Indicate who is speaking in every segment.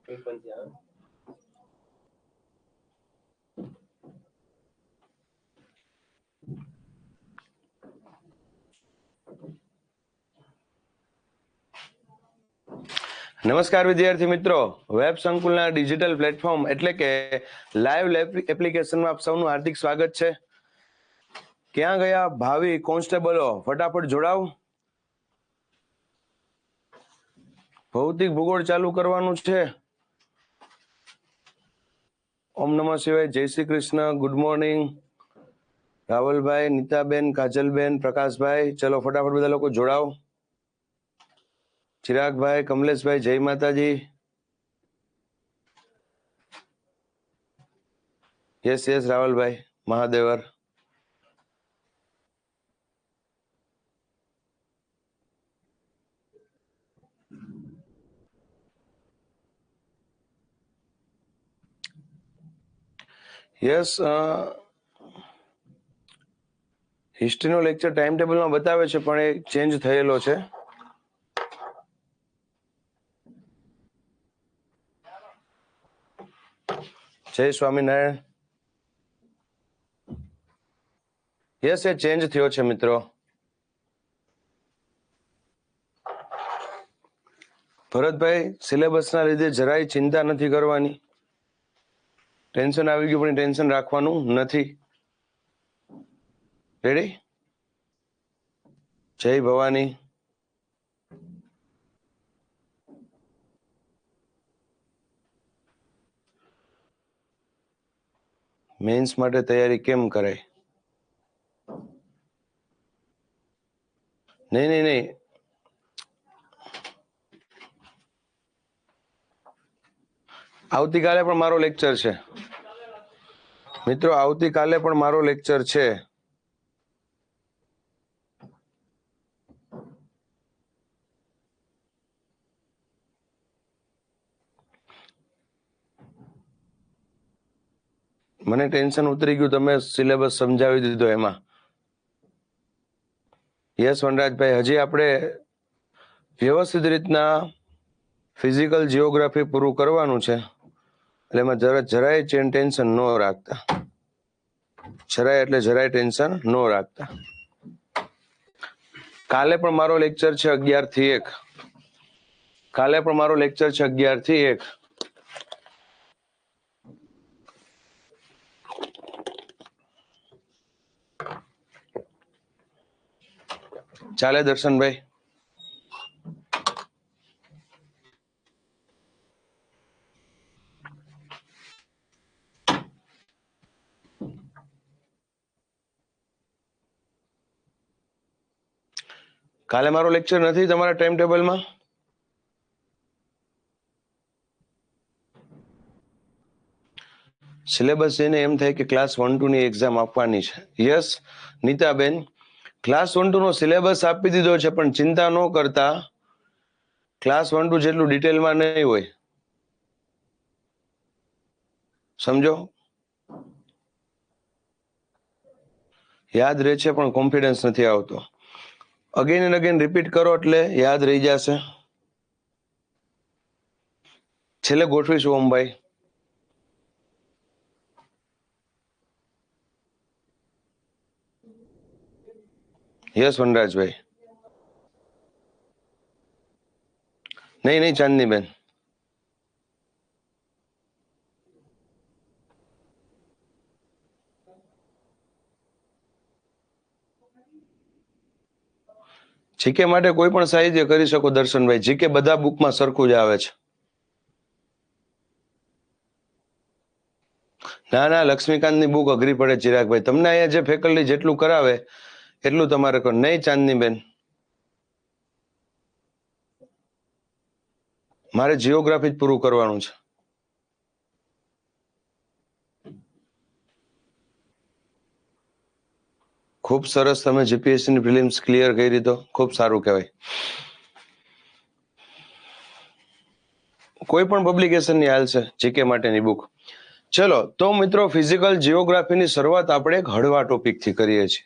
Speaker 1: નમસ્કાર વિદ્યાર્થી મિત્રો, વેબ સંકુલના ડિજિટલ પ્લેટફોર્મ એટલે કે લાઈવ એપ્લિકેશનમાં આપ સૌનું હાર્દિક સ્વાગત છે. ક્યાં ગયા ભાવિ કોન્સ્ટેબલો? ફટાફટ જોડાવ. ભૌતિક ભૂગોળ ચાલુ કરવાનું છે. ઓમ નમઃ શિવાય. જય શ્રી કૃષ્ણ. Good morning Ravalbhai, Nitaben, Kajalben, Prakashbhai. ચલો ફટાફટ બધા લોકો જોડાવ. ચિરાગભાઈ, કમલેશભાઈ, જય માતાજી. યસ યસ રાવલભાઈ, મહાદેવર. યસ, હિસ્ટ્રીનો લેક્ચર ટાઈમ ટેબલમાં બતાવે છે પણ એ ચેન્જ થયેલો છે. જય સ્વામિનારાયણ. યસ, એ ચેન્જ થયો છે મિત્રો. ભરતભાઈ, સિલેબસના લીધે જરાય ચિંતા નથી કરવાની. ટેન્શન આવી ગયું પણ ટેન્શન રાખવાનું નથી. રેડી? જય ભવાની. મેન્સ માટે તૈયારી કેમ કરાય? નહીં. આવતીકાલે પણ મારો લેક્ચર છે મિત્રો. આવતીકાલે પણ મારો લેક્ચર છે. મને ટેન્શન ઉતરી ગયું, તમે સિલેબસ સમજાવી દીધો એમાં. યસ વનરાજભાઈ, હજી આપણે વ્યવસ્થિત રીતના ફિઝિકલ જીઓગ્રાફી પૂરું કરવાનું છે એટલે એમાં જરાય ટેન્શન ન રાખતા. જરાય ટેન્શન ન રાખતા. કાલે પણ મારો લેક્ચર છે 11 થી 1. કાલે પણ મારો લેક્ચર છે 11 થી 1. ચાલે દર્શનભાઈ? કાલે મારો લેક્ચર નથી તમારા ટાઈમ ટેબલમાં? સિલેબસ એને એમ થાય કે ક્લાસ 1-2 ની એક્ઝામ આપવાની છે. યસ નીતાબેન, ક્લાસ 1-2 નો સિલેબસ આપી દીધો છે પણ ચિંતા ન કરતા. ક્લાસ 1-2 જેટલું ડિટેલમાં નહીં હોય, સમજો. યાદ રહે છે પણ કોન્ફિડન્સ નથી આવતો. અગેન એન્ડ અગેન રિપીટ કરો એટલે યાદ રહી જશે. છેલ્લે ગોઠવીશું ઓમભાઈ. યસ વનરાજભાઈ. નહીં ચાંદનીબેન. જીકે માટે કોઈ પણ સાહિત્ય કરી શકો દર્શનભાઈ. જીકે બધા બુકમાં સરખું જ આવે છે. ના, લક્ષ્મીકાંતની બુક અઘરી પડે ચિરાગભાઈ. તમને અહીંયા જે ફેકલ્ટી જેટલું કરાવે એટલું તમારે કરો. નહીં ચાંદનીબેન, મારે જીઓગ્રાફી જ પૂરું કરવાનું છે. ખૂબ સરસ, તમે જીપીએસસી ની પ્રિલિમ્સ ક્લિયર કરી તો ખૂબ સારું કહેવાય. કોઈ પણ પબ્લિકેશનની હાલ છે જીકે માટેની બુક. ચલો તો મિત્રો, ફિઝિકલ જીઓગ્રાફીની શરૂઆત આપણે એક હળવા ટોપિકથી કરીએ છીએ.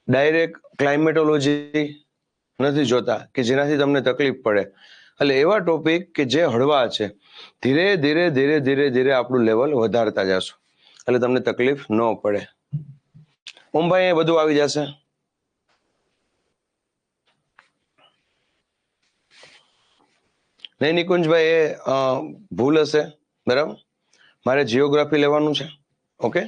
Speaker 1: ડાયરેક્ટ ક્લાઇમેટોલોજી નથી જોતા કે જેનાથી તમને તકલીફ પડે. એટલે એવા ટોપિક કે જે હળવા છે, ધીરે ધીરે ધીરે ધીરે ધીરે આપણું લેવલ વધારતા જશું, એટલે તમને તકલીફ ન પડે. ઓમભાઈ એ બધું આવી જશે. નહીં નિકુંજભાઈ, એ ભૂલ હશે. બરાબર, મારે જીઓગ્રાફી લેવાનું છે. ઓકે,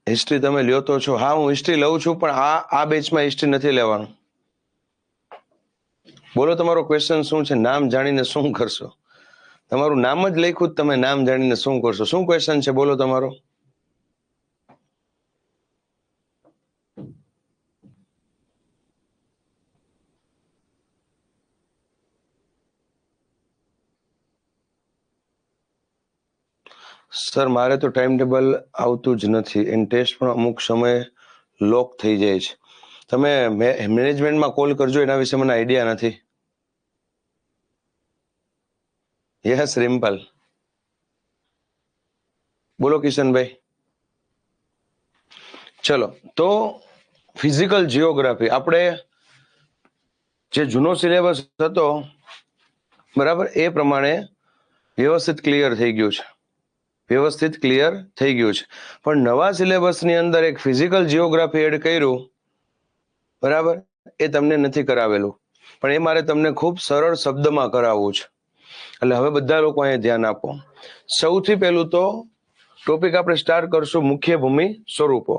Speaker 1: હિસ્ટ્રી તમે લ્યો તો છો? હા, હું હિસ્ટ્રી લઉં છું, પણ આ બેચમાં હિસ્ટ્રી નથી લેવાનું. બોલો, તમારો ક્વેશ્ચન શું છે? નામ જાણીને શું કરશો? તમારું નામ જ લખ્યું, તમે નામ જાણીને શું કરશો? શું ક્વેશ્ચન છે? બોલો તમારો. સર, મારે તો ટાઈમ ટેબલ આવતું જ નથી, એન્ડ ટેસ્ટ પણ અમુક સમયે લોક થઈ જાય છે. તમે મેનેજમેન્ટમાં કોલ કરજો, એના વિશે મને આઈડિયા નથી. યસ રિમ્પલ. બોલો કિશનભાઈ. ચલો, તો ફિઝિકલ જીઓગ્રાફી આપણે જે જૂનો સિલેબસ હતો, બરાબર, એ પ્રમાણે વ્યવસ્થિત ક્લિયર થઈ ગયું છે. પણ નવા સિલેબસની અંદર એક ફિઝિકલ જીઓગ્રાફી એડ કર્યું, બરાબર, એ તમને નથી કરાવેલું, પણ એ મારે તમને ખૂબ સરળ શબ્દમાં કરાવવું છે. એટલે હવે બધા લોકો અહીંયા ધ્યાન આપો. સૌથી પહેલું તો ટોપિક આપણે સ્ટાર્ટ કરશું મુખ્ય ભૂમિ સ્વરૂપો.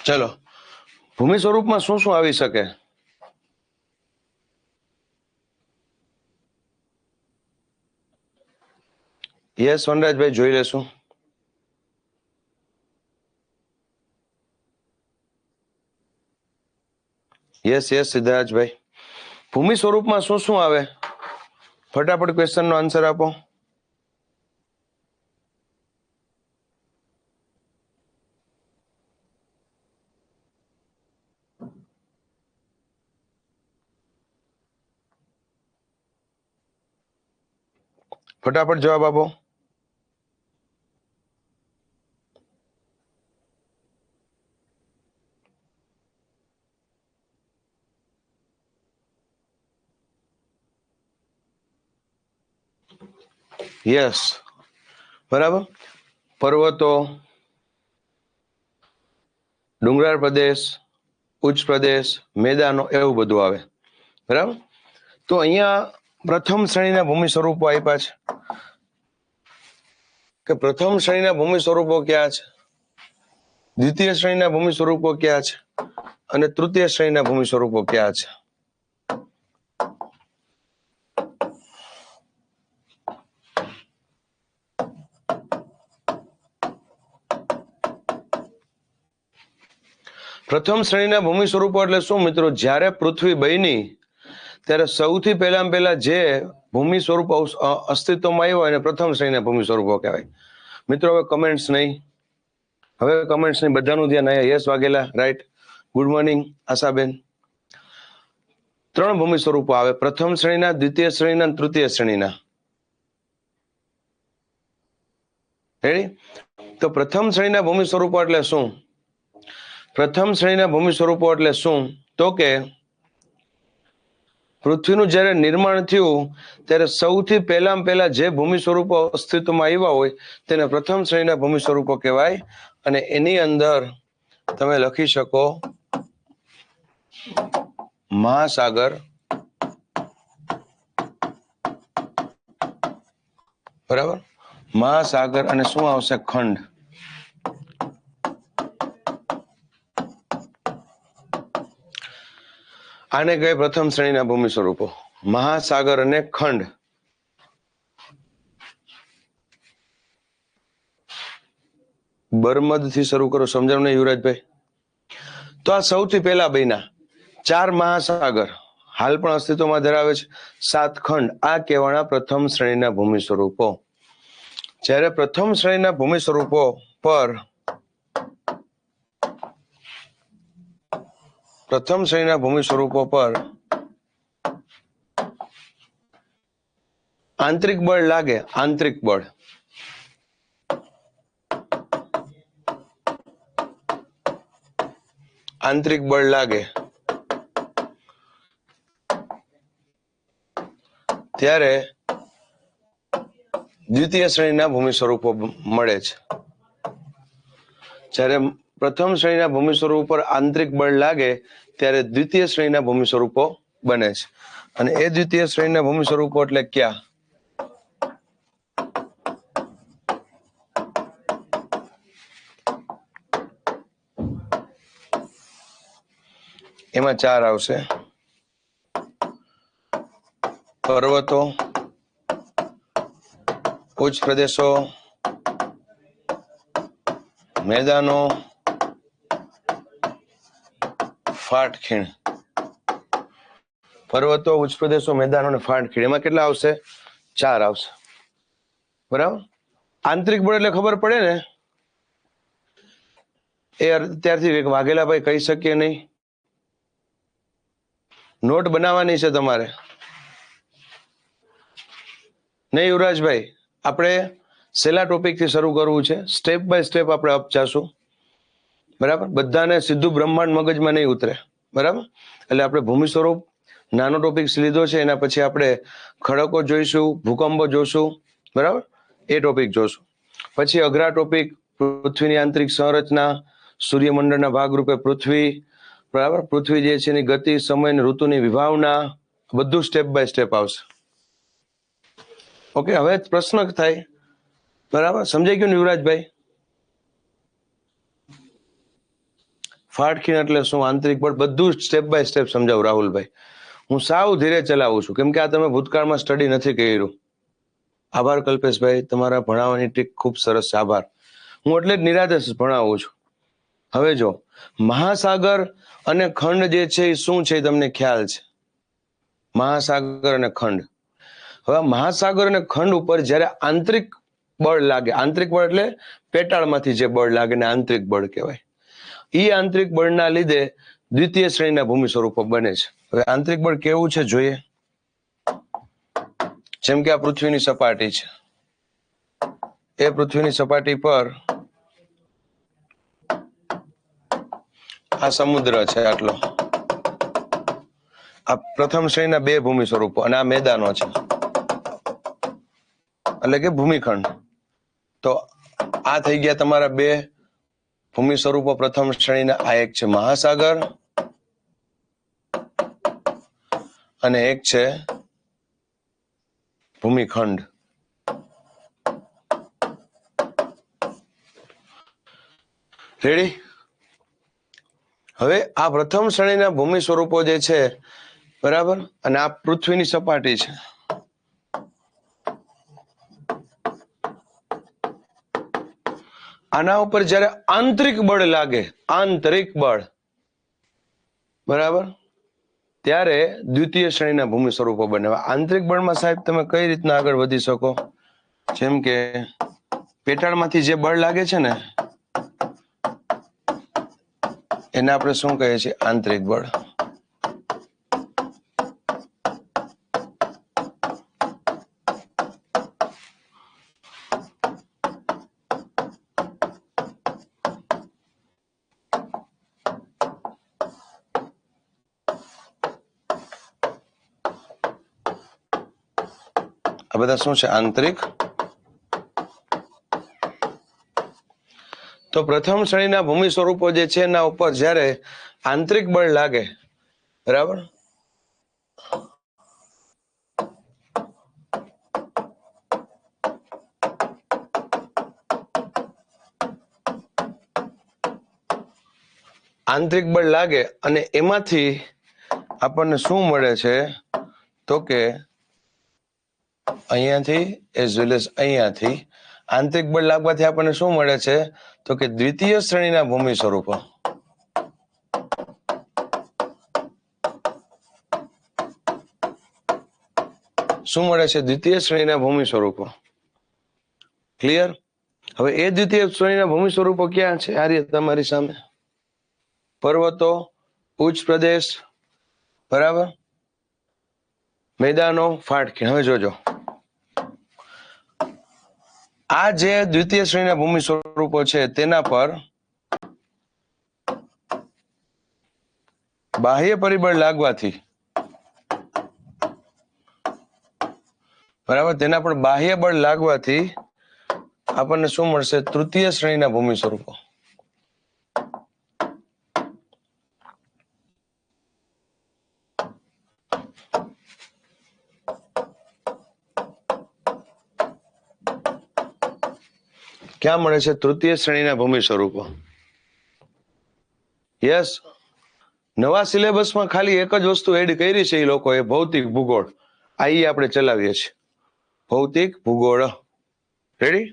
Speaker 1: ચલો, ભૂમિ સ્વરૂપમાં શું શું આવી શકે? યસ વનરાજભાઈ, જોઈ લેશું. યસ સિદ્ધાર્થભાઈ, ભૂમિ સ્વરૂપમાં શું શું આવે? ફટાફટ ક્વેશ્ચન નો આન્સર આપો. ફટાફટ જવાબ આપો. યસ, બરાબર. પર્વતો, ડુંગરાળ પ્રદેશ, ઉચ્ચ પ્રદેશ, મેદાનો, એવું બધું આવે. બરાબર. તો અહીંયા પ્રથમ શ્રેણીના ભૂમિ સ્વરૂપો આપ્યા છે કે પ્રથમ શ્રેણીના ભૂમિ સ્વરૂપો ક્યાં છે, દ્વિતીય શ્રેણીના ભૂમિ સ્વરૂપો ક્યાં છે, અને તૃતીય શ્રેણીના ભૂમિ સ્વરૂપો ક્યાં છે. પ્રથમ શ્રેણીના ભૂમિ સ્વરૂપો એટલે શું મિત્રો? જ્યારે પૃથ્વી બની ત્યારે સૌથી પહેલા જે ભૂમિ સ્વરૂપ અસ્તિત્વમાં આવ્યો એને પ્રથમ શ્રેણીના ભૂમિ સ્વરૂપો કહેવાય. મિત્રો હવે કમેન્ટ્સ નહીં, બધાનું ધ્યાન અહીંયા. Yes Vaghela, right. Good morning Ashaben. 3 ભૂમિ સ્વરૂપો આવે, પ્રથમ શ્રેણીના, દ્વિતીય શ્રેણીના અને તૃતીય શ્રેણીના. રેડી? તો પ્રથમ શ્રેણીના ભૂમિ સ્વરૂપો એટલે શું? તો કે પૃથ્વીનું જ્યારે નિર્માણ થયું ત્યારે સૌથી પહેલા જે ભૂમિ સ્વરૂપો અસ્તિત્વમાં આવ્યા હોય તેને પ્રથમ શ્રેણીના ભૂમિ સ્વરૂપો કહેવાય. અને એની અંદર તમે લખી શકો મહાસાગર, બરાબર, મહાસાગર, અને શું આવશે? ખંડ. આને કહે પ્રથમ શ્રેણીના ભૂમિ સ્વરૂપો, મહાસાગર અને ખંડ. બર્મદ થી શરૂ કરો, સમજાવું ને યુવરાજભાઈ? તો આ સૌથી પહેલા બન્યા 4 મહાસાગર. હાલ પણ અસ્તિત્વમાં ધરાવે છે. 7 ખંડ આ કહેવાના પ્રથમ શ્રેણીના ભૂમિ સ્વરૂપો. જ્યારે પ્રથમ શ્રેણીના ભૂમિ સ્વરૂપો પર આંતરિક બળ લાગે, આંતરિક બળ લાગે ત્યારે દ્વિતીય શ્રેણીના ભૂમિ સ્વરૂપો મળે છે. જ્યારે પ્રથમ શ્રેણીના ભૂમિ સ્વરૂપ પર આંતરિક બળ લાગે ત્યારે દ્વિતીય શ્રેણીના ભૂમિ સ્વરૂપો બને છે. અને એ દ્વિતીય શ્રેણીના ભૂમિ સ્વરૂપો એટલે ક્યાં? એમાં 4 આવશે: પર્વતો, ઉચ્ચ પ્રદેશો, મેદાનો, ફાટખીણ. પર્વતો, ઉચ્ચ પ્રદેશો, મેદાનો અને ફાટખીણ, એમાં કેટલા આવશે? 4 આવશે. બરાબર. આંતરિક બળ એટલે ખબર પડે ને, એ અત્યારથી વાઘેલા ભાઈ કહી શકીએ નહીં. નોટ બનાવવાની છે તમારે, નહીં યુવરાજભાઈ? આપણે છેલ્લા ટોપિક થી શરૂ કરવું છે, સ્ટેપ બાય સ્ટેપ આપણે અપ જાશું. બરાબર. બધાને સીધું બ્રહ્માંડ મગજમાં નહીં ઉતરે. બરાબર. એટલે આપણે ભૂમિ સ્વરૂપ નાનો ટોપિક લીધો છે, એના પછી આપણે ખડકો જોઈશું, ભૂકંપો જોશું. બરાબર. એ ટોપિક જોશું. પછી અઘરા ટોપિક પૃથ્વીની આંતરિક સંરચના, સૂર્યમંડળના ભાગરૂપે પૃથ્વી. બરાબર. પૃથ્વી જે છે એની ગતિ, સમય અને ઋતુની વિભાવના, બધું સ્ટેપ બાય સ્ટેપ આવશે. ઓકે. હવે પ્રશ્ન થાય, બરાબર, સમજાઈ ગયું ને યુવરાજભાઈ? ફાટખીણ એટલે શું, આંતરિક બળ, બધું સ્ટેપ બાય સ્ટેપ સમજાવું રાહુલભાઈ. હું સાવ ધીરે ચલાવું છું, કેમ કે આ તમે ભૂતકાળમાં સ્ટડી નથી કર્યું. આભાર કલ્પેશભાઈ, તમારા ભણાવવાની ટ્રીક ખૂબ સરસ છે, આભાર. હું એટલે જ નિરાતે ભણાવું છું. હવે જો મહાસાગર અને ખંડ જે છે એ શું છે તમને ખ્યાલ છે? મહાસાગર અને ખંડ. હવે મહાસાગર અને ખંડ ઉપર જ્યારે આંતરિક બળ લાગે, આંતરિક બળ એટલે પેટાળમાંથી જે બળ લાગે ને આંતરિક બળ કહેવાય. એ આંતરિક બળના લીધે દ્વિતીય શ્રેણીના ભૂમિ સ્વરૂપો બને છે. હવે આંતરિક બળ કેવું છે જોઈએ. જેમ કે આ પૃથ્વીની સપાટી છે, એ પૃથ્વીની સપાટી પર આ સમુદ્ર છે આટલો. આ પ્રથમ શ્રેણીના 2 ભૂમિ સ્વરૂપો અને આ મેદાનો છે, એટલે કે ભૂમિખંડ. તો આ થઈ ગયા તમારા 2 ભૂમિ સ્વરૂપો પ્રથમ શ્રેણીના. આ એક છે મહાસાગર અને એક છે ભૂમિખંડ. રેડી? હવે આ પ્રથમ શ્રેણીના ભૂમિ સ્વરૂપો જે છે, બરાબર, અને આ પૃથ્વીની સપાટી છે. આના ઉપર જ્યારે આંતરિક બળ લાગે, આંતરિક બળ, બરાબર, ત્યારે દ્વિતીય શ્રેણીના ભૂમિ સ્વરૂપો બને. આંતરિક બળમાં સાહેબ તમે કઈ રીતના આગળ વધી શકો? જેમ કે પેટાળમાંથી જે બળ લાગે છે ને, એને આપણે શું કહીએ છીએ? આંતરિક બળ. આ બધા શું છે? આંતરિક. તો પ્રથમ શ્રેણીના ભૂમિ સ્વરૂપો જે છે એના ઉપર જ્યારે આંતરિક બળ લાગે, બરાબર, આંતરિક બળ લાગે અને એમાંથી આપણને શું મળે છે? તો કે અહીંયાથી એઝ વેલ એઝ અહીંયાથી આંતરિક બળ લાગવાથી આપણને શું મળે છે? તો કે દ્વિતીય શ્રેણીના ભૂમિ સ્વરૂપો. શું મળે છે? દ્વિતીય શ્રેણીના ભૂમિ સ્વરૂપો. ક્લિયર? હવે એ દ્વિતીય શ્રેણીના ભૂમિ સ્વરૂપો ક્યાં છે? આ રીતે તમારી સામે પર્વતો, ઉચ્ચ પ્રદેશ, બરાબર, મેદાનો, ફાટખીણ. હવે જોજો, આ જે દ્વિતીય શ્રેણીના ભૂમિ સ્વરૂપો છે તેના પર બાહ્ય પરિબળ લાગવાથી, બરાબર, તેના પર બાહ્ય બળ લાગવાથી આપણને શું મળશે? તૃતીય શ્રેણીના ભૂમિ સ્વરૂપો. ક્યાં મળે છે? તૃતીય શ્રેણીના ભૂમિ સ્વરૂપો. યસ, નવા સિલેબસમાં ખાલી એક જ વસ્તુ એડ કરી છે એ લોકોએ, ભૌતિક ભૂગોળ. આ આપણે ચલાવીએ છીએ, ભૌતિક ભૂગોળ. રેડી?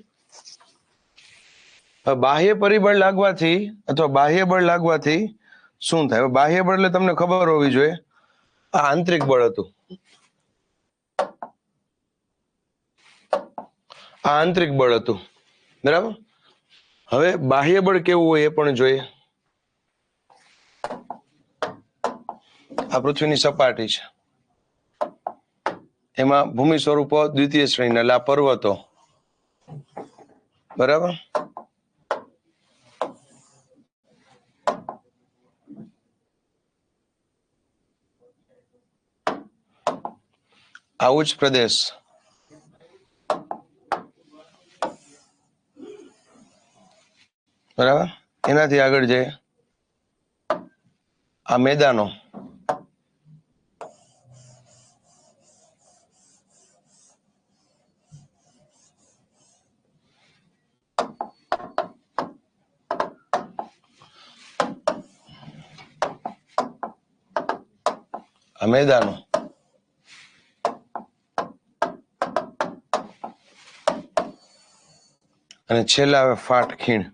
Speaker 1: બાહ્ય પરિબળ લાગવાથી અથવા બાહ્ય બળ લાગવાથી શું થાય? બાહ્ય બળ એટલે તમને ખબર હોવી જોઈએ, આ આંતરિક બળ હતું. આ આંતરિક બળ હતું, બરાબર. હવે બાહ્ય બળ કેવું હોય એ પણ જોઈએ. આ પૃથ્વીની સપાટી છે, એમાં ભૂમિ સ્વરૂપો દ્વિતીય શ્રેણીના, એટલે આ પર્વતો, બરાબર. આ ઉચ્ચ પ્રદેશ, બરાબર. એનાથી આગળ જઈએ, આ મેદાનો, આ મેદાનો, અને છેલ્લા આવે ફાટખીણ.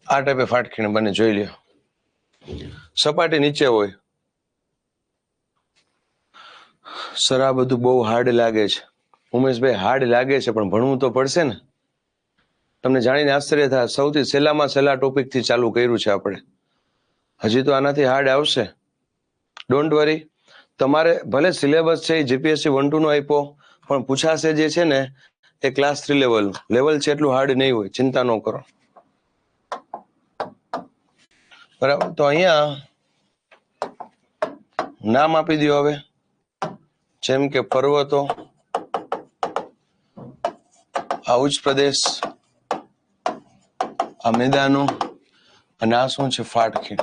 Speaker 1: આ ટાઈપે ફાટખીણ બને, જોઈ લ્યો. સપાટી નીચે હોય. સર આ બધું બહુ હાર્ડ લાગે છે. ઉમેશભાઈ, હાર્ડ લાગે છે પણ ભણવું તો પડશે ને. તમને જાણીને આશ્ચર્ય થાય, સૌથી છેલ્લામાં છેલ્લા ટોપિક થી ચાલુ કર્યું છે આપણે. હજી તો આનાથી હાર્ડ આવશે. ડોન્ટ વરી, તમારે ભલે સિલેબસ છે એ જીપીએસસી 1-2 નો આપ્યો, પણ પૂછાશે જે છે ને એ ક્લાસ 3 લેવલ છે, એટલું હાર્ડ નહીં હોય, ચિંતા ન કરો. બરાબર, તો અહીંયા નામ આપી દો હવે, જેમ કે પર્વતો, આ ઉચ્ચ પ્રદેશ, આ મેદાનો, અને આ શું છે? ફાટખીણ.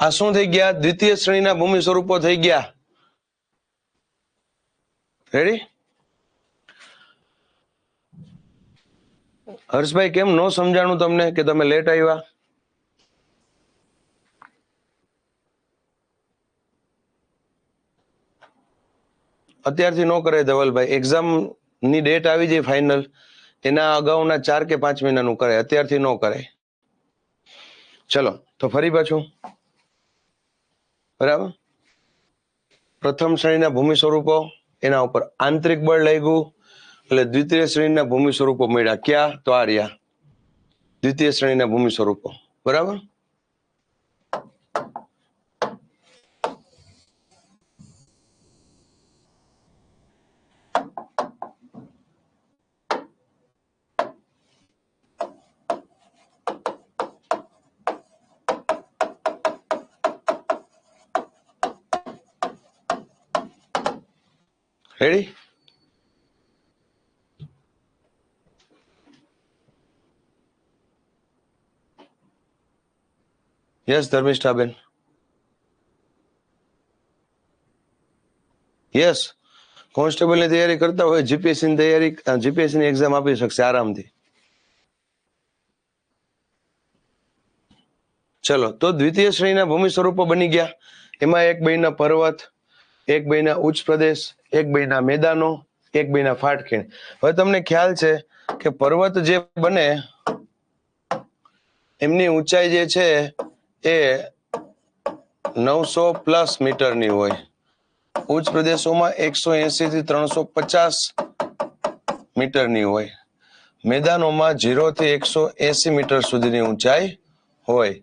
Speaker 1: આ શું થઈ ગયા? દ્વિતીય શ્રેણીના ભૂમિ સ્વરૂપો થઈ ગયા. રેડી? હર્ષભાઈ, કેમ નો સમજાણું તમને કે તમે લેટ આવ્યા? અત્યારથી નો કરે ધવલભાઈ, એક્ઝામ ની ડેટ આવી જાય ફાઇનલ, એના અગાઉના 4 કે 5 મહિનાનું કરે, અત્યારથી નો કરાય. ચલો તો ફરી પાછું, બરાબર. પ્રથમ શ્રેણીના ભૂમિ સ્વરૂપો, એના ઉપર આંતરિક બળ લાગ્યું એટલે દ્વિતીય શ્રેણીના ભૂમિ સ્વરૂપો મળ્યા. ક્યાં? તો આ રહ્યા દ્વિતીય શ્રેણીના ભૂમિ સ્વરૂપો, બરાબર. રેડી? યસ ધર્મિષ્ઠાબેન, યસ. કોન્સ્ટેબલની તૈયારી કરતા હોય, જીપીએસસીની તૈયારી, જીપીએસસીની એક્ઝામ આપી શકશે આરામથી. ચલો, તો દ્વિતીય શ્રેણીના ભૂમિ સ્વરૂપો બની ગયા. એમાં એક બન્યા પર્વત, એક બન્યા ઉચ્ચ પ્રદેશ, એક બન્યા મેદાનો, એકબીજાના ફાટખીણ. હવે તમને ખ્યાલ છે કે પર્વત જે બને એમની ઊંચાઈ જે છે એ 900+ મીટરની હોય. ઉચ્ચ પ્રદેશોમાં 180 થી 350 મીટરની હોય. મેદાનોમાં 0 થી 180 મીટર સુધીની ઊંચાઈ હોય.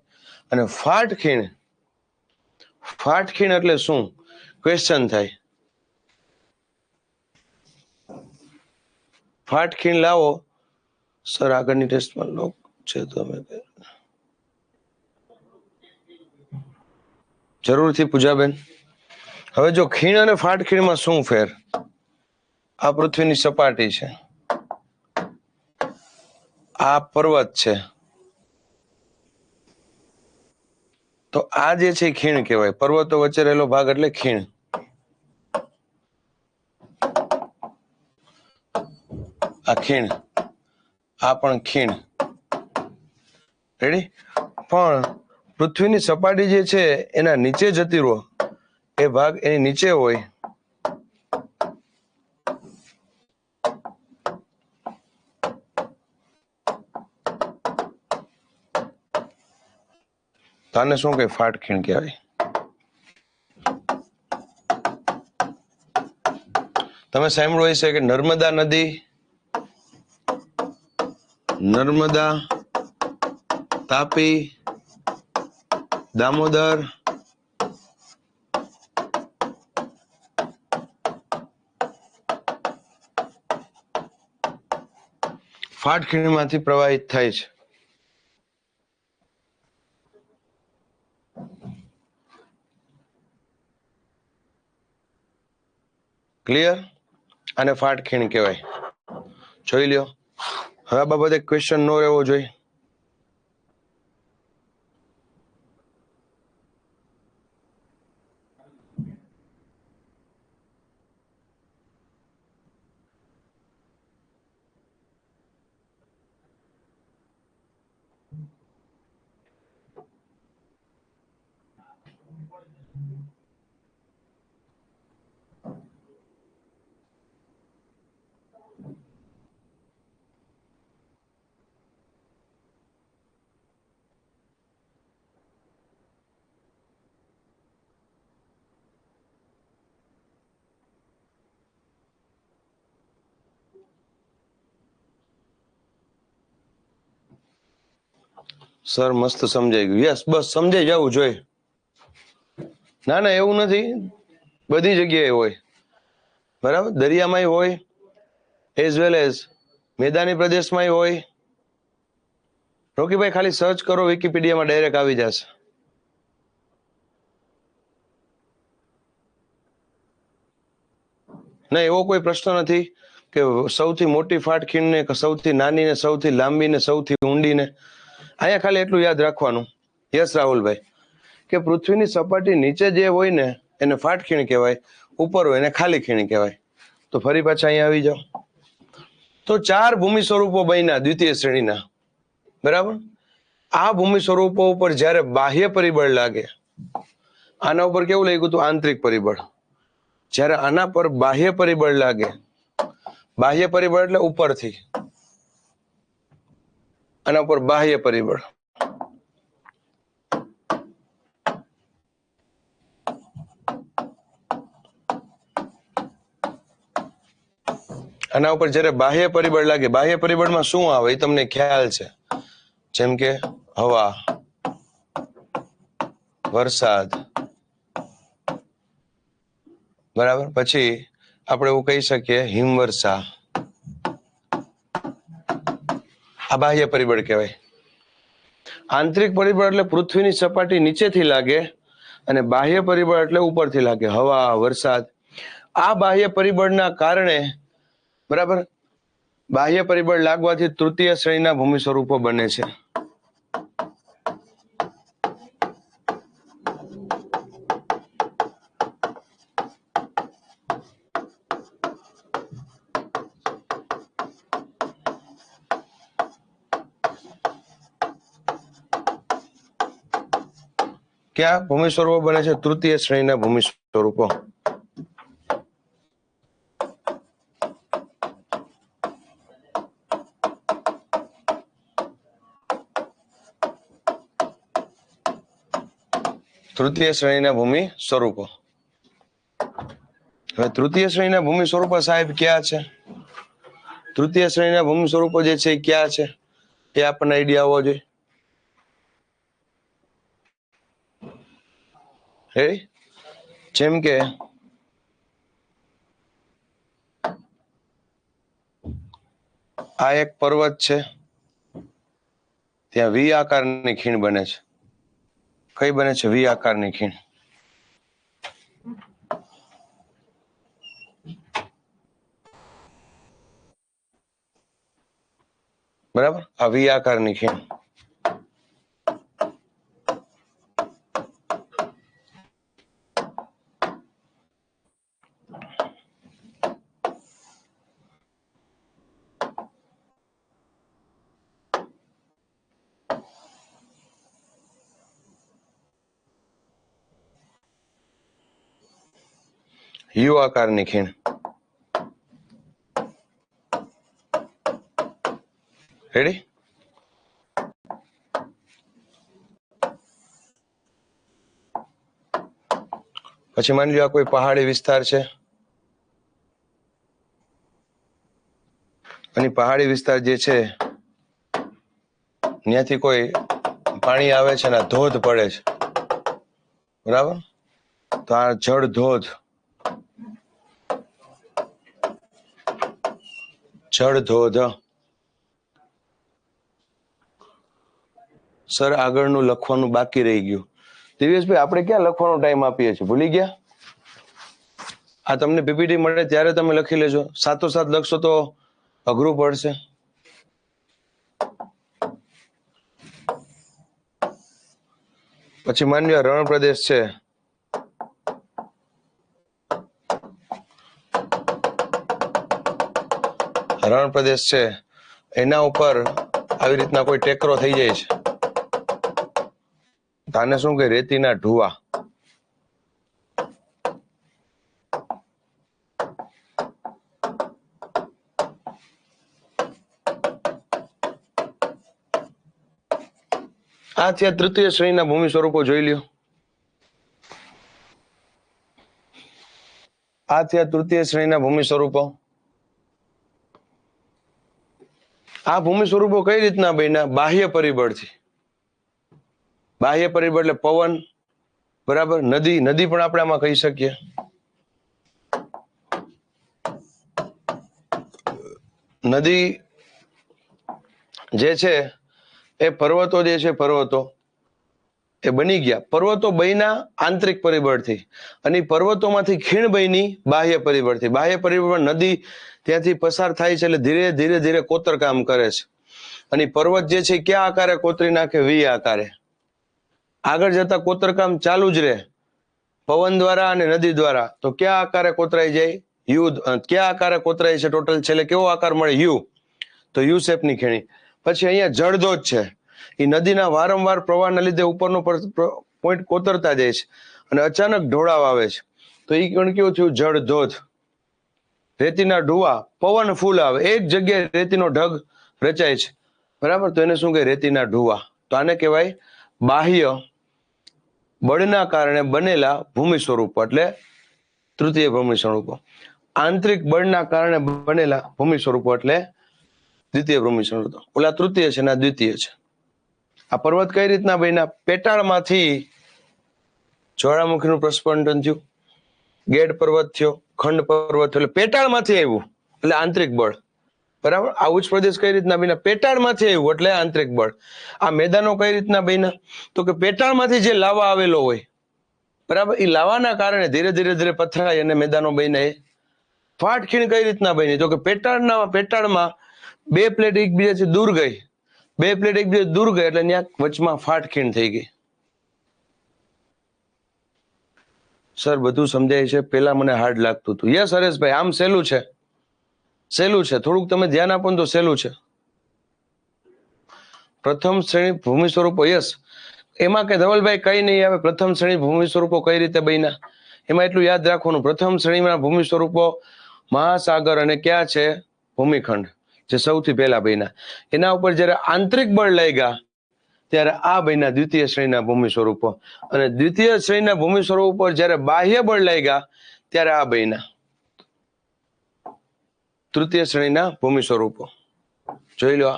Speaker 1: અને ફાટખીણ એટલે શું? ક્વેશ્ચન થાય. ફાટખીણ લાવો સર, આગળની ટેસ્ટમાં લોક છે તમે જરૂરથી પૂજાબેન. હવે જો ખીણ અને ફાટખીણમાં શું ફેર? આ પૃથ્વીની સપાટી છે, આ પર્વત છે, તો આ જે છે ખીણ કહેવાય. પર્વતો વચ્ચે રહેલો ભાગ એટલે ખીણ. આ ખીણ, આ પણ ખીણ. રેડી? પણ પૃથ્વીની સપાટી જે છે એના નીચે જતી રહો, એ ભાગ એની નીચે હોય. તાને શું કે ફાટખીણ કહેવાય. તમે સાંભળ્યું હશે કે નર્મદા નદી, નર્મદા, તાપી, દામોદર, ફાટખીણમાંથી પ્રવાહિત થાય છે. ક્લિયર? આને ફાટખીણ કહેવાય. જોઈ લ્યો. હવે આ બાબતે ક્વેશ્ચન નો રહેવો જોઈએ. સર મસ્ત સમજાઈ ગયું. યસ, બસ સમજાઈ જવું જોઈએ. ના ના, એવું નથી. બધી જગ્યાએ હોય. બરાબર? દરિયામાંય હોય, એઝ વેલ એઝ મેદાની પ્રદેશમાંય હોય. રોકીભાઈ ખાલી સર્ચ કરો, વિકીપીડિયામાં ડાયરેક્ટ આવી જશે. ના, એવો કોઈ પ્રશ્ન નથી કે સૌથી મોટી ફાટખીણ ને સૌથી નાની ને સૌથી લાંબી ને સૌથી ઊંડી ને. અહીંયા ખાલી એટલું યાદ રાખવાનું. યસ રાહુલભાઈ, કે પૃથ્વીની સપાટી નીચે જે હોય ને એને ફાટખીણ કહેવાય, ઉપર હોય એને ખાલી ખીણ કહેવાય. તો ફરી પાછા અહીંયા આવી જાઓ. તો 4 ભૂમિ સ્વરૂપો બન્યા દ્વિતીય શ્રેણીના. બરાબર? આ ભૂમિ સ્વરૂપો ઉપર જ્યારે બાહ્ય પરિબળ લાગે, આના ઉપર કેવું લાગ્યું હતું? આંતરિક પરિબળ. જ્યારે આના પર બાહ્ય પરિબળ લાગે, બાહ્ય પરિબળ એટલે ઉપરથી, આના ઉપર બાહ્ય પરિબળ. આના ઉપર જ્યારે બાહ્ય પરિબળ લાગે, બાહ્ય પરિબળમાં શું આવે એ તમને ખ્યાલ છે? જેમ કે હવા, વરસાદ, બરાબર? પછી આપણે એવું કહી શકીએ હિમવર્ષા. આ બાહ્ય પરિબળ કહેવાય. આંતરિક પરિબળ એટલે પૃથ્વીની સપાટી નીચેથી લાગે, અને બાહ્ય પરિબળ એટલે ઉપરથી લાગે, હવા, વરસાદ. આ બાહ્ય પરિબળના કારણે, બરાબર, બાહ્ય પરિબળ લાગવાથી તૃતીય શ્રેણીના ભૂમિ સ્વરૂપો બને છે. ક્યાં ભૂમિ સ્વરૂપો બને છે? તૃતીય શ્રેણીના ભૂમિ સ્વરૂપો. તૃતીય શ્રેણીના ભૂમિ સ્વરૂપો. હવે તૃતીય શ્રેણીના ભૂમિ સ્વરૂપો સાહેબ ક્યાં છે? તૃતીય શ્રેણીના ભૂમિ સ્વરૂપો જે છે એ ક્યાં છે એ આપણને આઈડિયા હોવો જોઈએ. જેમ કે આ એક પર્વત છે, ત્યાં વી આકારની ખીણ બને છે. કઈ બને છે? વી આકારની ખીણ. બરાબર, આ વી આકારની ખીણ. યુ આકારની ખીણ. રેડી? પછી માની લો આ કોઈ પહાડી વિસ્તાર છે અને પહાડી વિસ્તાર જે છે ત્યાંથી કોઈ પાણી આવે છે ને ધોધ પડે છે, બરાબર? તો આ જળ ધોધ, જળ ધોધ. સર આગળનું લખવાનું બાકી રહી ગયું. દિવ્યેશભાઈ, આપણે ક્યાં લખવાનો ટાઈમ આપીએ છીએ? ભૂલી ગયા? આ તમને પીપીટી મળે ત્યારે તમે લખી લેજો. સાથોસાથ લખશો તો અઘરું પડશે. પછી માની લો રણ પ્રદેશ છે, રણ પ્રદેશ છે, એના ઉપર આવી રીતના કોઈ ટેકરો થઈ જાય છે, આને શું કે? રેતીના ઢુવા. આ થયા તૃતીય શ્રેણીના ભૂમિ સ્વરૂપો. જોઈ લ્યો, આ થયા તૃતીય શ્રેણીના ભૂમિ સ્વરૂપો. આ ભૂમિ સ્વરૂપો કઈ રીતના બન્યા? બાહ્ય પરિબળથી. બાહ્ય પરિબળ એટલે પવન, બરાબર? નદી, નદી પણ આપણે આમાં કહી શકીએ. નદી જે છે એ પર્વતો જે છે, પર્વતો એ બની ગયા. પર્વતો બન્યા આંતરિક પરિબળથી અને પર્વતોમાંથી ખીણ બની બાહ્ય પરિબળથી. બાહ્ય પરિબળ નદી ત્યાંથી પસાર થાય છે એટલે ધીરે ધીરે ધીરે કોતરકામ કરે છે. અને પર્વત જે છે ક્યાં આકારે કોતરી નાખે? વી આકારે. આગળ જતા કોતરકામ ચાલુ જ રહે, પવન દ્વારા અને નદી દ્વારા. તો ક્યાં આકારે કોતરાઈ જાય? યુ. ક્યાં આકારે કોતરાય છે? ટોટલ છેલ્લે કેવો આકાર મળે? યુ. તો યુ શેપની ખીણી. પછી અહીંયા જળધોધ છે, એ નદીના વારંવાર પ્રવાહના લીધે ઉપરનો પોઈન્ટ કોતરતા જાય છે અને અચાનક ઢોળાવ આવે છે. તો એ કેવું થયું? જળધોધ. રેતીના ઢુવા, પવન ફૂલ આવે, એક જગ્યાએ રેતીનો ઢગ રચાય છે, બરાબર? તો એને શું કહે? રેતીના ઢુવા. તો આને કહેવાય બાહ્ય બળના કારણે બનેલા ભૂમિ સ્વરૂપો, એટલે તૃતીય ભૂમિ સ્વરૂપો. આંતરિક બળના કારણે બનેલા ભૂમિ સ્વરૂપો એટલે દ્વિતીય ભૂમિ સ્વરૂપો. ઓલા તૃતીય છે ને દ્વિતીય છે. આ પર્વત કઈ રીતના બન્યા? પેટાળમાંથી જ્વાળામુખીનું પ્રસ્ફુટન થયું, ગેડ પર્વત થયો, ખંડ પર્વત થયો, એટલે પેટાળમાંથી આવ્યું એટલે આંતરિક બળ, બરાબર? આ ઉચ્ચ પ્રદેશ કઈ રીતના બન્યા? પેટાળમાંથી આવ્યું એટલે આંતરિક બળ. આ મેદાનો કઈ રીતના બન્યા? તો કે પેટાળમાંથી જે લાવા આવેલો હોય, બરાબર, એ લાવાના કારણે ધીરે ધીરે ધીરે પથરાય અને મેદાનો બન્યા. ફાટ ખીણ કઈ રીતના બની? તો કે પેટાળમાં બે પ્લેટ એકબીજાથી દૂર ગઈ, બે પ્લેટ એકબીજા દૂર ગઈ એટલે ત્યાં વચમાં ફાટ ખીણ થઈ ગઈ. સર બધું સમજાય છે, પેલા મને હાર્ડ લાગતું હતું. યસ હરેશભાઈ, આમ સહેલું છે, સહેલું છે. થોડુંક તમે ધ્યાન આપો ને તો સહેલું છે. પ્રથમ શ્રેણી ભૂમિ સ્વરૂપો, યસ. એમાં કે ધવલભાઈ કઈ નહીં આવે. પ્રથમ શ્રેણી ભૂમિ સ્વરૂપો કઈ રીતે બન્યા? એમાં એટલું યાદ રાખવાનું, પ્રથમ શ્રેણીના ભૂમિ સ્વરૂપો મહાસાગર અને ક્યાં છે? ભૂમિખંડ, જે સૌથી પહેલા બન્યા. એના ઉપર જયારે આંતરિક બળ લાગ્યા ત્યારે આ બન્યા દ્વિતીય શ્રેણીના ભૂમિ સ્વરૂપો. અને દ્વિતીય શ્રેણીના ભૂમિ સ્વરૂપો જ્યારે બાહ્ય બળ લાગ્યા ત્યારે આ બન્યા તૃતીય શ્રેણીના ભૂમિ સ્વરૂપો. જોઈ લો.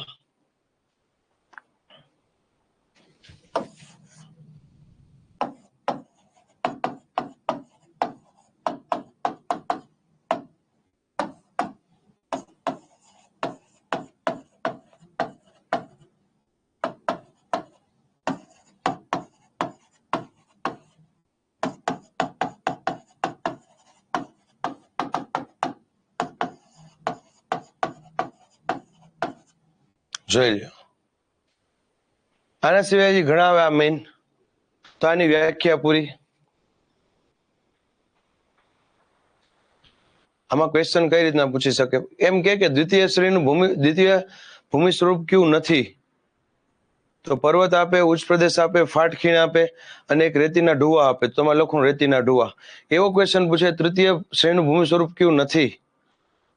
Speaker 1: જોઈ લો. આના સિવાય હજી ઘણા આવ્યા મેઇન. તો આની વ્યાખ્યા પૂરી. આમાં ક્વેશ્ચન કઈ રીતના પૂછી શકે? એમ કે દ્વિતીય શ્રેણીનું દ્વિતીય ભૂમિ સ્વરૂપ કયું નથી? તો પર્વત આપે, ઉચ્ચ પ્રદેશ આપે, ફાટ ખીણ આપે અને એક રેતીના ઢુવા આપે. તો તમારે લખો રેતીના ઢુવા. એવો ક્વેશ્ચન પૂછે તૃતીય શ્રેણીનું ભૂમિ સ્વરૂપ કયું નથી?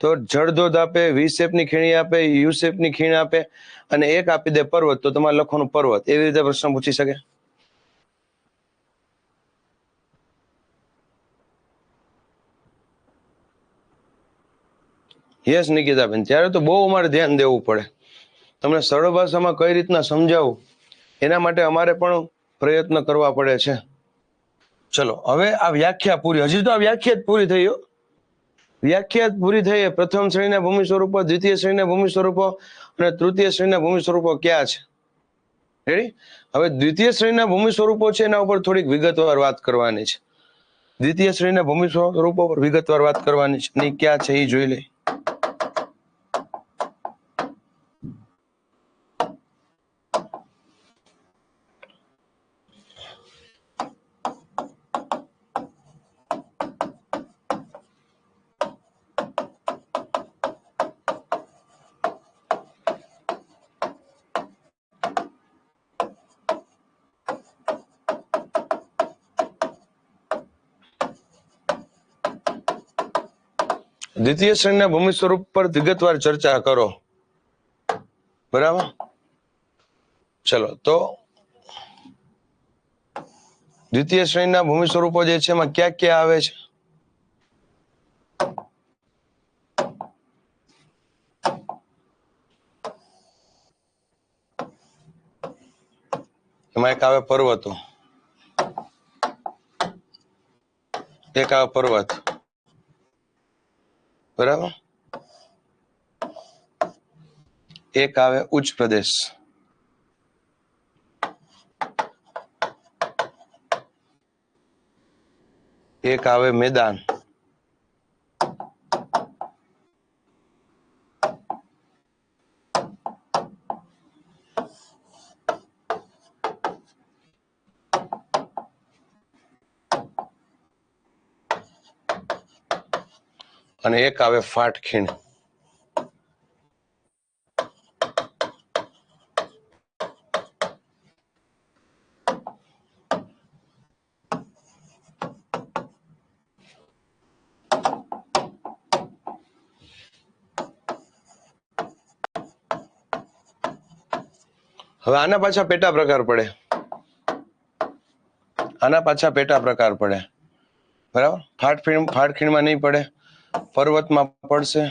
Speaker 1: તો જળધોધ આપે, વી શેપની ખીણી આપે, યુ શેપની ખીણ આપે અને એક આપી દે પર્વત. તો તમારે લખવાનું પર્વત. એવી રીતે પ્રશ્ન પૂછી શકે. યસ નિકિતાબેન. ત્યારે તો બહુ અમારે ધ્યાન દેવું પડે. તમને સરળ ભાષામાં કઈ રીતના સમજાવું એના માટે અમારે પણ પ્રયત્ન કરવા પડે છે. ચલો હવે આ વ્યાખ્યા પૂરી. હજી તો આ વ્યાખ્યા જ પૂરી થઈ. વ્યાખ્યા પૂરી થઈ. પ્રથમ શ્રેણીના ભૂમિ સ્વરૂપો, દ્વિતીય શ્રેણીના ભૂમિ સ્વરૂપો અને તૃતીય શ્રેણીના ભૂમિ સ્વરૂપો ક્યાં છે? રેડી? હવે દ્વિતીય શ્રેણીના ભૂમિ સ્વરૂપો છે એના ઉપર થોડીક વિગતવાર વાત કરવાની છે. દ્વિતીય શ્રેણીના ભૂમિ સ્વરૂપો પર વિગતવાર વાત કરવાની છે. ની ક્યાં છે એ જોઈ લઈ. દ્વિતીય શ્રેણીના ભૂમિ સ્વરૂપ પર વિગતવાર ચર્ચા કરો. બરાબર? ચલો તો દ્વિતીય શ્રેણીના ભૂમિ સ્વરૂપો જે છે એમાં ક્યાં ક્યાં આવે છે? એમાં એક આવે પર્વતો, એક આવે પર્વત. બરાબર? એક આવે ઉચ્ચ પ્રદેશ, એક આવે મેદાન, અને એક આવે ફાટ ખીણ. હવે આના પાછા પેટા પ્રકાર પડે. આના પાછા પેટા પ્રકાર પડે. બરાબર? ફાટ ખીણમાં નહીં પડે, પર્વતમાં પડશે.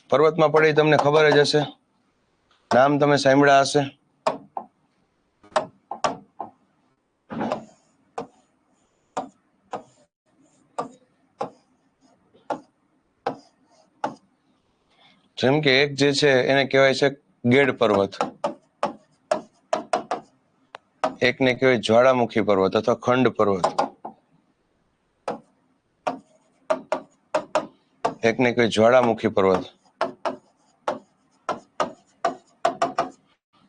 Speaker 1: પર્વતમાં પડે તમને ખબર જ હશે, નામ તમે સાંભળ્યા હશે. જેમ કે એક જે છે એને કહેવાય છે ગેડ પર્વત, એકને કહેવાય જ્વાળામુખી પર્વત અથવા ખંડ પર્વત, એકને કહેવાય જ્વાળામુખી પર્વત,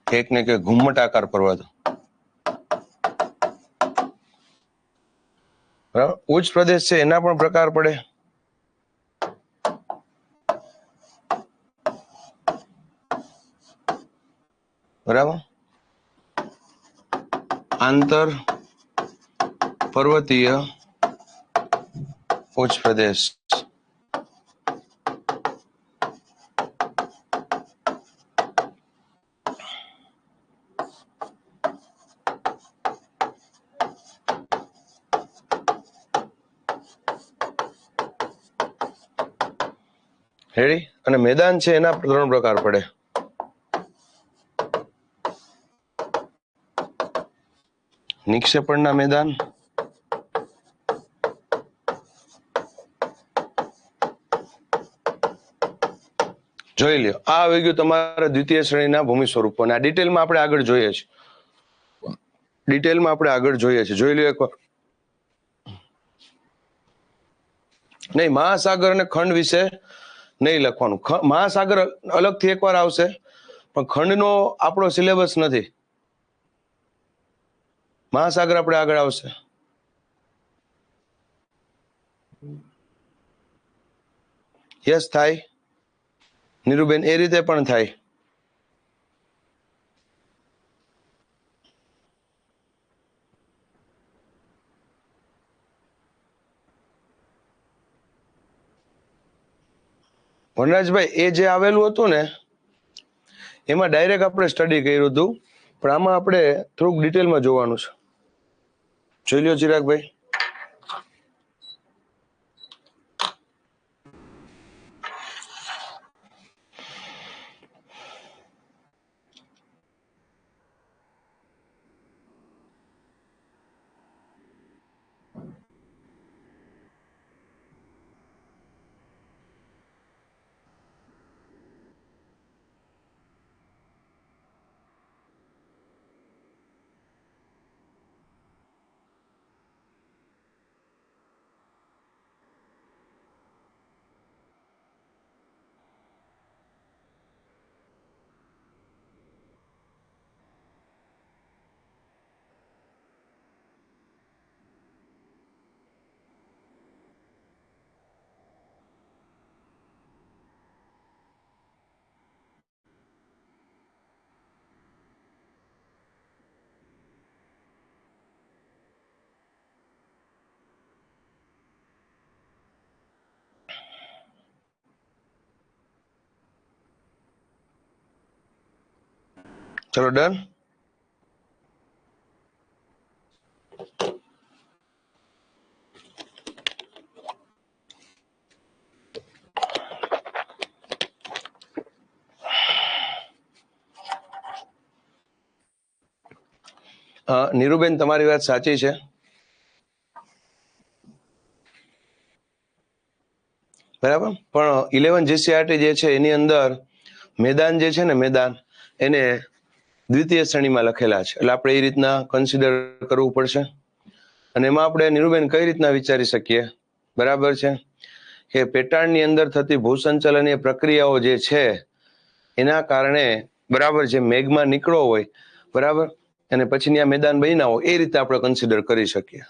Speaker 1: એકને કહેવાય ઘુમ્મટાકાર પર્વત. બરાબર? ઉચ્ચ પ્રદેશ છે એના પણ પ્રકાર પડે. બરાબર? આંતર પર્વતીય ઉચ્ચ પ્રદેશ, રેડી? અને મેદાન છે એના 3 પ્રકાર પડે. નિક્ષેપણના મેદાન, જોઈ લ્યો. આ આવી ગયું તમારા દ્વિતીય શ્રેણીના ભૂમિ સ્વરૂપો. અને આ ડિટેલમાં આપણે આગળ જોઈએ છીએ. જોઈ લ્યો એકવાર. નહીં, મહાસાગર અને ખંડ વિશે નહીં લખવાનું. મહાસાગર અલગથી એકવાર આવશે, પણ ખંડનો આપણો સિલેબસ નથી. મહાસાગર આપણે આગળ આવશે. યસ થાય નીરુબેન, એ રીતે પણ થાય. વનરાજભાઈ, એ જે આવેલું હતું ને એમાં ડાયરેક્ટ આપણે સ્ટડી કર્યું હતું, પણ આમાં આપણે થોડુંક ડિટેલમાં જોવાનું છે. જોઈ લ્યો ચિરાગભાઈ. ચલો ડન. નીરુબેન, તમારી વાત સાચી છે. બરાબર, પણ 11 જીસીઆરટી જે છે એની અંદર મેદાન જે છે ને, મેદાન એને દ્વિતીય શ્રેણીમાં લખેલા છે, એટલે આપણે એ રીતના કન્સિડર કરવું પડશે. અને એમાં આપણે નીરુબેન કઈ રીતના વિચારી શકીએ? બરાબર છે કે પેટાળની અંદર થતી ભૂસંચલનીય પ્રક્રિયાઓ જે છે એના કારણે, બરાબર, જે મેઘમાં નીકળો હોય, બરાબર, અને પછી આ મેદાન બન્યા હોય, એ રીતે આપણે કન્સિડર કરી શકીએ.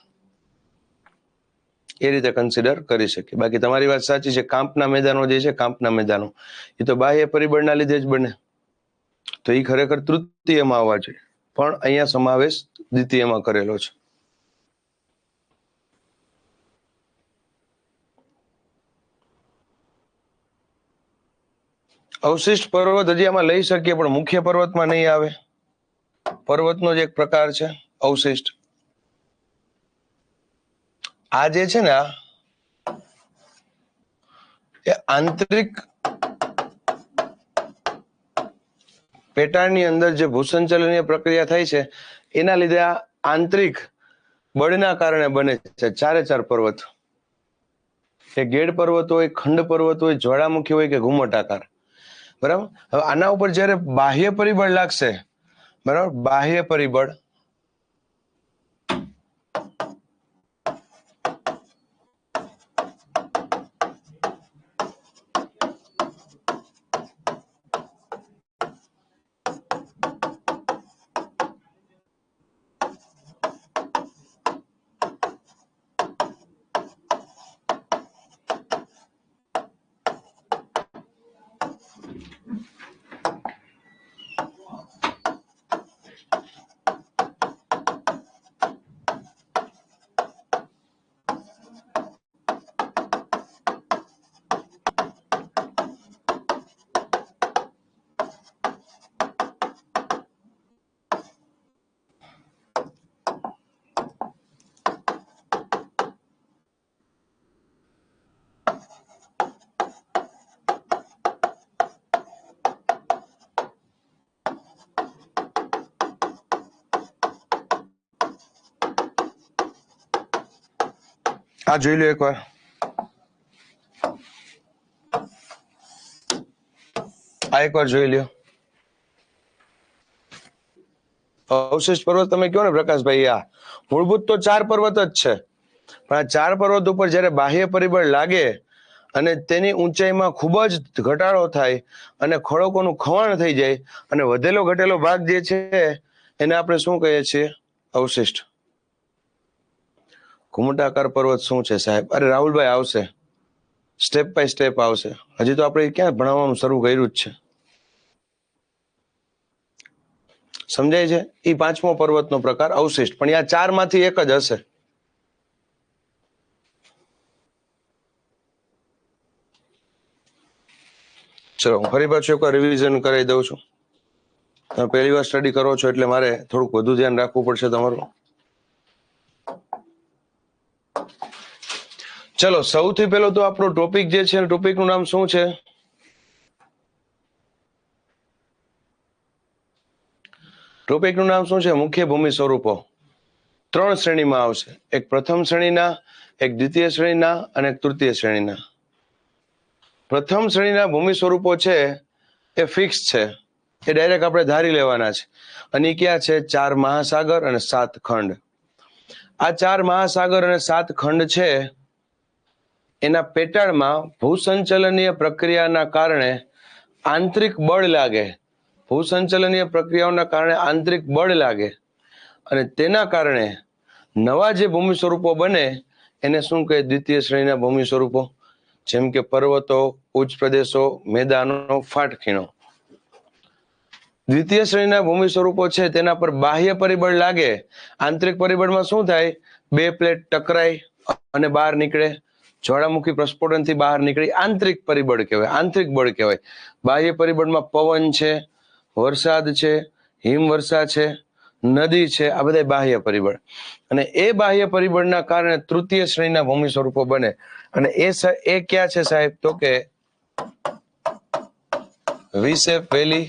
Speaker 1: બાકી તમારી વાત સાચી છે, કાંપના મેદાનો જે છે, કાંપના મેદાનો એ તો બાહ્ય પરિબળના લીધે જ બને, તો એ ખરેખર તૃતીયમાં આવવા જોઈએ, પણ અહીંયા સમાવેશ દ્વિતીયમાં કરેલો છે. અવશિષ્ટ પર્વત હજી આમાં લઈ શકીએ, પણ મુખ્ય પર્વતમાં નહીં આવે. પર્વતનો જ એક પ્રકાર છે અવશિષ્ટ. આ જે છે ને, એ આંતરિક પેટાળની અંદર જે ભૂસંચલનીય પ્રક્રિયા થાય છે એના લીધે આ આંતરિક બળના કારણે બને છે. 4 પર્વત, એ ગેડ પર્વત હોય, ખંડ પર્વત હોય, જ્વાળામુખી હોય કે ઘુમ્મટાકાર. બરાબર. હવે આના ઉપર જ્યારે બાહ્ય પરિબળ લાગશે, બરાબર, બાહ્ય પરિબળ, આ જોઈ લો એકવાર. આ એકવાર જોઈ લ્યો. અવશિષ્ટ પર્વત તમે કહો ને પ્રકાશભાઈ, આ મૂળભૂત તો 4 પર્વત જ છે, પણ આ 4 પર્વત ઉપર જયારે બાહ્ય પરિબળ લાગે અને તેની ઊંચાઈમાં ખૂબ જ ઘટાડો થાય અને ખડકોનું ખવાણ થઈ જાય અને વધેલો ઘટેલો ભાગ જે છે એને આપણે શું કહીએ છીએ? અવશિષ્ટ. ઘુમટાકાર પર્વત શું છે સાહેબ? અરે રાહુલભાઈ આવશે, સ્ટેપ બાય સ્ટેપ આવશે. હજી તો આપણે ક્યાં ભણાવવાનું શરૂ કર્યું જ છે. સમજાય છે? એ 5મો પર્વતનો પ્રકાર અવશિષ્ટ, પણ આ 4 માંથી એક જ હશે. ચલો હું ફરી પાછું એકવાર રિવિઝન કરાવી દઉં છું. તમે પહેલી વાર સ્ટડી કરો છો એટલે મારે થોડુંક વધુ ધ્યાન રાખવું પડશે તમારું. ચલો સૌથી પહેલો તો આપણો ટોપિક જે છે, ટોપિકનું નામ શું છે? ટોપિકનું નામ શું છે? મુખ્ય ભૂમિ સ્વરૂપો. 3 શ્રેણીમાં આવશે, એક પ્રથમ શ્રેણીના, એક દ્વિતીય શ્રેણીના અને એક તૃતીય શ્રેણીના. પ્રથમ શ્રેણીના ભૂમિ સ્વરૂપો છે એ ફિક્સ છે, એ ડાયરેક્ટ આપણે ધારી લેવાના છે. અને ક્યાં છે? 4 મહાસાગર અને 7 ખંડ. આ 4 મહાસાગર અને 7 ખંડ છે એના પેટાળમાં ભૂસંચલનીય પ્રક્રિયાના કારણે આંતરિક બળ લાગે. ભૂસંચલનીય પ્રક્રિયાઓના કારણે આંતરિક બળ લાગે અને તેના કારણે નવા જે ભૂમિ સ્વરૂપો બને એને શું કહે? દ્વિતીય શ્રેણીના ભૂમિ સ્વરૂપો. જેમ કે પર્વતો, ઉચ્ચ પ્રદેશો, મેદાનો, ફાટખીણો. દ્વિતીય શ્રેણીના ભૂમિ સ્વરૂપો છે તેના પર બાહ્ય પરિબળ લાગે. આંતરિક પરિબળમાં શું થાય? 2 પ્લેટ ટકરાય અને બહાર નીકળે, જ્વાળામુખી પ્રસ્ફોટનથી બહાર નીકળી, આંતરિક પરિબળ કહેવાય, આંતરિક બળ કહેવાય. બાહ્ય પરિબળમાં પવન છે, વરસાદ છે, હિમવર્ષા છે, નદી છે, આ બધા બાહ્ય પરિબળ. અને એ બાહ્ય પરિબળના કારણે તૃતીય શ્રેણીના ભૂમિ સ્વરૂપો બને. અને એ ક્યાં છે સાહેબ? તો કે વી શેપ વેલી,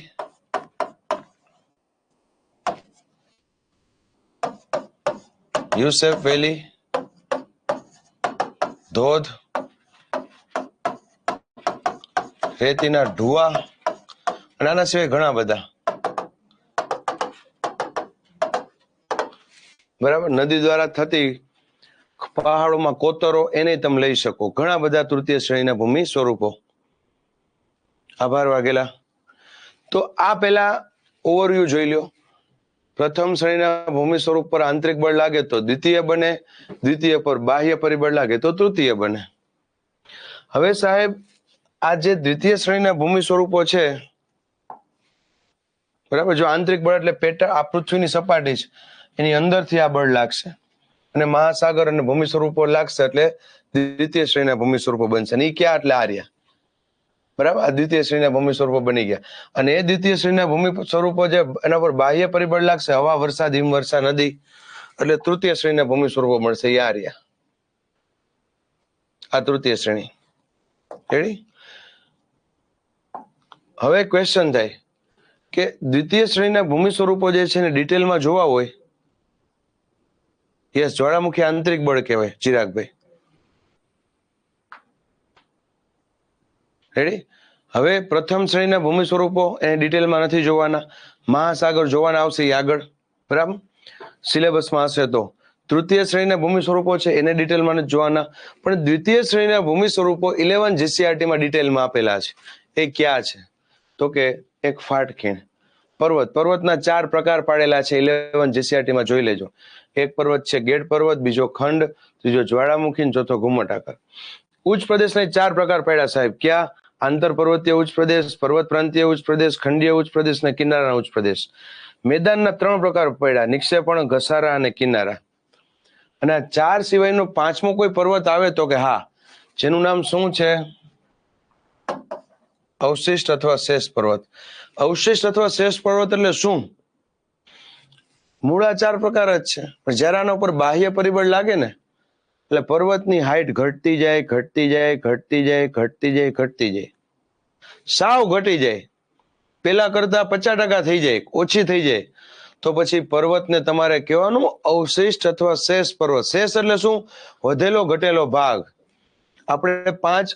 Speaker 1: યુ શેપ વેલી, ધોધ, રેતીના ઢુવા અને આના સિવાય ઘણા બધા. બરાબર? નદી દ્વારા થતી પહાડોમાં કોતરો એને તમે લઈ શકો. ઘણા બધા તૃતીય શ્રેણીના ભૂમિ સ્વરૂપો. આભાર વાઘેલા. તો આ પહેલા ઓવરવ્યુ જોઈ લો. પ્રથમ શ્રેણીના ભૂમિ સ્વરૂપ પર આંતરિક બળ લાગે તો દ્વિતીય બને, દ્વિતીય પર બાહ્ય પરિબળ લાગે તો તૃતીય બને. હવે સાહેબ આ જે દ્વિતીય શ્રેણીના ભૂમિ સ્વરૂપો છે, બરાબર, જો આંતરિક બળ એટલે પેટા આ પૃથ્વીની સપાટી છે એની અંદરથી આ બળ લાગશે અને મહાસાગર અને ભૂમિ સ્વરૂપો લાગશે એટલે દ્વિતીય શ્રેણીના ભૂમિ સ્વરૂપો બનશે. અને એ ક્યાં? એટલે આર્યા. બરાબર? આ દ્વિતીય શ્રેણીના ભૂમિ સ્વરૂપો બની ગયા. અને એ દ્વિતીય શ્રેણીના ભૂમિ સ્વરૂપો જે એના પર બાહ્ય પરિબળ લાગશે, હવા, વરસાદ, હિમવર્ષા, નદી, એટલે તૃતીય શ્રેણીના ભૂમિ સ્વરૂપો મળશે. એ આર્યા. આ તૃતીય શ્રેણી. રેડી? હવે ક્વેશ્ચન થાય કે દ્વિતીય શ્રેણીના ભૂમિ સ્વરૂપો જે છે એને ડિટેલમાં જોવા હોય, યસ, જ્વાળામુખી આંતરિક બળ કહેવાય. ચિરાગભાઈ રેડી? હવે પ્રથમ શ્રેણીના ભૂમિ સ્વરૂપો એને ડિટેલમાં નથી જોવાના, મહાસાગર જોવાના આવશે એ આગળ. બરાબર? સિલેબસમાં હશે તો. તૃતીય શ્રેણીના ભૂમિ સ્વરૂપો છે એને ડિટેલમાં નથી જોવાના, પણ દ્વિતીય શ્રેણીના ભૂમિ સ્વરૂપો 11 જીસીઆરટીમાં ડિટેલમાં આપેલા છે. એ ક્યાં છે? તો કે એક ફાટખીણ. પર્વત, પર્વતના 4 પ્રકાર પાડેલા છે 11 જીસીઆરટીમાં, જોઈ લેજો. એક પર્વત છે ગેડ પર્વત, બીજો ખંડ, ત્રીજો જ્વાળામુખી, ચોથો ઘુમટાકાર. ઉચ્ચ પ્રદેશના 4 પ્રકાર પાડ્યા સાહેબ. ક્યાં? આંતર પર્વતીય ઉચ્ચ પ્રદેશ, પર્વત પ્રાંતીય ઉચ્ચ પ્રદેશ, ખંડીય ઉચ્ચ પ્રદેશ અને કિનારાના ઉચ્ચ પ્રદેશ. મેદાનના 3 પ્રકાર પડ્યા, નિક્ષેપણ, ઘસારા અને કિનારા. અને આ 4 સિવાયનો 5મો કોઈ પર્વત આવે તો કે હા, જેનું નામ શું છે? અવશિષ્ટ અથવા શેષ પર્વત. અવશિષ્ટ અથવા શેષ પર્વત એટલે શું? મૂળા 4 પ્રકાર જ છે, પણ જયારે આના ઉપર બાહ્ય પરિબળ લાગે ને એટલે પર્વતની હાઈટ ઘટતી જાય, ઘટતી જાય, ઘટતી જાય, ઘટતી જાય, ઘટતી જાય, સાવ ઘટી જાય, પેલા કરતા 50% થઈ જાય, ઓછી થઈ જાય. તો પછી પર્વતને તમારે કહેવાનું અવશિષ્ટ અથવા શેષ પર્વત. શેષ એટલે શું? વધેલો ઘટેલો ભાગ. આપણે 5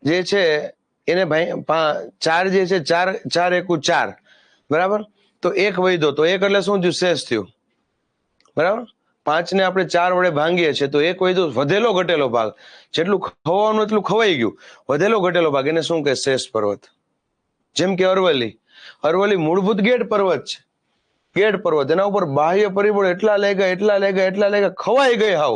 Speaker 1: જે છે એને ભાઈ 4 જે છે 4 એકુ 4, બરાબર? તો 1 વધ્યો તો 1 એટલે શું થયું? શેષ થયું, બરાબર? 5 ને આપણે 4 વડે ભાંગીએ છીએ તો 1 વધ્યો, વધેલો ઘટેલો ભાગ. જેટલું ખવાવાનું એટલું ખવાઈ ગયું, વધેલો ઘટેલો ભાગ એને શું કહે? શેષ પર્વત. જેમ કે અરવલ્લી મૂળભૂત ગેડ પર્વત છે. ગેડ પર્વત, એના ઉપર બાહ્ય પરિબળ એટલા લાગ્યા ખવાઈ ગઈ હાવ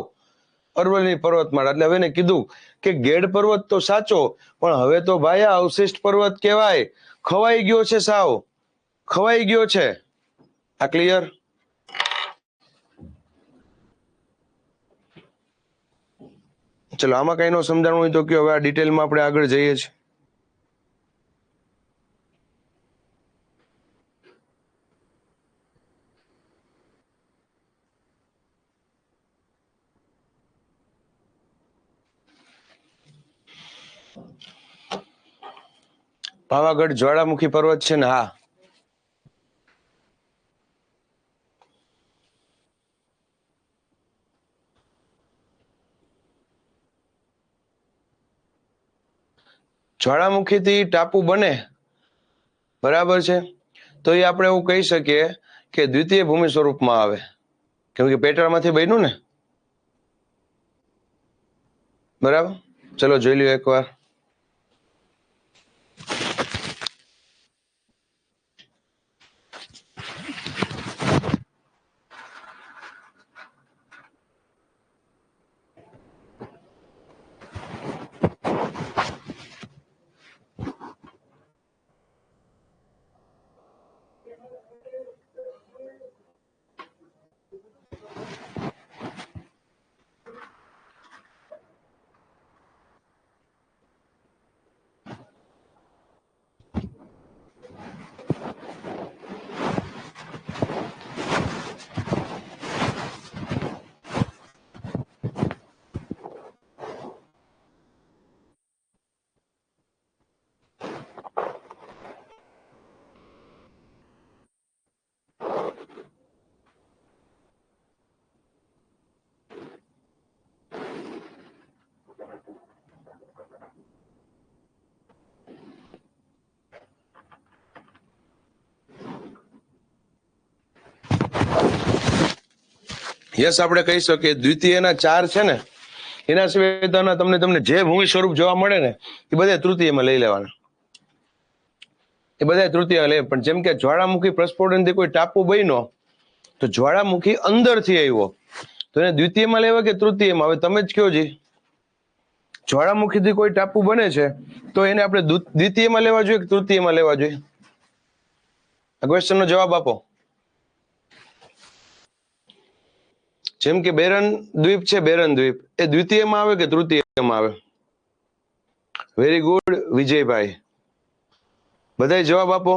Speaker 1: અરવલ્લી પર્વતમાળા. એટલે હવે એને કીધું કે ગેડ પર્વત તો સાચો, પણ હવે તો ભાઈ આ અવશિષ્ટ પર્વત કહેવાય. ખવાઈ ગયો છે, સાવ ખવાઈ ગયો છે. આ ક્લિયર? ચલો, આમાં કઈ નો સમજાણું હોય તો કયો. હવે આ ડિટેલમાં આપણે આગળ જઈએ છીએ. પાવાગઢ જ્વાળામુખી પર્વત છે ને? હા. જ્વાળામુખીથી ટાપુ બને, બરાબર છે? તો એ આપણે એવું કહી શકીએ કે દ્વિતીય ભૂમિ સ્વરૂપમાં આવે, કેમ કે પેટાળમાંથી બન્યું ને, બરાબર? ચલો જોઈ લ્યો એકવાર. યસ, આપણે કહી શકીએ દ્વિતીયના 4 છે ને, એના સિવાય તમને જે ભૂમિ સ્વરૂપ જોવા મળે ને એ બધા તૃતીયમાં લઈ લેવાના. એ બધા તૃતીય લે. પણ જેમ કે જ્વાળામુખી પ્રસ્ફોટનથી કોઈ ટાપુ બન્યો, તો જ્વાળામુખી અંદરથી આવ્યો, તો એને દ્વિતીયમાં લેવા કે તૃતીયમાં? હવે તમે જ કહો જી. જ્વાળામુખીથી કોઈ ટાપુ બને છે તો એને આપણે દ્વિતીયમાં લેવા જોઈએ કે તૃતીયમાં લેવા જોઈએ? આ ક્વેશ્ચનનો જવાબ આપો. જેમ કે બેરન દ્વીપ છે, બેરન દ્વીપ એ દ્વિતીયમાં આવે કે તૃતીયમાં આવે? વેરી ગુડ વિજયભાઈ, બધાય જવાબ આપો.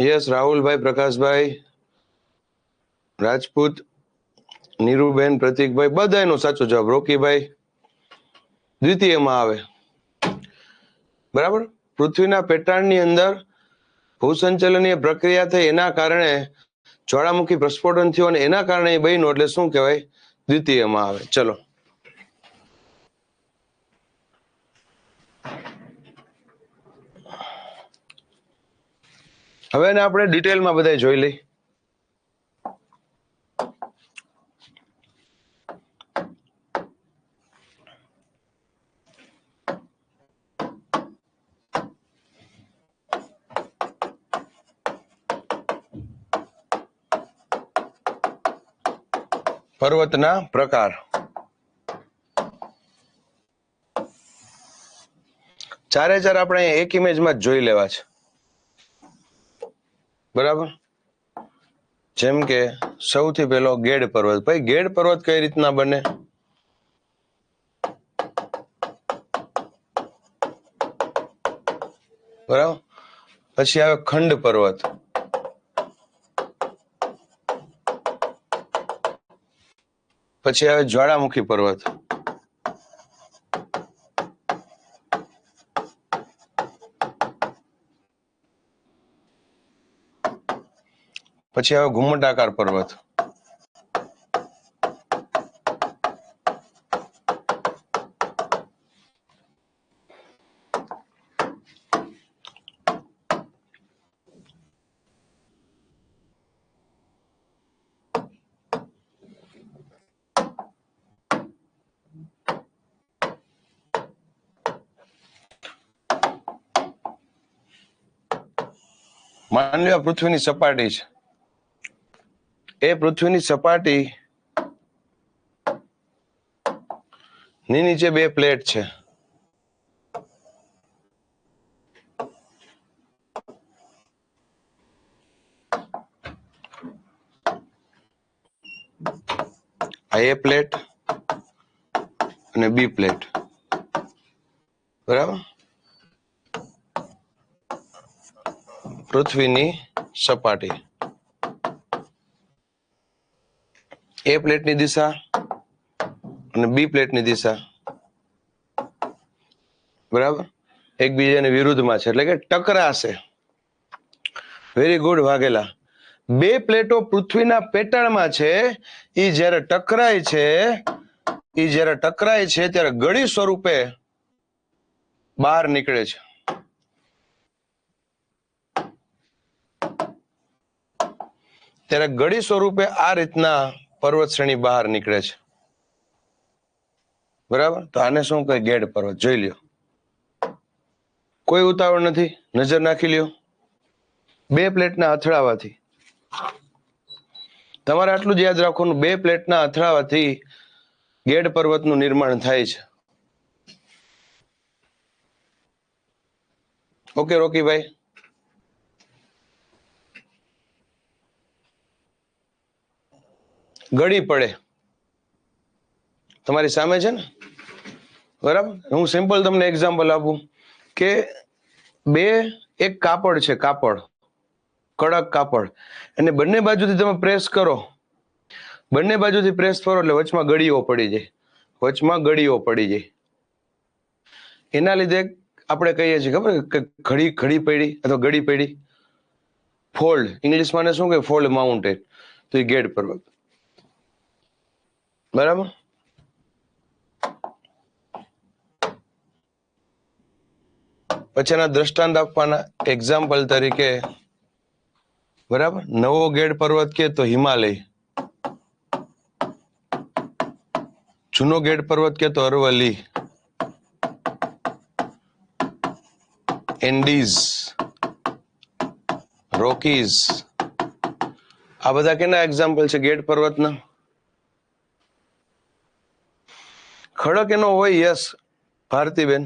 Speaker 1: યસ, રાહુલભાઈ, પ્રકાશભાઈ, રાજપૂત, નીરુબેન, પ્રતિકભાઈ, બધાનો સાચો જવાબ. રોકીભાઈ, દ્વિતીયમાં આવે, બરાબર? પૃથ્વીના પેટાળની અંદર ભૂસંચલનીય પ્રક્રિયા થઈ, એના કારણે જ્વાળામુખી પ્રસ્ફોટન થયું અને એના કારણે એ બન્યું, એટલે શું કહેવાય? દ્વિતીયમાં આવે. ચલો, હવે એને આપણે ડિટેલમાં બધા જોઈ લઈ. પર્વતના પ્રકાર. ચારે ચાર આપણે એક ઇમેજમાં જ જોઈ લેવા છે, બરાબર? જેમ કે સૌથી પહેલો ગેડ પર્વત. ભાઈ ગેડ પર્વત કઈ રીતના બને? બરાબર. પછી આવે ખંડ પર્વત. પછી આવે જ્વાળામુખી પર્વત. પછી આવે ઘુમ્મટાકાર પર્વત. માની લો પૃથ્વીની સપાટી છે, એ પૃથ્વીની સપાટી ની નીચે બે પ્લેટ છે. આ એ પ્લેટ અને બી પ્લેટ, બરાબર. પૃથ્વીની સપાટી, એ પ્લેટની દિશા અને બી પ્લેટની દિશા, બરાબર, એકબીજાની વિરુદ્ધમાં છે, એટલે કે ટકરાશે. Very good Vaghela. બે પ્લેટો પૃથ્વીના પેટાળમાં છે, એ જ્યારે ટકરાય છે ત્યારે ગળી સ્વરૂપે બહાર નીકળે છે. ત્યારે ગળી સ્વરૂપે આ રીતના પર્વત શ્રેણી બહાર નીકળે છે, બરાબર. તો આને શું કહે? ગેડ પર્વત. જોઈ લ્યો, કોઈ ઉતાવળ નથી, નજર નાખી લ્યો. બે પ્લેટના અથડાવાથી, તમારે આટલું જ યાદ રાખવાનું, બે પ્લેટના અથડાવાથી ગેડ પર્વતનું નિર્માણ થાય છે. ઓકે રોકીભાઈ? ગળી પડે તમારી સામે છે ને, બરાબર. હું સિમ્પલ તમને એક્ઝામ્પલ આપું કે એક કાપડ છે, કાપડ, કડક કાપડ, અને બંને બાજુથી તમે પ્રેસ કરો, બંને બાજુથી પ્રેસ કરો એટલે વચમાં ગળીઓ પડી જાય. એના લીધે આપણે કહીએ છીએ ખબર કે ઘડી પડી અથવા ગળી પડી. ફોલ્ડ ઇંગ્લિશમાં શું કે? Fold mountain. તો એ ગેડ પર્વત, બરાબર. પછી એના દ્રષ્ટાંત આપવાના એક્ઝામ્પલ તરીકે, બરાબર. નવો ગેડ પર્વત કે તો હિમાલય, જૂનો ગેડ પર્વત કે તો અરવલ્લી, એન્ડીઝ, રોકીઝ. આ બધા કેના એક્ઝામ્પલ છે ગેડ પર્વતના? ખડક એનો હોય, યસ ભારતીબેન.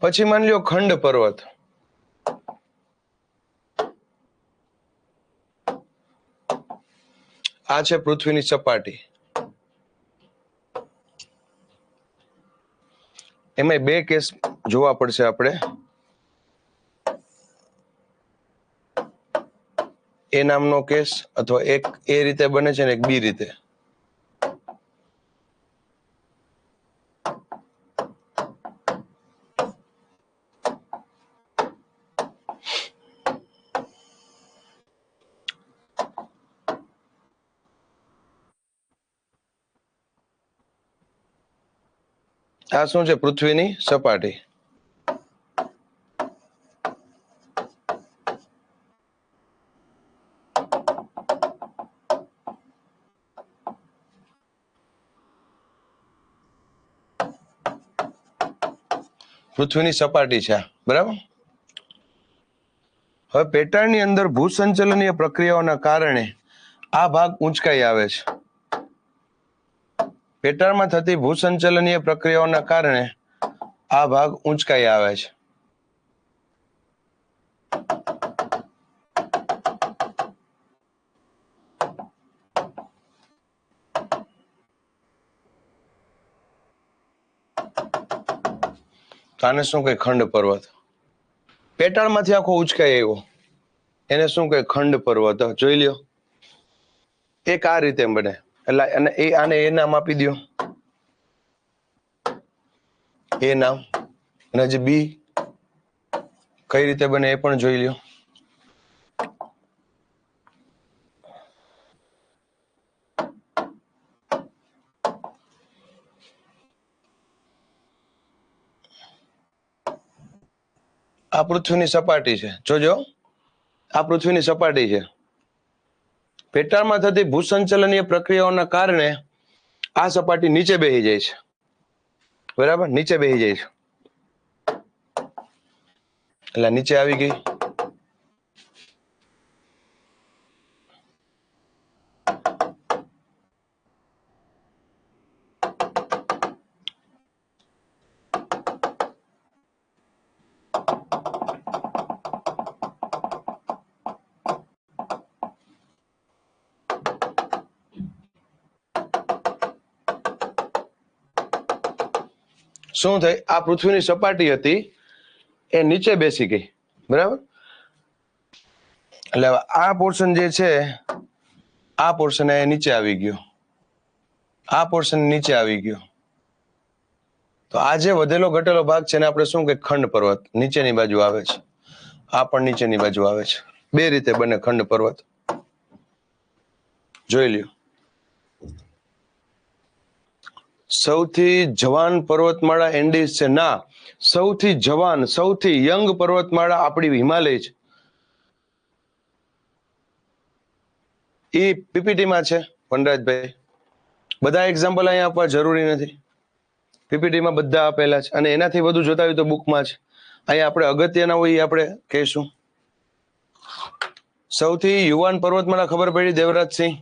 Speaker 1: પછી માની લ્યો ખંડ પર્વત. આ છે પૃથ્વીની સપાટી. એમાં બે કેસ જોવા પડશે આપણે. એ નામનો કેસ, અથવા એક એ રીતે બને છે ને એક બી રીતે. આ શું છે? પૃથ્વીની સપાટી. પૃથ્વીની સપાટી છે, બરાબર. હવે પેટાળની અંદર ભૂસંચલનીય પ્રક્રિયાઓના કારણે આ ભાગ ઊંચકાઈ આવે છે. પેટાળમાં થતી ભૂસંચલનીય પ્રક્રિયાઓના કારણે આ ભાગ ઊંચકાઈ આવે છે. આને શું કહે? ખંડ પર્વત. પેટાળમાંથી આખો ઉચકાઈ આવ્યો, એને શું કહે? ખંડ પર્વત. જોઈ લ્યો, એક આ રીતે બને, એટલે આને એ નામ આપી દો, એ નામ. અને હજી બી કઈ રીતે બને એ પણ જોઈ લ્યો. આ પૃથ્વીની સપાટી છે, જોજો આ પૃથ્વીની સપાટી છે. પેટાળમાં થતી ભૂસંચલનીય પ્રક્રિયાઓના કારણે આ સપાટી નીચે બેસી જાય છે. બરાબર, નીચે બેસી જાય છે એટલે નીચે આવી ગઈ. શું થઈ? આ પૃથ્વીની સપાટી હતી એ નીચે બેસી ગઈ. બરાબર, એટલે આ પોર્શન જે છે આ પોર્શન એ નીચે આવી ગયો, આ પોર્શન નીચે આવી ગયો. તો આ જે વધેલો ઘટેલો ભાગ છે ને આપણે શું કે ખંડ પર્વત નીચેની બાજુ આવે છે, આ પણ નીચેની બાજુ આવે છે. બે રીતે બને ખંડ પર્વત, જોઈ લ્યો. સૌથી જવાન પર્વતમાળા એન્ડીઝ છે? ના, સૌથી જવાન સૌથી યંગ પર્વતમાળા આપણી હિમાલય છે. એ પીપીટીમાં છે વનરાજભાઈ. બધા એક્ઝામ્પલ અહીંયા આપવા જરૂરી નથી, પીપીટીમાં બધા આપેલા છે. અને એનાથી વધુ જોતા હોય તો બુકમાં છે. અહીંયા આપણે અગત્યના હોય એ આપણે કહીશું. સૌથી યુવાન પર્વતમાળા ખબર પડી દેવરાજસિંહ?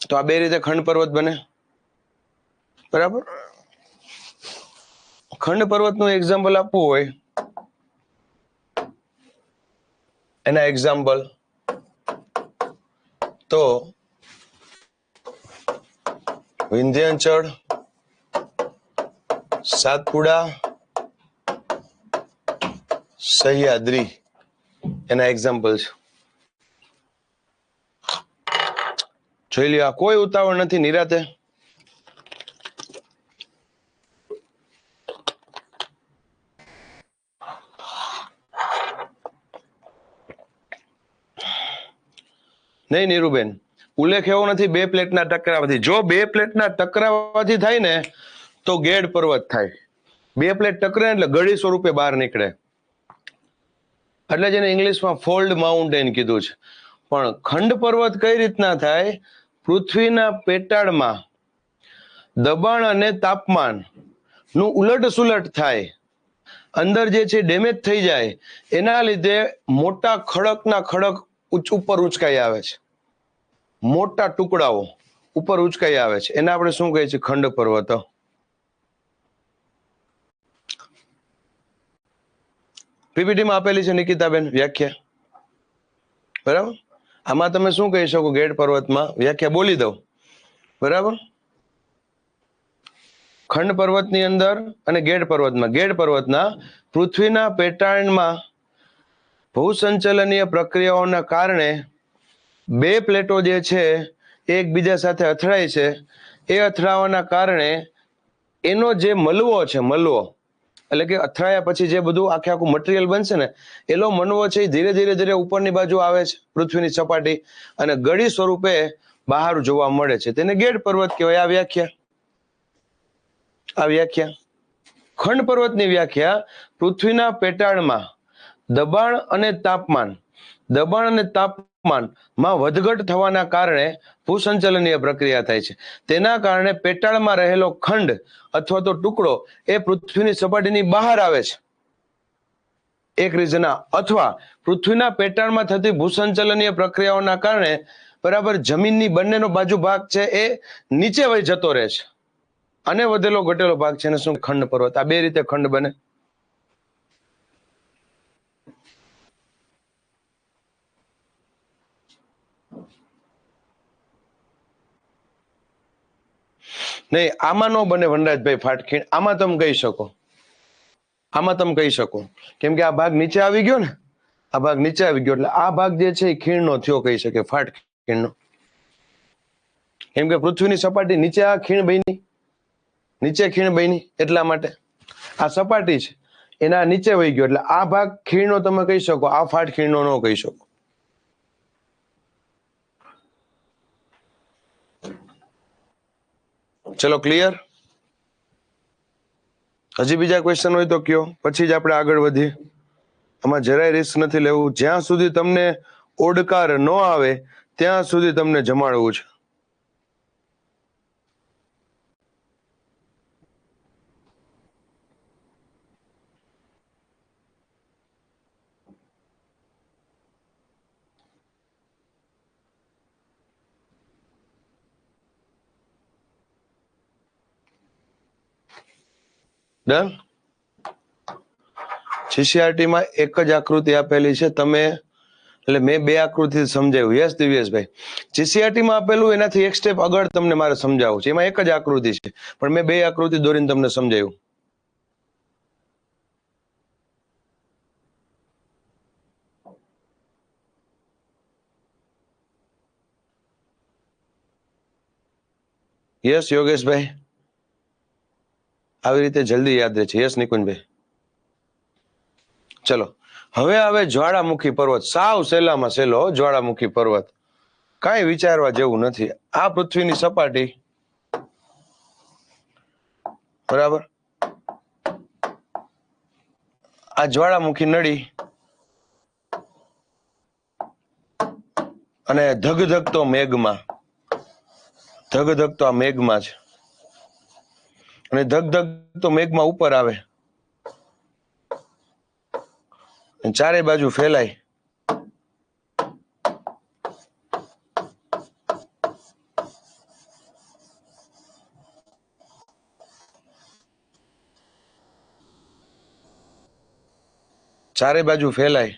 Speaker 1: તો આ બે રીતે ખંડ પર્વત બને. બરાબર, ખંડ પર્વતનું એક્ઝામ્પલ આપવું હોય એના એક્ઝામ્પલ તો વિંધ્યાચળ, સાતપુડા, સહ્યાદ્રી એના એક્ઝામ્પલ છે. જોઈ લ્યો, કોઈ ઉતાવળ નથી, નિરાતે. નહીં નીરુબેન, ઉલ્લેખ એવો નથી બે પ્લેટના ટકરાવાથી. જો બે પ્લેટના ટકરાવાથી થાય ને તો ગેડ પર્વત થાય. બે પ્લેટ ટકરે એટલે ગળી સ્વરૂપે બહાર નીકળે, એટલે જેને ઇંગ્લિશમાં ફોલ્ડ માઉન્ટેન કીધું છે. પણ ખંડ પર્વત કઈ રીતના થાય? પૃથ્વીના પેટાળમાં દબાણ અને તાપમાન નું ઉલટ સુલટ થાય, અંદર જે છે ડેમેજ થઈ જાય, એના લીધે મોટા ખડકના ખડક ઉપર ઉંચકાઈ આવે છે, મોટા ટુકડાઓ ઉપર ઉંચકાઈ આવે છે. એને આપણે શું કહીએ છીએ? ખંડ પર્વત. પીપીટીમાં આપેલી છે નિકિતાબેન વ્યાખ્યા. બરાબર, આમાં તમે શું કહી શકો? ગેડ પર્વતમાં વ્યાખ્યા બોલી દઉં. બરાબર, ખંડ પર્વતની અંદર અને ગેડ પર્વતમાં. ગેડ પર્વતના પૃથ્વીના પેટાળમાં ભૂસંચલનીય પ્રક્રિયાઓના કારણે બે પ્લેટો જે છે એકબીજા સાથે અથડાય છે. એ અથડાવાના કારણે એનો જે મલવો છે, મલવો એટલે કે અથડાયા પછી જે બધું આખે આખું મટીરિયલ બનશે ને, એનો મનવો છે એ ધીરે ધીરે ધીરે ઉપરની બાજુ આવે છે પૃથ્વીની સપાટી, અને ગળી સ્વરૂપે બહાર જોવા મળે છે. તેને ગેડ પર્વત કહેવાય. આ વ્યાખ્યા, આ વ્યાખ્યા. ખંડ પર્વતની વ્યાખ્યા: પૃથ્વીના પેટાળમાં દબાણ અને તાપમાન માં વધઘટ થવાના કારણે ભૂસંચલનીય પ્રક્રિયા થાય છે. તેના કારણે પેટાળમાં રહેલો ખંડ અથવા તો ટુકડો એ પૃથ્વીની સપાટીની બહાર આવે છે, એક રીઝન. અથવા પૃથ્વીના પેટાળમાં થતી ભૂસંચલનીય પ્રક્રિયાઓના કારણે બરાબર જમીનની બંનેનો બાજુ ભાગ છે એ નીચે વહી જતો રહે છે, અને વધેલો ઘટેલો ભાગ છે એને શું? ખંડ પર્વત. આ બે રીતે ખંડ બને. નહીં, આમાં નો બને વનરાજભાઈ ફાટખીણ. આમાં તમે કહી શકો, આમાં તમે કહી શકો, કેમ કે આ ભાગ નીચે આવી ગયો ને, આ ભાગ નીચે આવી ગયો એટલે આ ભાગ જે છે એ ખીણનો થયો કહી શકે, ફાટખીણનો. કેમ કે પૃથ્વીની સપાટી નીચે આ ખીણ બની, નીચે ખીણ બની, એટલા માટે આ સપાટી છે એના નીચે વહી ગયો, એટલે આ ભાગ ખીણનો તમે કહી શકો, આ ફાટ ખીણનો ન કહી શકો. ચલો ક્લિયર? હજી બીજા ક્વેશ્ચન હોય તો કયો, પછી જ આપણે આગળ વધીએ. આમાં જરાય રિસ્ક નથી લેવું. જ્યાં સુધી તમને ઓડકાર ન આવે ત્યાં સુધી તમને જમાડવું છે. ડન? જીસીઆરટી માં એક જ આકૃતિ આપેલી છે, તમે એટલે મેં બે આકૃતિ સમજાવ્યું. યસ દિવ્યેશભાઈ, જીસીઆરટી માં આપેલું એનાથી એક સ્ટેપ આગળ તમને મારે સમજાવવું છે. એમાં એક જ આકૃતિ છે, પણ મેં બે આકૃતિ દોરીને તમને સમજાવ્યું. યસ યોગેશભાઈ, આવી રીતે જલ્દી યાદ રહે છે. યસ નિકુંજભાઈ. ચલો હવે આવે જ્વાળામુખી પર્વત. સાવ સહેલામાં સહેલો જ્વાળામુખી પર્વત, કાંઈ વિચારવા જેવું નથી. આ પૃથ્વીની સપાટી, બરાબર, આ જ્વાળામુખી નળી અને ધગધગતો મેઘમાં, ધગધગતો આ મેઘમાં છે, અને ધગધગતો મેઘમાં ઉપર આવે, ચારે બાજુ ફેલાય. ચારે બાજુ ફેલાય.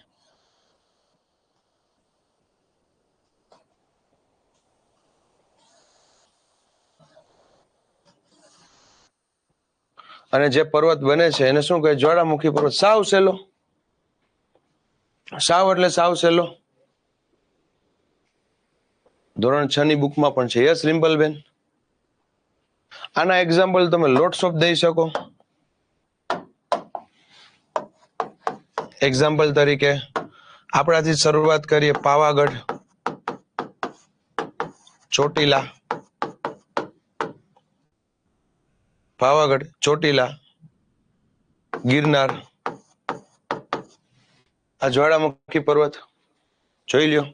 Speaker 1: અને જે પર્વત બને છે એને શું કહે? જ્વાળામુખી પર્વત. સાવ સહેલો, સાવ એટલે સાવ સહેલો. ધોરણ 6 ની બુકમાં પણ છે. યસ રિમ્પલબેન, આના એક્ઝામ્પલ તમે લોટ્સ ઓફ દઈ શકો. એક્ઝામ્પલ તરીકે આપણાથી શરૂઆત કરીએ. પાવાગઢ, ચોટીલા, પાવાગઢ, ચોટીલા, ગિરનાર, આ જ્વાળામુખી પર્વત જોઈ લ્યો.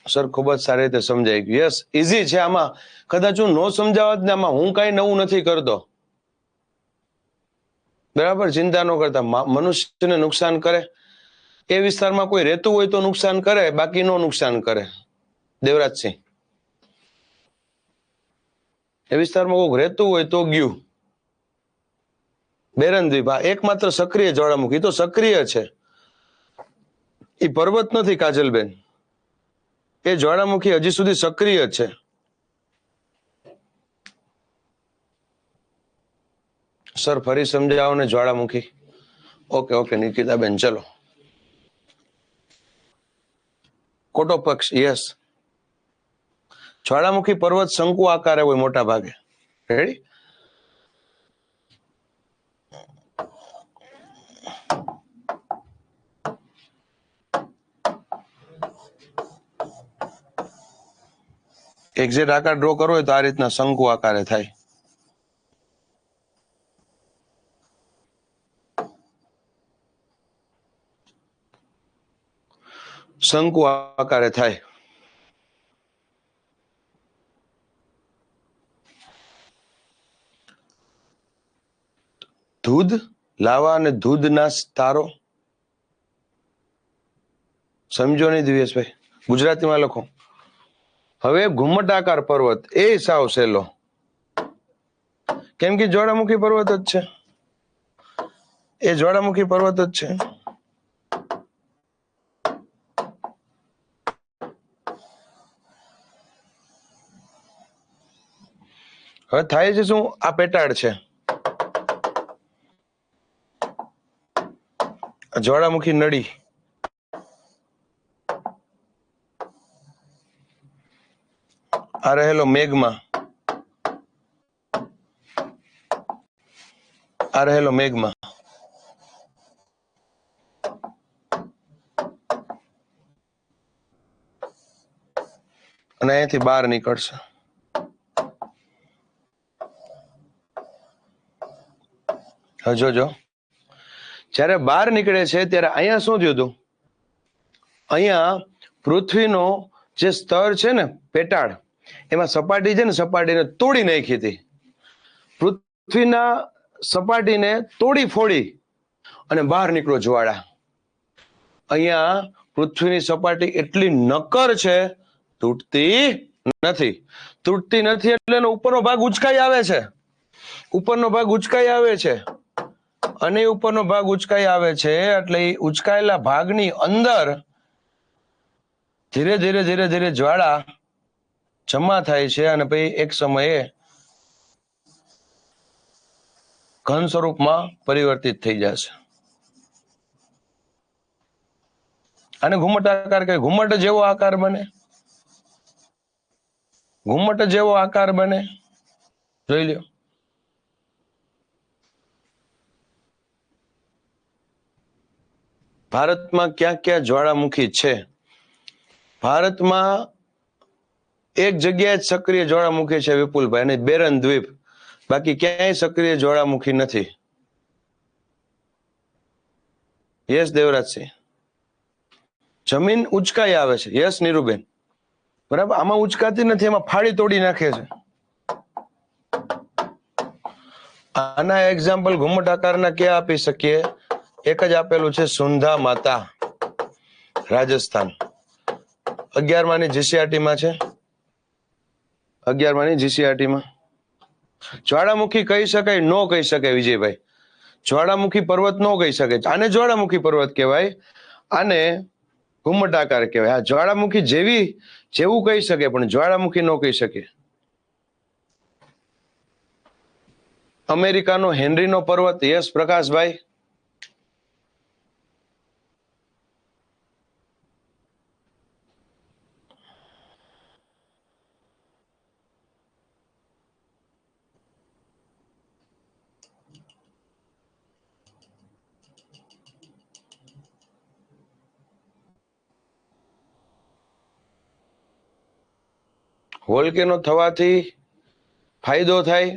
Speaker 1: સર ખૂબ જ સારી રીતે સમજાઈ ગયું. યસ, ઇઝી છે. આમાં કદાચ હું ન સમજાવત ને, આમાં હું કઈ નવું નથી કરતો, બરાબર. ચિંતા ન કરતા. મનુષ્યને નુકસાન કરે એ વિસ્તારમાં કોઈ રહેતું હોય તો નુકસાન કરે, બાકી નો નુકસાન કરે. દેવરાજસિંહ, એ વિસ્તારમાં કોઈ રહેતું હોય તો ગયું. બેરનદ્વીપ, એકમાત્ર સક્રિય જ્વાળામુખી, તો સક્રિય છે, એ પર્વત નથી. કાજલબેન, એ જ્વાળામુખી હજી સુધી સક્રિય છે. સર ફરી સમજાવો ને જ્વાળામુખી. ઓકે ઓકે નિકિતાબેન, ચલો. કોટો પક્ષ, યસ. જ્વાળામુખી પર્વત શંકુ આકારે હોય મોટા ભાગે. રેડી? એક્ઝેક્ટ આકાર ડ્રો કરવો હોય તો આ રીતના શંકુ આકારે થાય. શંકુ આકારે થાય. ધૂધ લાવા અને ધૂધના તારો. સમજો નહીં દિવેશભાઈ, ગુજરાતીમાં લખો. હવે ઘુમ્મટાકાર પર્વત, એ સાવ સહેલો, કેમ કે જ્વાળામુખી પર્વત જ છે. એ જ્વાળામુખી પર્વત જ છે. હવે થાય છે શું? આ પેટાળ છે, જ્વાળામુખી નળી, આ રહેલો મેઘમાં, આ રહેલો મેઘમાં, અને અહીંયાથી બહાર નીકળશે. જોજો, જ્યારે બહાર નીકળે છે ત્યારે અહીંયા શું થયું હતું? અહીંયા પૃથ્વીનો જે સ્તર છે ને પેટાળ, એમાં સપાટી છે ને, સપાટીને તોડી નાખી હતી. પૃથ્વીના સપાટીને તોડી ફોડી અને બહાર નીકળો જ્વાળા. અહીંયા પૃથ્વીની સપાટી એટલી નક્કર છે, તૂટતી નથી. તૂટતી નથી એટલે એનો ઉપરનો ભાગ ઉચકાઈ આવે છે. ઉપરનો ભાગ ઉચકાઈ આવે છે, અને ઉપરનો ભાગ ઉચકાઈ આવે છે એટલે એ ઉચકાયેલા ભાગની અંદર ધીરે ધીરે ધીરે ધીરે જ્વાળા જમા થાય છે, અને પછી એક સમયે ઘન સ્વરૂપમાં પરિવર્તિત થઈ જશે. અને ઘુમ્મટ આકાર કે ઘુમ્મટ જેવો આકાર બને, ઘુમ્મટ જેવો આકાર બને. જોઈ લ્યો. ભારતમાં ક્યાં ક્યાં જ્વાળામુખી છે? ભારતમાં એક જગ્યાએ જ સક્રિય જ્વાળામુખી છે વિપુલભાઈ, અને બેરન દ્વીપ. બાકી ક્યાંય સક્રિય જ્વાળામુખી નથી. યસ દેવરાજસિંહ. જમીન ઉચકાઈ આવે છે. યસ નીરુબેન. બરાબર, આમાં ઉચકાતી નથી, એમાં ફાડી તોડી નાખે છે. આના એક્ઝામ્પલ ઘુમ્મટ આકારના ક્યાં આપી શકીએ? એક જ આપેલું છે, સુંધા માતા, રાજસ્થાન. 11માની જીસીઆરટી માં છે. 11માની જીસીઆરટી માં જ્વાળામુખી કહી શકાય? નો કહી શકાય વિજયભાઈ. જ્વાળામુખી પર્વત નો કહી શકાય. આને જ્વાળામુખી પર્વત કહેવાય, આને ઘુમ્મટ આકાર કહેવાય. આ જ્વાળામુખી જેવું કહી શકે, પણ જ્વાળામુખી નો કહી શકે. અમેરિકાનો હેનરીનો પર્વત. યસ પ્રકાશભાઈ. વોલ્કેનો થવાથી ફાયદો થાય.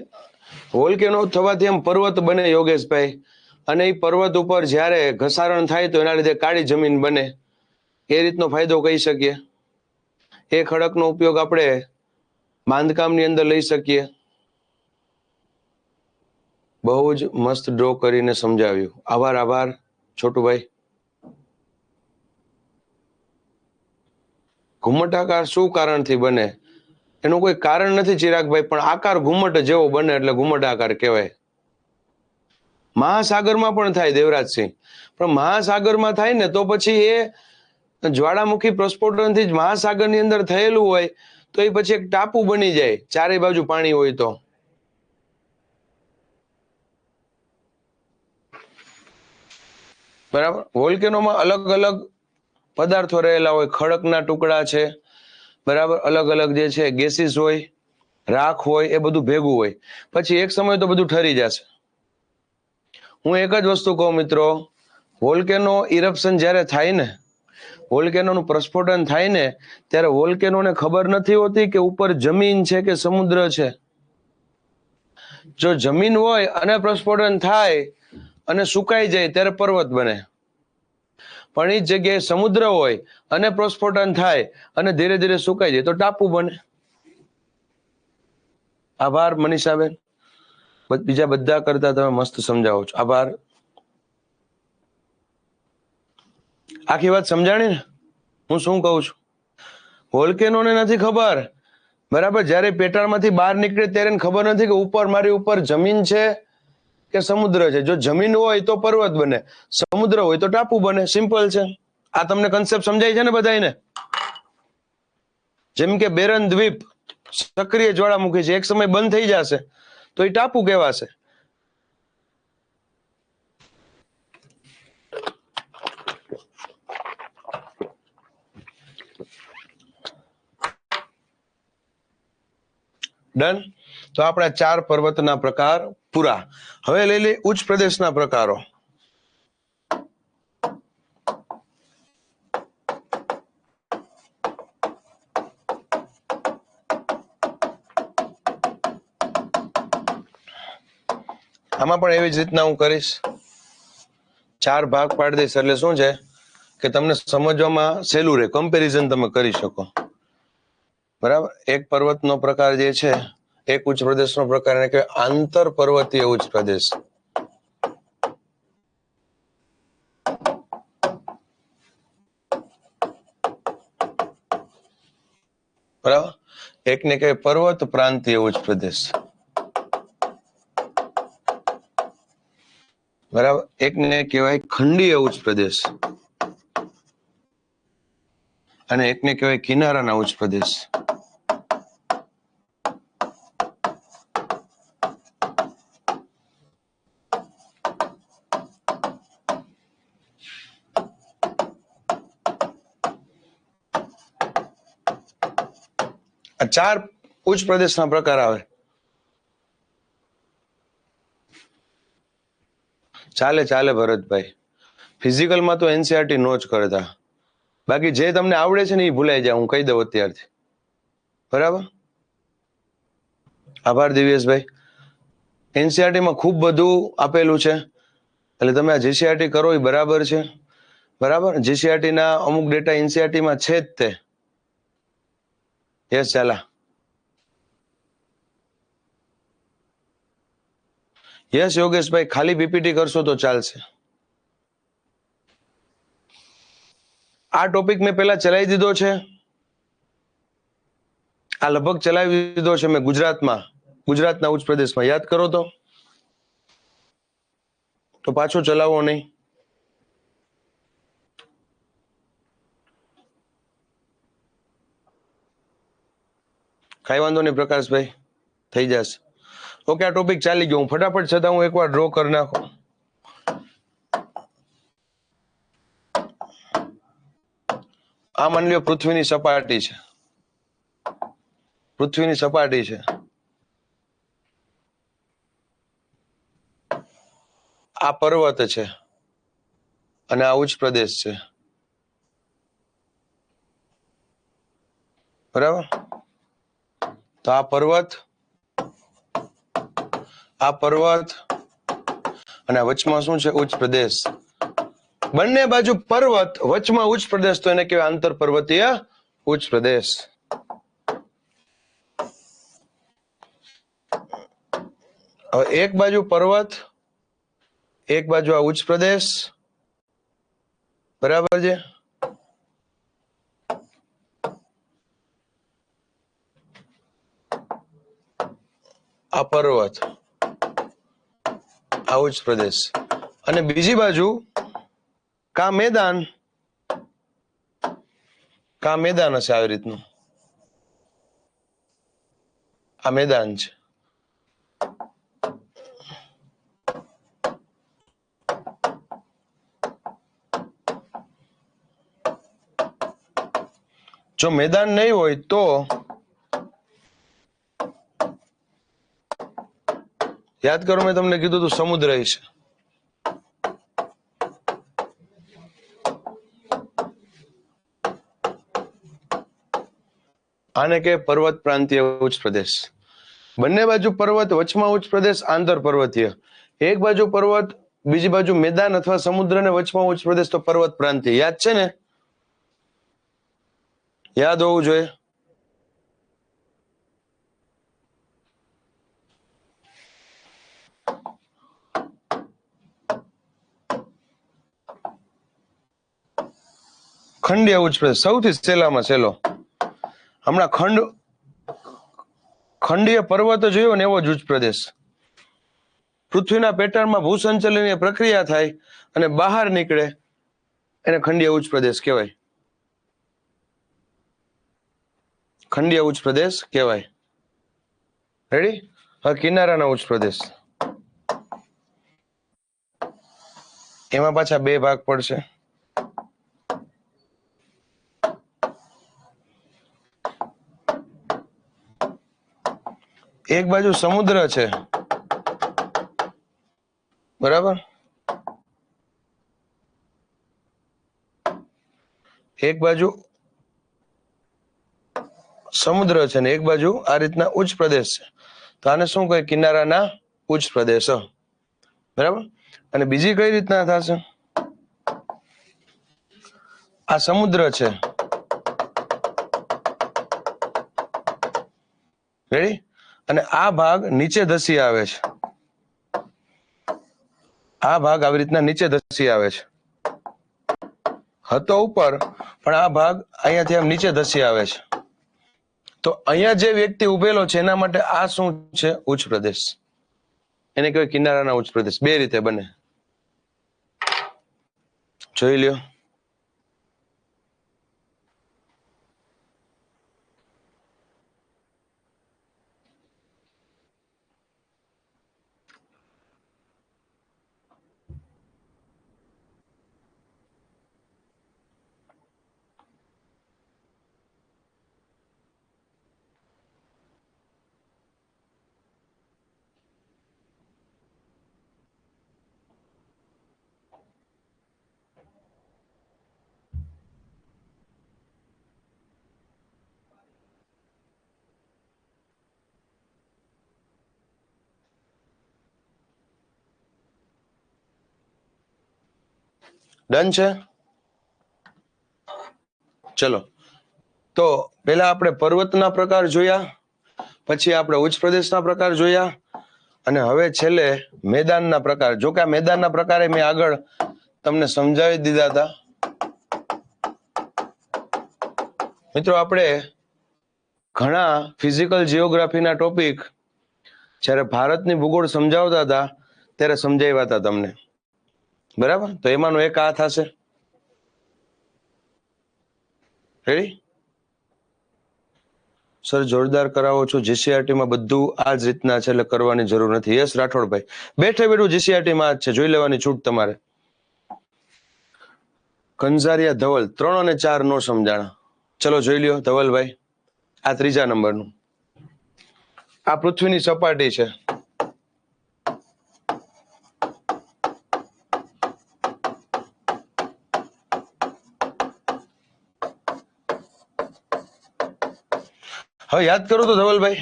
Speaker 1: વોલ્કેનો થવાથી એમ પર્વત બને યોગેશભાઈ, અને એ પર્વત ઉપર જ્યારે ઘસારણ થાય તો એના લીધે કાળી જમીન બને. એ રીતનો ફાયદો કહી શકીએ. એ ખડકનો ઉપયોગ આપણે બાંધકામની અંદર લઈ શકીએ. બહુ જ મસ્ત ડ્રો કરીને સમજાવ્યું. આભાર છોટુભાઈ. ઘુમ્મટ આકાર શું કારણથી બને? એનું કોઈ કારણ નથી ચિરાગભાઈ, પણ આકાર ઘુમ્મટ જેવો બને એટલે ઘુમ્મટ આકાર કહેવાય. મહાસાગરમાં પણ થાય દેવરાજસિંહ, પણ મહાસાગરમાં થાય ને તો પછી એ જ્વાળામુખી પ્રસ્ફોટનથી જ મહાસાગરની અંદર થયેલું હોય તો એ પછી એક ટાપુ બની જાય, ચારે બાજુ પાણી હોય તો. બરાબર. વોલ્કેનોમાં અલગ અલગ પદાર્થો રહેલા હોય, ખડકના ટુકડા છે, બરાબર, અલગ અલગ જે છે ગેસીસ હોય, રાખ હોય, એ બધું ભેગું હોય. પછી એક સમય તો બધું ઠરી જશે. હું એક જ વસ્તુ કહું મિત્રો, વોલ્કેનો ઇરપ્શન જ્યારે થાય ને, વોલ્કેનોનું પ્રસ્ફોટન થાય ને, ત્યારે વોલ્કેનોને ખબર નથી હોતી કે ઉપર જમીન છે કે સમુદ્ર છે. જો જમીન હોય અને પ્રસ્ફોટન થાય અને સુકાઈ જાય ત્યારે પર્વત બને. પણ એ જગ્યાએ સમુદ્ર હોય અને પ્રસ્ફોટન થાય અને ધીરે ધીરે સુકાઈ જાય તો ટાપુ બને. આભાર મનીષાબેન. બીજા બધા કરતા તમે મસ્ત સમજાવો છો. આભાર. આખી વાત સમજાણી ને હું શું કહું છું? વોલ્કેનોને નથી ખબર, બરાબર, જ્યારે પેટાળમાંથી બહાર નીકળે ત્યારે ખબર નથી કે ઉપર મારી ઉપર જમીન છે કે સમુદ્ર છે. જો જમીન હોય તો પર્વત બને, સમુદ્ર હોય તો ટાપુ બને. સિમ્પલ છે. આ તમને કન્સેપ્ટ સમજાય છે ને બધાને? જેમ કે બેરન દ્વીપ સક્રિય જ્વાળામુખી છે, એક સમય બંધ થઈ જશે તો એ ટાપુ કહેવાશે. ડન. તો આપણા 4 પર્વતના પ્રકાર પૂરા. હવે લઈ લે ઉચ્ચ પ્રદેશના પ્રકારો. આમાં પણ એવી જ રીતના હું કરીશ, 4 ભાગ પાડી દઈશ, એટલે શું છે કે તમને સમજવામાં સહેલું રહે, કમ્પેરિઝન તમે કરી શકો. બરાબર. એક પર્વતનો પ્રકાર જે છે, એક ઉચ્ચ પ્રદેશનો પ્રકાર એટલે કે આંતર પર્વતીય ઉચ્ચ પ્રદેશ. બરાબર. એકને કહેવાય પર્વત પ્રાંતીય ઉચ્ચ પ્રદેશ. બરાબર. એકને કહેવાય ખંડીય ઉચ્ચ પ્રદેશ અને એકને કહેવાય કિનારાના ઉચ્ચ પ્રદેશ. આ 4 ઉચ્ચ પ્રદેશના પ્રકાર આવે. ચાલે ભરતભાઈ. ફિઝિકલમાં તો એનસીઆરટી નો જ કરતા, બાકી જે તમને આવડે છે ને એ ભૂલાઈ જાય, હું કહી દઉં અત્યારથી. બરાબર. આભાર દિવ્યેશભાઈ. એનસીઆરટી માં ખૂબ બધું આપેલું છે, એટલે તમે આ જીસીઆરટી કરો એ બરાબર છે. બરાબર. જીસીઆરટી ના અમુક ડેટા એનસીઆરટી માં છે જ તે. યસ ચાલા. યસ યોગેશભાઈ, ખાલી પીપીટી કરશો તો ચાલશે. આ ટોપિક મેં પહેલા ચલાવી દીધો છે, આ લગભગ ચલાવી દીધો છે મેં ગુજરાતના ઉચ્ચ પ્રદેશમાં. યાદ કરો તો પાછો ચલાવો નહીં. કઈ વાંધો નહીં પ્રકાશભાઈ, થઈ જશે. ઓકે, આ ટોપિક ચાલી ગયો. હું ફટાફટ છતાં હું એકવાર ડ્રો કરી નાખું. આ માની લ્યો પૃથ્વીની સપાટી છે. પૃથ્વીની સપાટી છે. આ પર્વત છે અને આ ઉચ્ચ પ્રદેશ છે. બરાબર. તો આ પર્વત અને વચમાં શું છે? ઉચ્ચ પ્રદેશ. બંને બાજુ પર્વત, વચમાં ઉચ્ચ પ્રદેશ, તો એને કહેવાય આંતર પર્વતીય ઉચ્ચ પ્રદેશ. હવે એક બાજુ પર્વત, એક બાજુ આ ઉચ્ચ પ્રદેશ. બરાબર છે. આ પર્વત, આ ઉચ્ચ પ્રદેશ, અને બીજી બાજુ કા મેદાન હશે આવી રીતનું. આ મેદાન છે. જો મેદાન નહીં હોય તો યાદ કરો, મેં તમને કીધું તું સમુદ્ર છે. આને કે પર્વત પ્રાંતીય ઉચ્ચ પ્રદેશ. બંને બાજુ પર્વત, વચમાં ઉચ્ચ પ્રદેશ, આંતર પર્વતીય. એક બાજુ પર્વત, બીજી બાજુ મેદાન અથવા સમુદ્ર ને વચમાં ઉચ્ચ પ્રદેશ, તો પર્વત પ્રાંતીય. યાદ છે ને? યાદ હોવું જોઈએ. ખંડીય ઉચ્ચ પ્રદેશ સૌથી સહેલામાં સહેલો. હમણાં ખંડીય પર્વત જોયો ને, એવો જ ઉચ્ચ પ્રદેશ. પૃથ્વીના પેટર્નમાં ભૂસંચલનની પ્રક્રિયા થાય અને બહાર નીકળે, એને ખંડીય ઉચ્ચ પ્રદેશ કહેવાય. ખંડીય ઉચ્ચ પ્રદેશ કહેવાય. રેડી? હવે કિનારાના ઉચ્ચ પ્રદેશ. એમાં પાછા 2 ભાગ પડશે. એક બાજુ સમુદ્ર છે, બરાબર, એક બાજુ સમુદ્ર છે ને એક બાજુ આ રીતના ઉચ્ચ પ્રદેશ છે, તો આને શું કહે? કિનારાના ઉચ્ચ પ્રદેશો, બરાબર. અને બીજી કઈ રીતના થશે? આ સમુદ્ર છે, રેડી, અને આ ભાગ નીચે ધસી આવે છે, આ ભાગ આવી રીતના નીચે ધસી આવે છે, હતો ઉપર પણ આ ભાગ અહીંયાથી આમ નીચે ધસી આવે છે. તો અહીંયા જે વ્યક્તિ ઉભેલો છે એના માટે આ શું છે? ઉચ્ચ પ્રદેશ. એને કહેવાય કિનારાના ઉચ્ચ પ્રદેશ. બે રીતે બને, જોઈ લ્યો. ડન છે? ચલો, તો પેલા આપણે પર્વતના પ્રકાર જોયા, પછી આપણે ઉચ્ચ પ્રદેશના પ્રકાર જોયા, અને હવે છેલ્લે મેદાનના પ્રકાર. જો કે આ મેદાનના પ્રકારે મેં આગળ તમને સમજાવી દીધા હતા. મિત્રો, આપણે ઘણા ફિઝિકલ જીઓગ્રાફીના ટોપિક જ્યારે ભારતની ભૂગોળ સમજાવતા હતા ત્યારે સમજાવ્યા હતા તમને, બરાબર. તો એમાંનો એક આ થશે, રેડી? સર જોરદાર કરાવો છો, જીસીઆરટી માં બધું આ જ રીતના છે એટલે કરવાની જરૂર નથી. યસ રાઠોડભાઈ, બેઠે બેઠું જીસીઆરટી માં જ છે, જોઈ લેવાની છૂટ તમારે. કંઝારિયા ધવલ 3 અને 4 નો સમજાણા. ચલો જોઈ લ્યો ધવલભાઈ, આ 3જા નંબરનું. આ પૃથ્વીની સપાટી છે, હવે યાદ કરો તો ધવલભાઈ,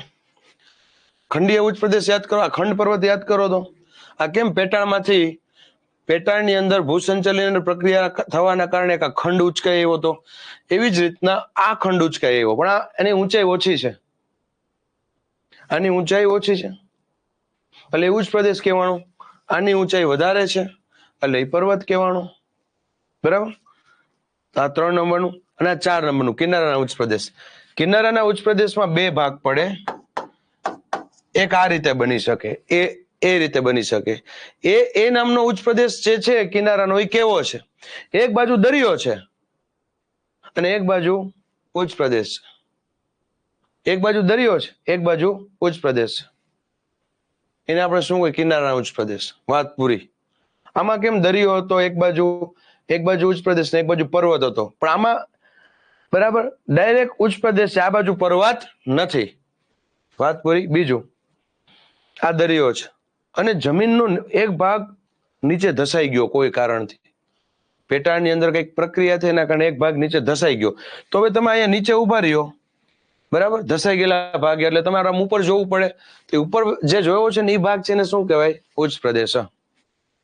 Speaker 1: ખંડીય ઉચ્ચ પ્રદેશ યાદ કરો, આ ખંડ પર્વત યાદ કરો તો આ કેમ પેટાળમાંથી, પેટાળની અંદર ભૂસંચલન પ્રક્રિયા થવાના કારણે એક ખંડ ઉચકાઈ આવ્યો હતો, એવી જ રીતના આ ખંડ ઉચકાઈ આવ્યો, પણ એની ઊંચાઈ ઓછી છે, આની ઊંચાઈ ઓછી છે એટલે એ ઉચ્ચ પ્રદેશ કહેવાનું, આની ઊંચાઈ વધારે છે એટલે એ પર્વત કહેવાનું, બરાબર. આ 3 નંબરનું. અને આ 4 નંબરનું કિનારાના ઉચ્ચ પ્રદેશ. કિનારાના ઉચ્ચ પ્રદેશમાં 2 ભાગ પડે, એક આ રીતે બની શકે, એ રીતે બની શકે. એ નામનો ઉચ્ચ પ્રદેશ જે છે કિનારાનો, એ કેવો છે? એક બાજુ દરિયો છે અને એક બાજુ ઉચ્ચ પ્રદેશ છે. એક બાજુ દરિયો છે, એક બાજુ ઉચ્ચ પ્રદેશ છે, એને આપણે શું કહીએ? કિનારાના ઉચ્ચ પ્રદેશ. વાત પૂરી. આમાં કેમ દરિયો હતો એક બાજુ ઉચ્ચ પ્રદેશ ને એક બાજુ પર્વત હતો, પણ આમાં બરાબર ડાયરેક્ટ ઉચ્ચ પ્રદેશ છે, આ બાજુ પર્વત નથી. વાત પૂરી. બીજું, આ દરિયો છે અને જમીનનો એક ભાગ નીચે ધસાઈ ગયો કોઈ કારણથી, પેટાળની અંદર કઈક પ્રક્રિયા થઈ એના કારણે એક ભાગ નીચે ધસાઈ ગયો. તો હવે તમે અહીંયા નીચે ઉભા રહ્યો, બરાબર, ધસાઈ ગયેલા ભાગ એટલે તમારે આમ ઉપર જોવું પડે, તો ઉપર જે જોયો છે ને એ ભાગ છે એને શું કહેવાય? ઉચ્ચ પ્રદેશ.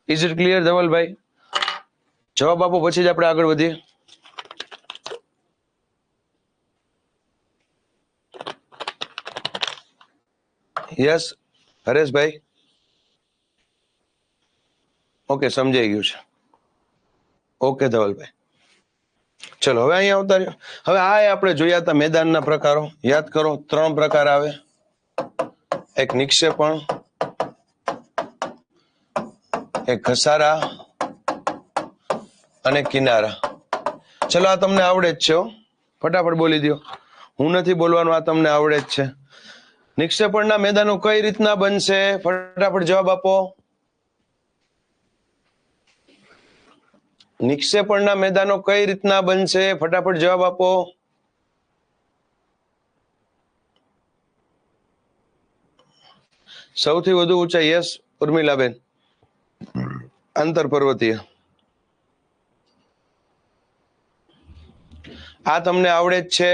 Speaker 1: Is it clear Dhavalbhai? જવાબ આપો પછી જ આપણે આગળ વધીએ. યસ હરેશભાઈ? ઓકે, સમજાઈ ગયું છે. ઓકે ધવલભાઈ, ચલો હવે અહીંયા આવતા રહ્યો. હવે આ આપણે જોયા હતા મેદાનના પ્રકારો, યાદ કરો. 3 પ્રકાર આવે, એક નિક્ષેપણ, એક ઘસારા અને કિનારા. ચલો આ તમને આવડે જ છે, ફટાફટ બોલી દો. હું નથી બોલવાનું, આ તમને આવડે જ છે. નિક્ષેપણના મેદાનો કઈ રીતના બનશે? ફટાફટ જવાબ આપો. નિક્ષેપણના મેદાનો કઈ રીતના બનશે? ફટાફટ જવાબ આપો. સૌથી વધુ ઊંચાઈ યસ ઉર્મિલાબેન આંતર પર્વતીય. આ તમને આવડે જ છે.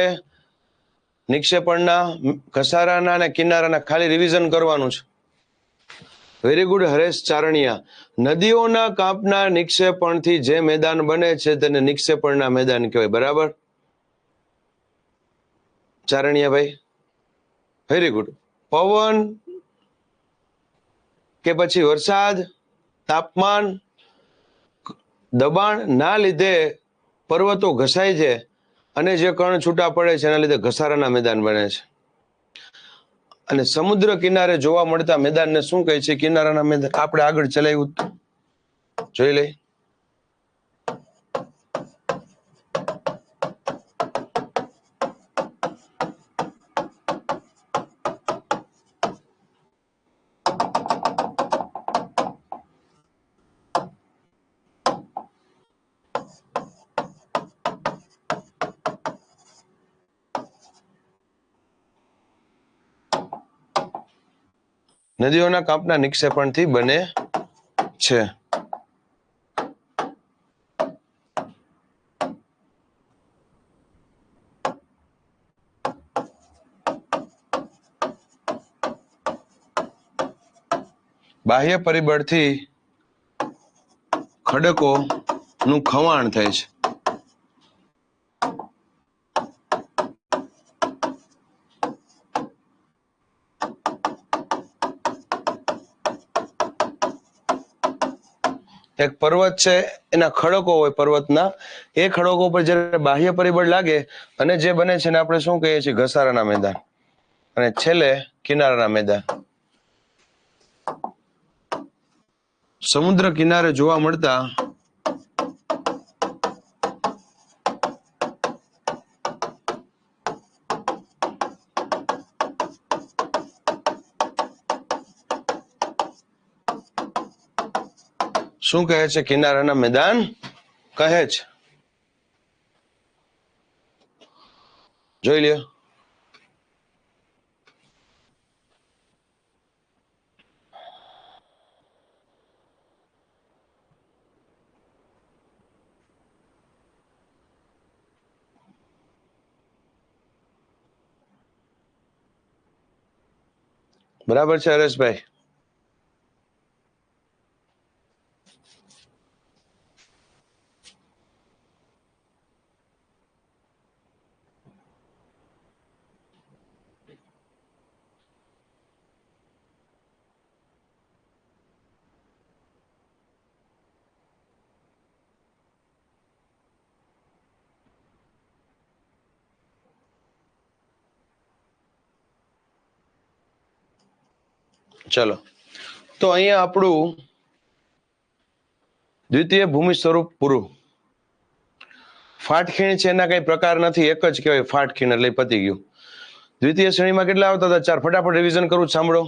Speaker 1: નિક્ષેપણના, ઘસારાના અને કિનારાના ખાલી રિવિઝન કરવાનું છે. Very good Haresh Charaniya. નદીઓના કાંપના નિક્ષેપણથી જે મેદાન બને છે તેને નિક્ષેપણના મેદાન કહેવાય. બરાબર ચારણિયા ભાઈ, વેરી ગુડ. પવન કે પછી વરસાદ, તાપમાન, દબાણ ના લીધે પર્વતો ઘસાય છે અને જે કણ છૂટા પડે છે એના લીધે ઘસારાના મેદાન બને છે. અને સમુદ્ર કિનારે જોવા મળતા મેદાનને શું કહે છે? કિનારાના મેદાન. આપણે આગળ ચલાવ્યું જોઈ લઈ. નદીઓના કાંપના નિક્ષેપણથી બને છે. બાહ્ય પરિબળથી ખડકોનું ખવાણ થાય છે. એક પર્વત છે, એના ખડકો હોય પર્વતના, એ ખડકો પર જ્યારે બાહ્ય પરિબળ લાગે અને જે બને છે ને આપણે શું કહીએ છીએ? ઘસારાના મેદાન. અને છેલ્લે કિનારાના મેદાન. સમુદ્ર કિનારે જોવા મળતા શું કહે છે? કિનારાના મેદાન કહે છે. જોઈ લ્યો. બરાબર છે હરેશભાઈ? ચલો, તો અહીંયા આપણું દ્વિતીય ભૂમિ સ્વરૂપ પૂરું. ફાટખીણ છે એના કઈ પ્રકાર નથી, એક જ કહેવાય ફાટખીણ, એટલે પતી ગયું. દ્વિતીય શ્રેણીમાં કેટલા આવતા હતા? 4. ફટાફટ રિવિઝન કરું, સાંભળો.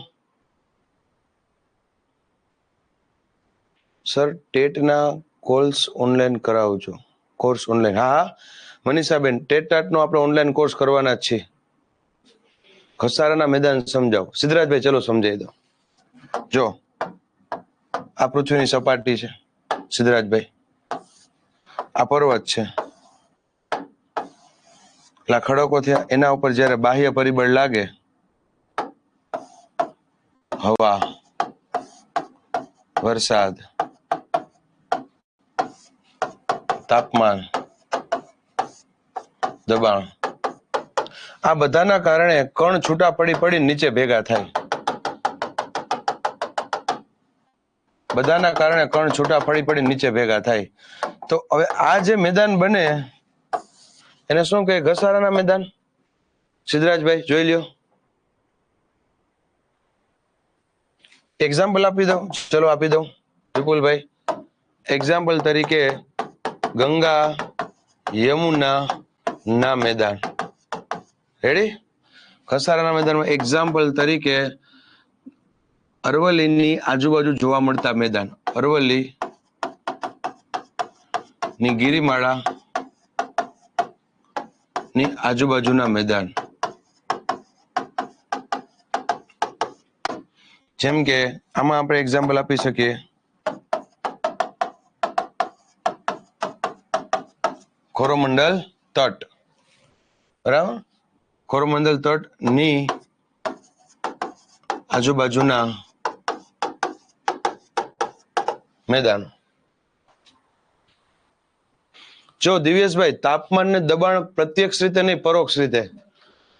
Speaker 1: સર ટેટના કોર્સ ઓનલાઈન કરાવજો. Course online? હા મનીષાબેન, ટેટ નો આપણે ઓનલાઈન કોર્સ કરવાના જ છીએ. ઘસારાના મેદાન સમજાવો. સિદ્ધરાજભાઈ ચલો સમજાવી દો. જો આ પૃથ્વીની સપાટી છે સિદ્ધરાજભાઈ, આ પર્વત છે, એટલા ખડકો થયા. એના ઉપર જયારે બાહ્ય પરિબળ લાગે, હવા, વરસાદ, તાપમાન, દબાણ, આ બધાના કારણે કણ છૂટા પડી નીચે ભેગા થાય. બધાના કારણે કણ છૂટા પડી નીચે ભેગા થાય. તો હવે આ જે મેદાન બને એને શું કહે? ઘસારાના મેદાન. સિદ્ધરાજભાઈ જોઈ લ્યો. એક્ઝામ્પલ આપી દઉં? ચલો આપી દઉં વિપુલભાઈ. એક્ઝામ્પલ તરીકે ગંગા યમુના ના મેદાન. રેડી? ઘસારાના મેદાનમાં એક્ઝામ્પલ તરીકે અરવલ્લીની આજુબાજુ જોવા મળતા મેદાન, અરવલ્લી ની ગિરિમાળા ની આજુબાજુના મેદાન. જેમ કે આમાં આપણે એક્ઝામ્પલ આપી શકીએ કોરોમંડલ તટ, બરાબર, કોરોમંડલ તટ ની આજુબાજુના મેદાન. જો દિવ્યેશભાઈ, તાપમાન ને દબાણ પ્રત્યક્ષ રીતે નહીં, પરોક્ષ રીતે,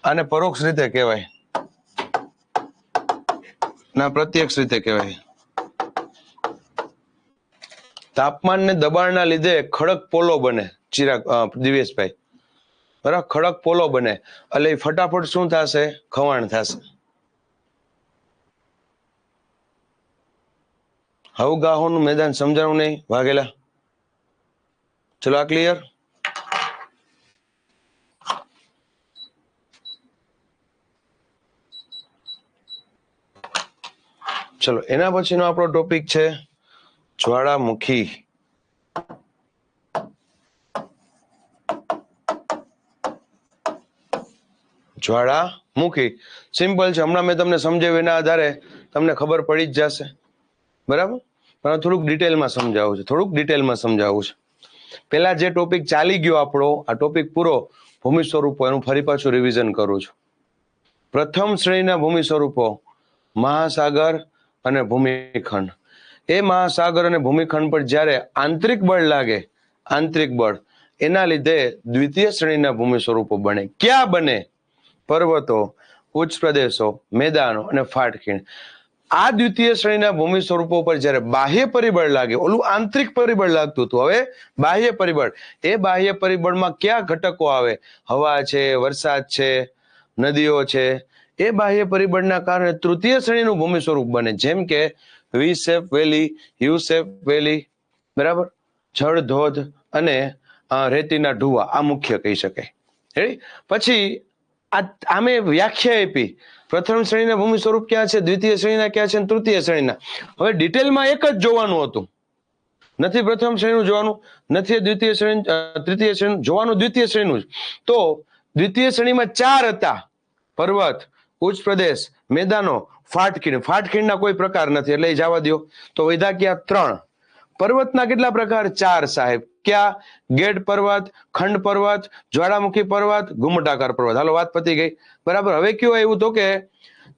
Speaker 1: આને પરોક્ષ રીતે કહેવાય ના પ્રત્યક્ષ રીતે કહેવાય. તાપમાન ને દબાણના લીધે ખડક પોલો બને, ચિરાગ દિવ્યેશભાઈ, બરાબર, ખડક પોલો બને એટલે ફટાફટ શું થશે? ખવાણ થશે. હવગાહોનું મેદાન સમજાણું નહીં વાઘેલા? ચલો આ ક્લિયર? ચલો એના પછીનો આપણો ટોપિક છે જ્વાળામુખી. જ્વાળામુખી સિમ્પલ છે, હમણાં મેં તમને સમજાવ્યું એના આધારે તમને ખબર પડી જ જશે, બરાબર, પણ થોડુંક ડિટેલમાં સમજાવવું છે. પેલા જે ટોપિક ચાલી ગયો આપણો, આ ટોપિક પૂરો, ભૂમિ સ્વરૂપો, એનું ફરી પાછું રિવિઝન કરું છું. પ્રથમ શ્રેણીના ભૂમિ સ્વરૂપો મહાસાગર અને ભૂમિખંડ. એ મહાસાગર અને ભૂમિખંડ પર જ્યારે આંતરિક બળ લાગે, આંતરિક બળ, એના લીધે દ્વિતીય શ્રેણીના ભૂમિ સ્વરૂપો બને. ક્યાં બને? પર્વતો, ઉચ્ચ પ્રદેશો, મેદાનો અને ફાટખીણ. આ દ્વિતીય શ્રેણીના ભૂમિ સ્વરૂપો પર જ્યારે બાહ્ય પરિબળ લાગે, ઓલું આંતરિક પરિબળ લાગતું હતું, હવે બાહ્ય પરિબળ. એ બાહ્ય પરિબળમાં કયા ઘટકો આવે? હવા છે, વરસાદ છે, નદીઓ છે. એ બાહ્ય પરિબળના કારણે તૃતીય શ્રેણીનું ભૂમિ સ્વરૂપ બને, જેમ કે વી શેપ વેલી, યુ શેપ વેલી, બરાબર, જળ ધોધ અને રેતીના ઢુવા, આ મુખ્ય કહી શકાય. પછી આમે વ્યાખ્યા આપી, પ્રથમ શ્રેણીના ભૂમિ સ્વરૂપ ક્યાં છે, દ્વિતીય શ્રેણીના ક્યાં છે, તૃતીય શ્રેણીના. હવે ડિટેલમાં એક જ જોવાનું હતું, નથી પ્રથમ શ્રેણીનું જોવાનું, નથી દ્વિતીય શ્રેણી, તૃતીય શ્રેણી જોવાનું, દ્વિતીય શ્રેણીનું. તો દ્વિતીય શ્રેણીમાં 4 હતા: પર્વત, ઉચ્ચ પ્રદેશ, મેદાનો, ફાટખીણ. ફાટખીણના કોઈ પ્રકાર નથી એટલે જવા દો. તો વધ્યા ક્યાં? 3. પર્વતના કેટલા પ્રકાર? 4 સાહેબ. ક્યાં? ગેડ પર્વત, ખંડ પર્વત, જ્વાળામુખી પર્વત, ઘુમટાકાર પર્વત. હાલો, વાત પતી ગઈ, બરાબર. હવે કયું આવ્યું? તો કે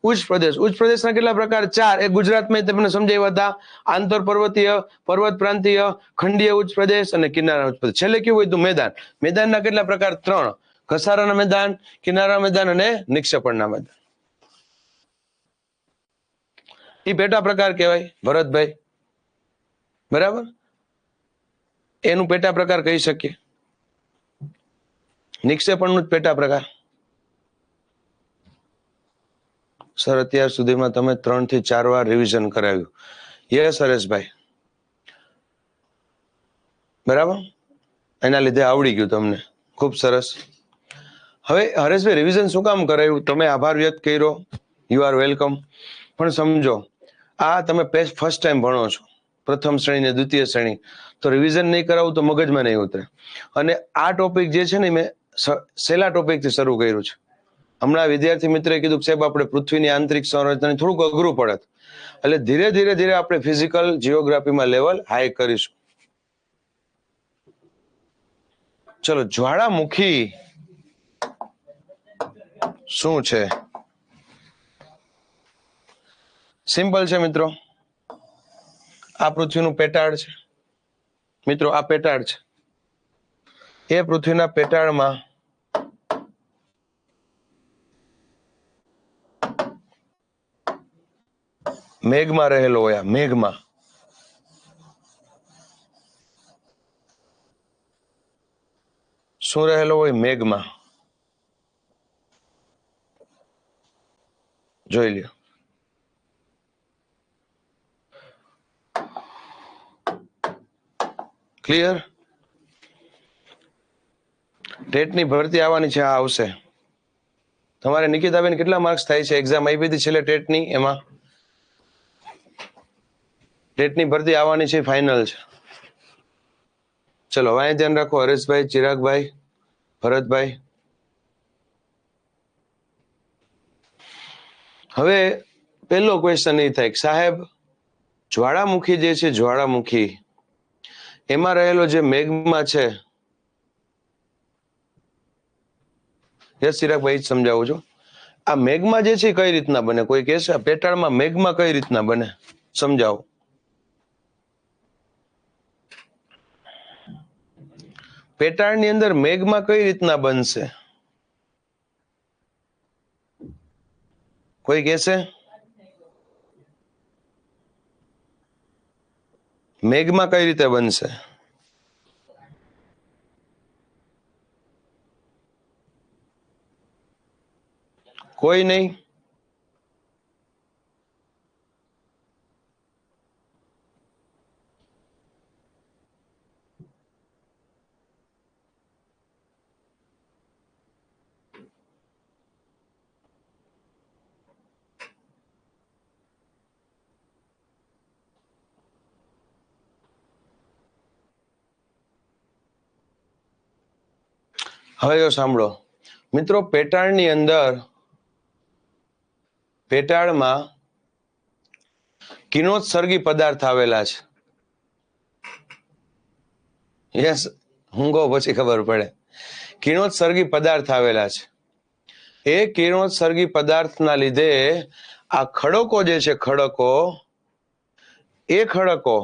Speaker 1: ઉચ્ચ પ્રદેશ. ઉચ્ચ પ્રદેશના કેટલા પ્રકાર? 4. એ ગુજરાતમાં તમને સમજાવ્યા હતા: આંતર પર્વતીય, પર્વત પ્રાંતીય, ખંડીય ઉચ્ચ પ્રદેશ અને કિનારા ઉચ્ચ પ્રદેશ. છેલ્લે કેવું હતું? મેદાન. મેદાનના કેટલા પ્રકાર? 3. ઘસારાના મેદાન, કિનારા મેદાન અને નિક્ષેપણના મેદાન. એ પેટા પ્રકાર કહેવાય ભરતભાઈ, બરાબર. એનું પેટા પ્રકાર કહી શકીએ. નિક્ષેપણનું જ પેટા પ્રકાર. સર, અત્યાર સુધીમાં તમે 3 થી 4 વાર રિવિઝન કરાવ્યું. યસ હરેશભાઈ, બરાબર, એના લીધે આવડી ગયું તમને. ખૂબ સરસ. હવે હરેશભાઈ, રિવિઝન શું કામ કરાવ્યું? તમે આભાર વ્યક્ત કર્યો, યુ આર વેલકમ. પણ સમજો, આ તમે ફર્સ્ટ ટાઈમ ભણો છો, પ્રથમ શ્રેણી ને દ્વિતીય શ્રેણી, તો રિવિઝન નહીં કરાવું તો મગજમાં નહીં ઉતરે. અને આ ટોપિક જે છે ને, મેં છેલ્લા ટોપિકથી શરૂ કર્યું છે. હમણાં વિદ્યાર્થી મિત્રએ કીધું કે સાહેબ આપણે પૃથ્વીની આંતરિક સંરચના થોડુંક અઘરું પડે, એટલે ધીરે ધીરે આપણે ફિઝિકલ જીઓગ્રાફીમાં લેવલ હાઈ કરીશું. ચલો, જ્વાળામુખી શું છે? સિમ્પલ છે મિત્રો. આ પૃથ્વીનું પેટાળ છે મિત્રો, આ પેટાળ છે. એ પૃથ્વીના પેટાળમાં મેઘમાં રહેલો હોય. આ મેઘમાં શું રહેલો હોય? મેઘમાં. જોઈ લ્યો. ક્લિયર? ટેટની ભરતી આવવાની છે, આ આવશે. તમારે નિકિતાબેન કેટલા માર્ક્સ થાય છે? એક્ઝામ આપી હતી છેલ્લે ટેટની, એમાં ટેટની ભરતી આવવાની છે, ફાઇનલ છે. ચલો, હવે ધ્યાન રાખો. હરેશભાઈ, ચિરાગભાઈ, ભરતભાઈ. હવે પહેલો ક્વેશ્ચન એ થાય સાહેબ જ્વાળામુખી જે છે જ્વાળામુખી એમાં રહેલો જે મેગ્મા છે, યસ ચિરાગભાઈ જ સમજાવું છું. આ મેગ્મા જે છે કઈ રીતના બને? કોઈ કહેશે પેટાળમાં મેગ્મા કઈ રીતના બને? સમજાવો. પેટાળની અંદર મેગ્મા કઈ રીતના બનશે? કોઈ કહેશે? મેગ્મા કઈ રીતે બનશે? કોઈ નહીં? હવે જો સાંભળો મિત્રો, પેટાળની અંદર પેટાળમાં કિરણોત્સર્ગી પદાર્થ આવેલા છે. યસ, હું કહું પછી ખબર પડે. કિરણોત્સર્ગી પદાર્થ આવેલા છે. એ કિરણોત્સર્ગી પદાર્થના લીધે આ ખડકો જે છે ખડકો, એ ખડકો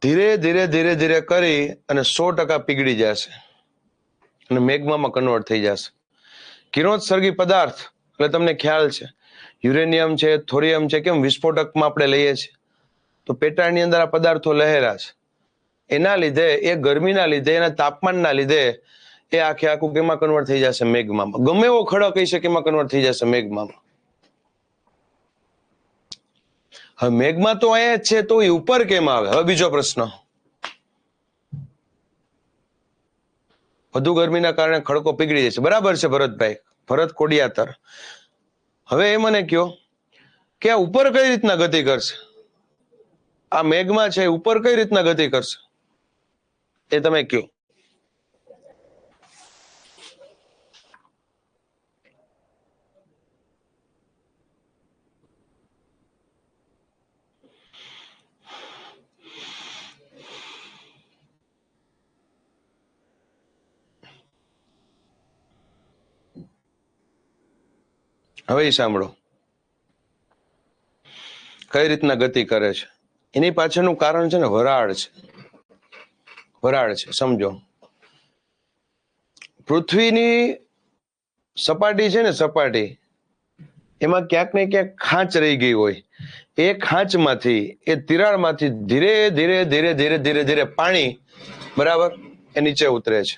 Speaker 1: ધીરે ધીરે ધીરે ધીરે કરી અને 100% પીગળી જશે અને મેગ્મામાં કન્વર્ટ થઈ જશે. કિરણોત્સર્ગી પદાર્થ એટલે તમને ખ્યાલ છે યુરેનિયમ છે, થોરિયમ છે, કેમ વિસ્ફોટકમાં આપણે લઈએ છીએ, તો પેટાળની અંદર આ પદાર્થો લહેરા છે. એના લીધે, એ ગરમીના લીધે, એના તાપમાનના લીધે એ આખે આખું કેમાં કન્વર્ટ થઈ જશે? મેગ્મામાં. ગમે એવો ખડક કહી શકે એમાં કન્વર્ટ થઈ જશે મેગ્મામાં. હવે મેગ્મા તો અહીંયા જ છે, તો એ ઉપર કેમ આવે? હવે બીજો પ્રશ્ન. વધુ ગરમીના કારણે ખડકો પીગળી જશે, બરાબર છે ભરતભાઈ, ભરત કોડિયાતર. હવે એ મને કયો કે આ ઉપર કઈ રીતના ગતિ કરશે? આ મેગ્મા છે ઉપર કઈ રીતના ગતિ કરશે? એ તમે કયો. હવે સાંભળો કઈ રીતના ગતિ કરે છે. એની પાછળનું કારણ છે ને વરાળ છે. વરાળ છે, સમજો. પૃથ્વીની સપાટી છે ને, સપાટી, એમાં ક્યાંક ને ક્યાંક ખાંચ રહી ગઈ હોય. એ ખાંચમાંથી, એ તિરાડમાંથી ધીરે ધીરે ધીરે ધીરે ધીરે ધીરે પાણી, બરાબર, એ નીચે ઉતરે છે.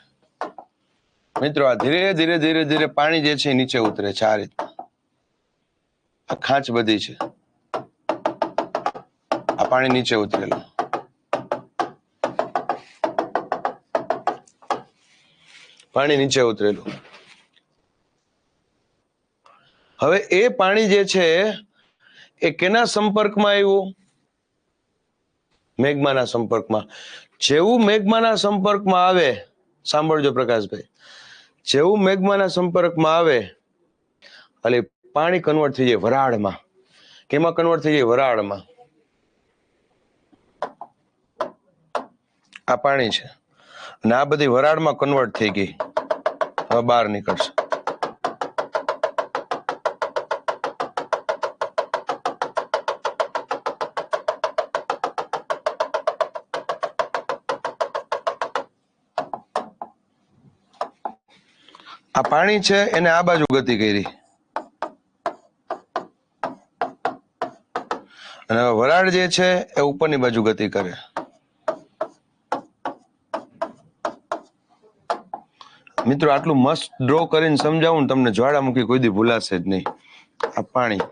Speaker 1: મિત્રો, આ ધીરે ધીરે ધીરે ધીરે પાણી જે છે એ નીચે ઉતરે છે. આ રીતના આ ખાંચ બધી છે, આ પાણી નીચે ઉતરેલું. પાણી નીચે ઉતરેલું. હવે એ પાણી જે છે એ કેના સંપર્કમાં આવ્યું? મેગ્માના સંપર્કમાં. જેવું મેગ્માના સંપર્કમાં આવે, સાંભળજો પ્રકાશભાઈ, જેવું મેગ્માના સંપર્કમાં આવે એટલે પાણી કન્વર્ટ થઈ જાય વરાળમાં. કેમાં કન્વર્ટ થઈ જાય? વરાળમાં. આ પાણી છે અને આ બધી વરાળમાં કન્વર્ટ થઈ ગઈ. હવે બહાર નીકળશે. આ પાણી છે એને આ બાજુ ગતિ કરી અને વરાળ જે છે એ ઉપરની બાજુ ગતિ કરે. મિત્રો, આટલું મસ્ત ડ્રો કરીને સમજાવું ને તમને, જ્વાળામુખી કોઈ દી ભૂલાશે જ નહીં. આ પાણી,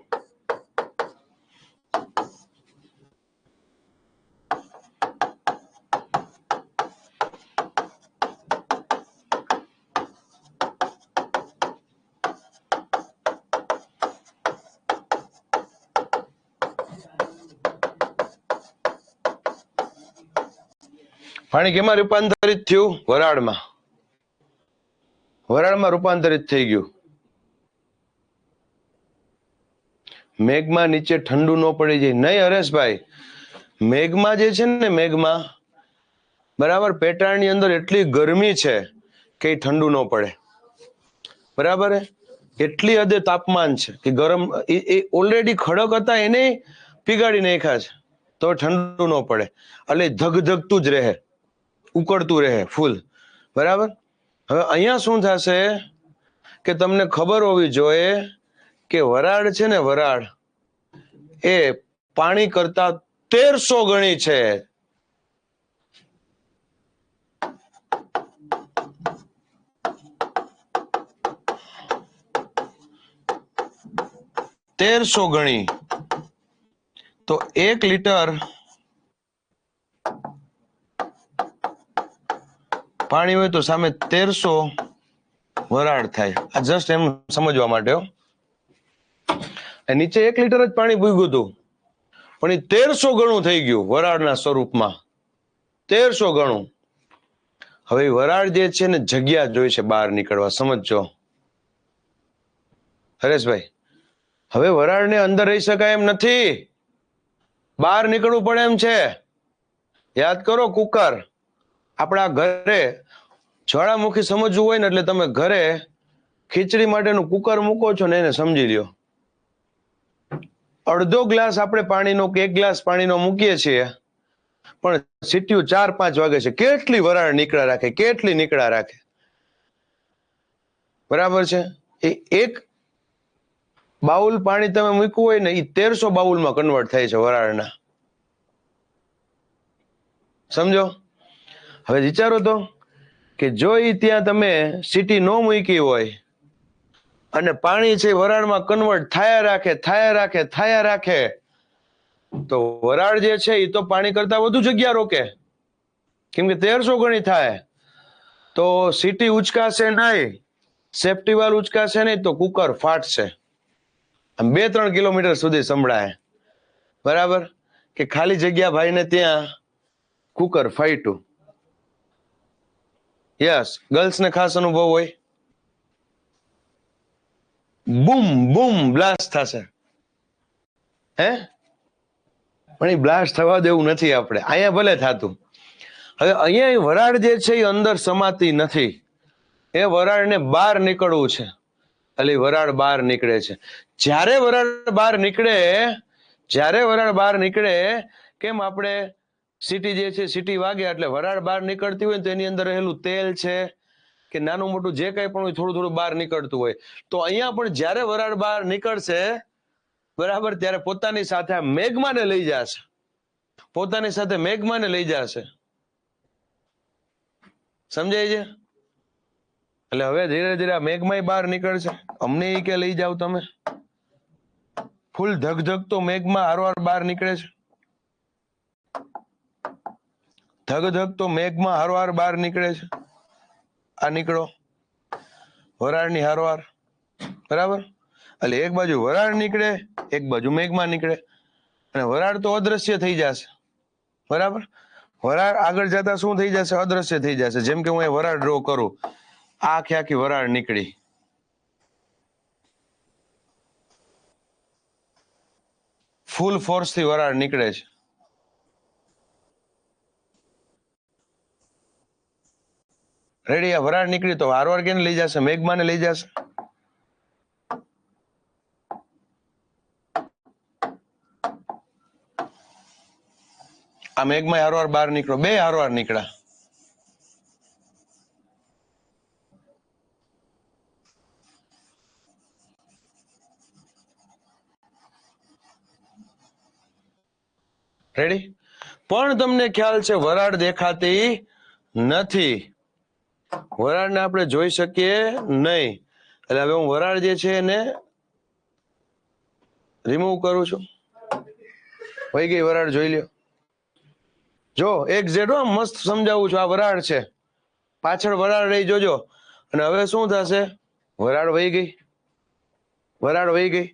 Speaker 1: પાણી કેમાં રૂપાંતરિત થયું? વરાળમાં. વરાળમાં રૂપાંતરિત થઈ ગયું. મેઘમાં નીચે ઠંડુ ન પડી જાય. નહીં હરેશભાઈ, મેઘમાં જે છે ને, મેઘમાં બરાબર પેટાળની અંદર એટલી ગરમી છે કે ઠંડુ ન પડે. બરાબર, એટલી હદે તાપમાન છે કે ગરમ, એ ઓલરેડી ખડક હતા એને પીગાડી નાખ્યા છે તો ઠંડુ ન પડે, એટલે ધગધગતું જ રહે, ઉકળતું રહે ફૂલ. બરાબર. હવે અહીંયા શું થશે કે તમને ખબર હોવી જોઈએ કે વરાળ છે ને, વરાળ એ પાણી કરતા 1300 ગણી છે. તેરસો ગણી. તો 1 લીટર પાણી હોય તો સામે 1300 વરાળ થાય. આ જસ્ટ એમ સમજવા માટે. નીચે 1 લીટર જ પાણી ભૂગ્યું હતું પણ એ 1300 ગણું થઈ ગયું વરાળના સ્વરૂપમાં. 1300 ગણું. હવે વરાળ જે છે ને જગ્યા જોઈ છે બહાર નીકળવા. સમજજો હરેશભાઈ, હવે વરાળને અંદર રહી શકાય એમ નથી, બહાર નીકળવું પડે એમ છે. યાદ કરો કુકર. આપણા ઘરે જ્વાળામુખી સમજવું હોય ને એટલે તમે ઘરે ખીચડી માટેનું કુકર મૂકો છો ને એને સમજી લ્યો. અડધો ગ્લાસ આપણે પાણીનો કે 1 ગ્લાસ પાણીનો મૂકીએ છીએ પણ સીટીયું 4-5 વાગે છે. કેટલી વરાળ નીકળ્યા રાખે, કેટલી નીકળ્યા રાખે. બરાબર છે. એ 1 બાઉલ પાણી તમે મૂકવું હોય ને એ 1300 બાઉલમાં કન્વર્ટ થાય છે વરાળના. સમજો. હવે વિચારો તો કે જો એ ત્યાં તમે સીટી ન મૂકી હોય અને પાણી છે વરાળમાં કન્વર્ટ થયા રાખે તો વરાળ જે છે એ તો પાણી કરતા વધુ જગ્યા રોકે, કેમ કે 1300 ગણી થાય. તો સીટી ઉચકાશે નહીં, સેફટી વાલ ઉચકાશે નહીં તો કુકર ફાટશે. 2-3 કિલોમીટર સુધી સંભળાય. બરાબર કે ખાલી જગ્યા ભાઈને ત્યાં કુકર ફાટ્યું. યસ, ગર્લ્સ ને ખાસ અનુભવ હોય. બૂમ બૂમ બ્લાસ્ટ થશે. હે પણ એ બ્લાસ્ટ થવા દેવું નથી આપણે. અહીંયા ભલે થતું. હવે અહીંયા વરાળ જે છે એ અંદર સમાતી નથી, એ વરાળને બહાર નીકળવું છે એટલે વરાળ બહાર નીકળે છે. જ્યારે વરાળ બહાર નીકળે કેમ આપણે સીટી જે છે સીટી વાગે એટલે વરાળ બહાર નીકળતી હોય તો એની અંદર રહેલું તેલ છે કે નાનું મોટું જે કંઈ પણ હોય થોડું બહાર નીકળતું હોય. તો અહીંયા પણ જ્યારે વરાળ બહાર નીકળશે બરાબર ત્યારે પોતાની સાથે મેઘમાને લઈ જશે, પોતાની સાથે મેઘમાને લઈ જશે. સમજાય છે? એટલે હવે ધીરે ધીરે મેઘમાય બહાર નીકળશે. અમને એ કે લઈ જાવ તમે. ફૂલ ધગધગતો મેઘમાં હારવાર બહાર નીકળે છે. ધગધગતો મેઘમાં હારવાર બહાર નીકળે છે. આ નીકળો વરાળની હારવાર. બરાબર. એટલે એક બાજુ વરાળ નીકળે, એક બાજુ મેઘમાં નીકળે અને વરાળ તો અદ્રશ્ય થઈ જશે. બરાબર. વરાળ આગળ જતા શું થઈ જશે? અદ્રશ્ય થઈ જશે. જેમ કે હું એ વરાળ ડ્રો કરું, આખી વરાળ નીકળી. ફૂલ ફોર્સ થી વરાળ નીકળે છે. રેડી? આ વરાળ નીકળી તો વારવાર કેને લઈ જશે? મેઘમાને લઈ જશે. આ મેઘમાં હારવાર બહાર નીકળો, બે હારવાર નીકળ્યા. રેડી? પણ તમને ખ્યાલ છે વરાળ દેખાતી નથી, વરાળને આપણે જોઈ શકીએ નહીં. એટલે હવે હું વરાળ જે છે એને રિમૂવ કરું છું. વહી ગઈ વરાળ, જોઈ લ્યો. જો એક ઝેડો મસ્ત સમજાવું છું. આ વરાળ છે, પાછળ વરાળ રહી જોજો. અને હવે શું થશે? વરાળ વહી ગઈ, વરાળ વહી ગઈ.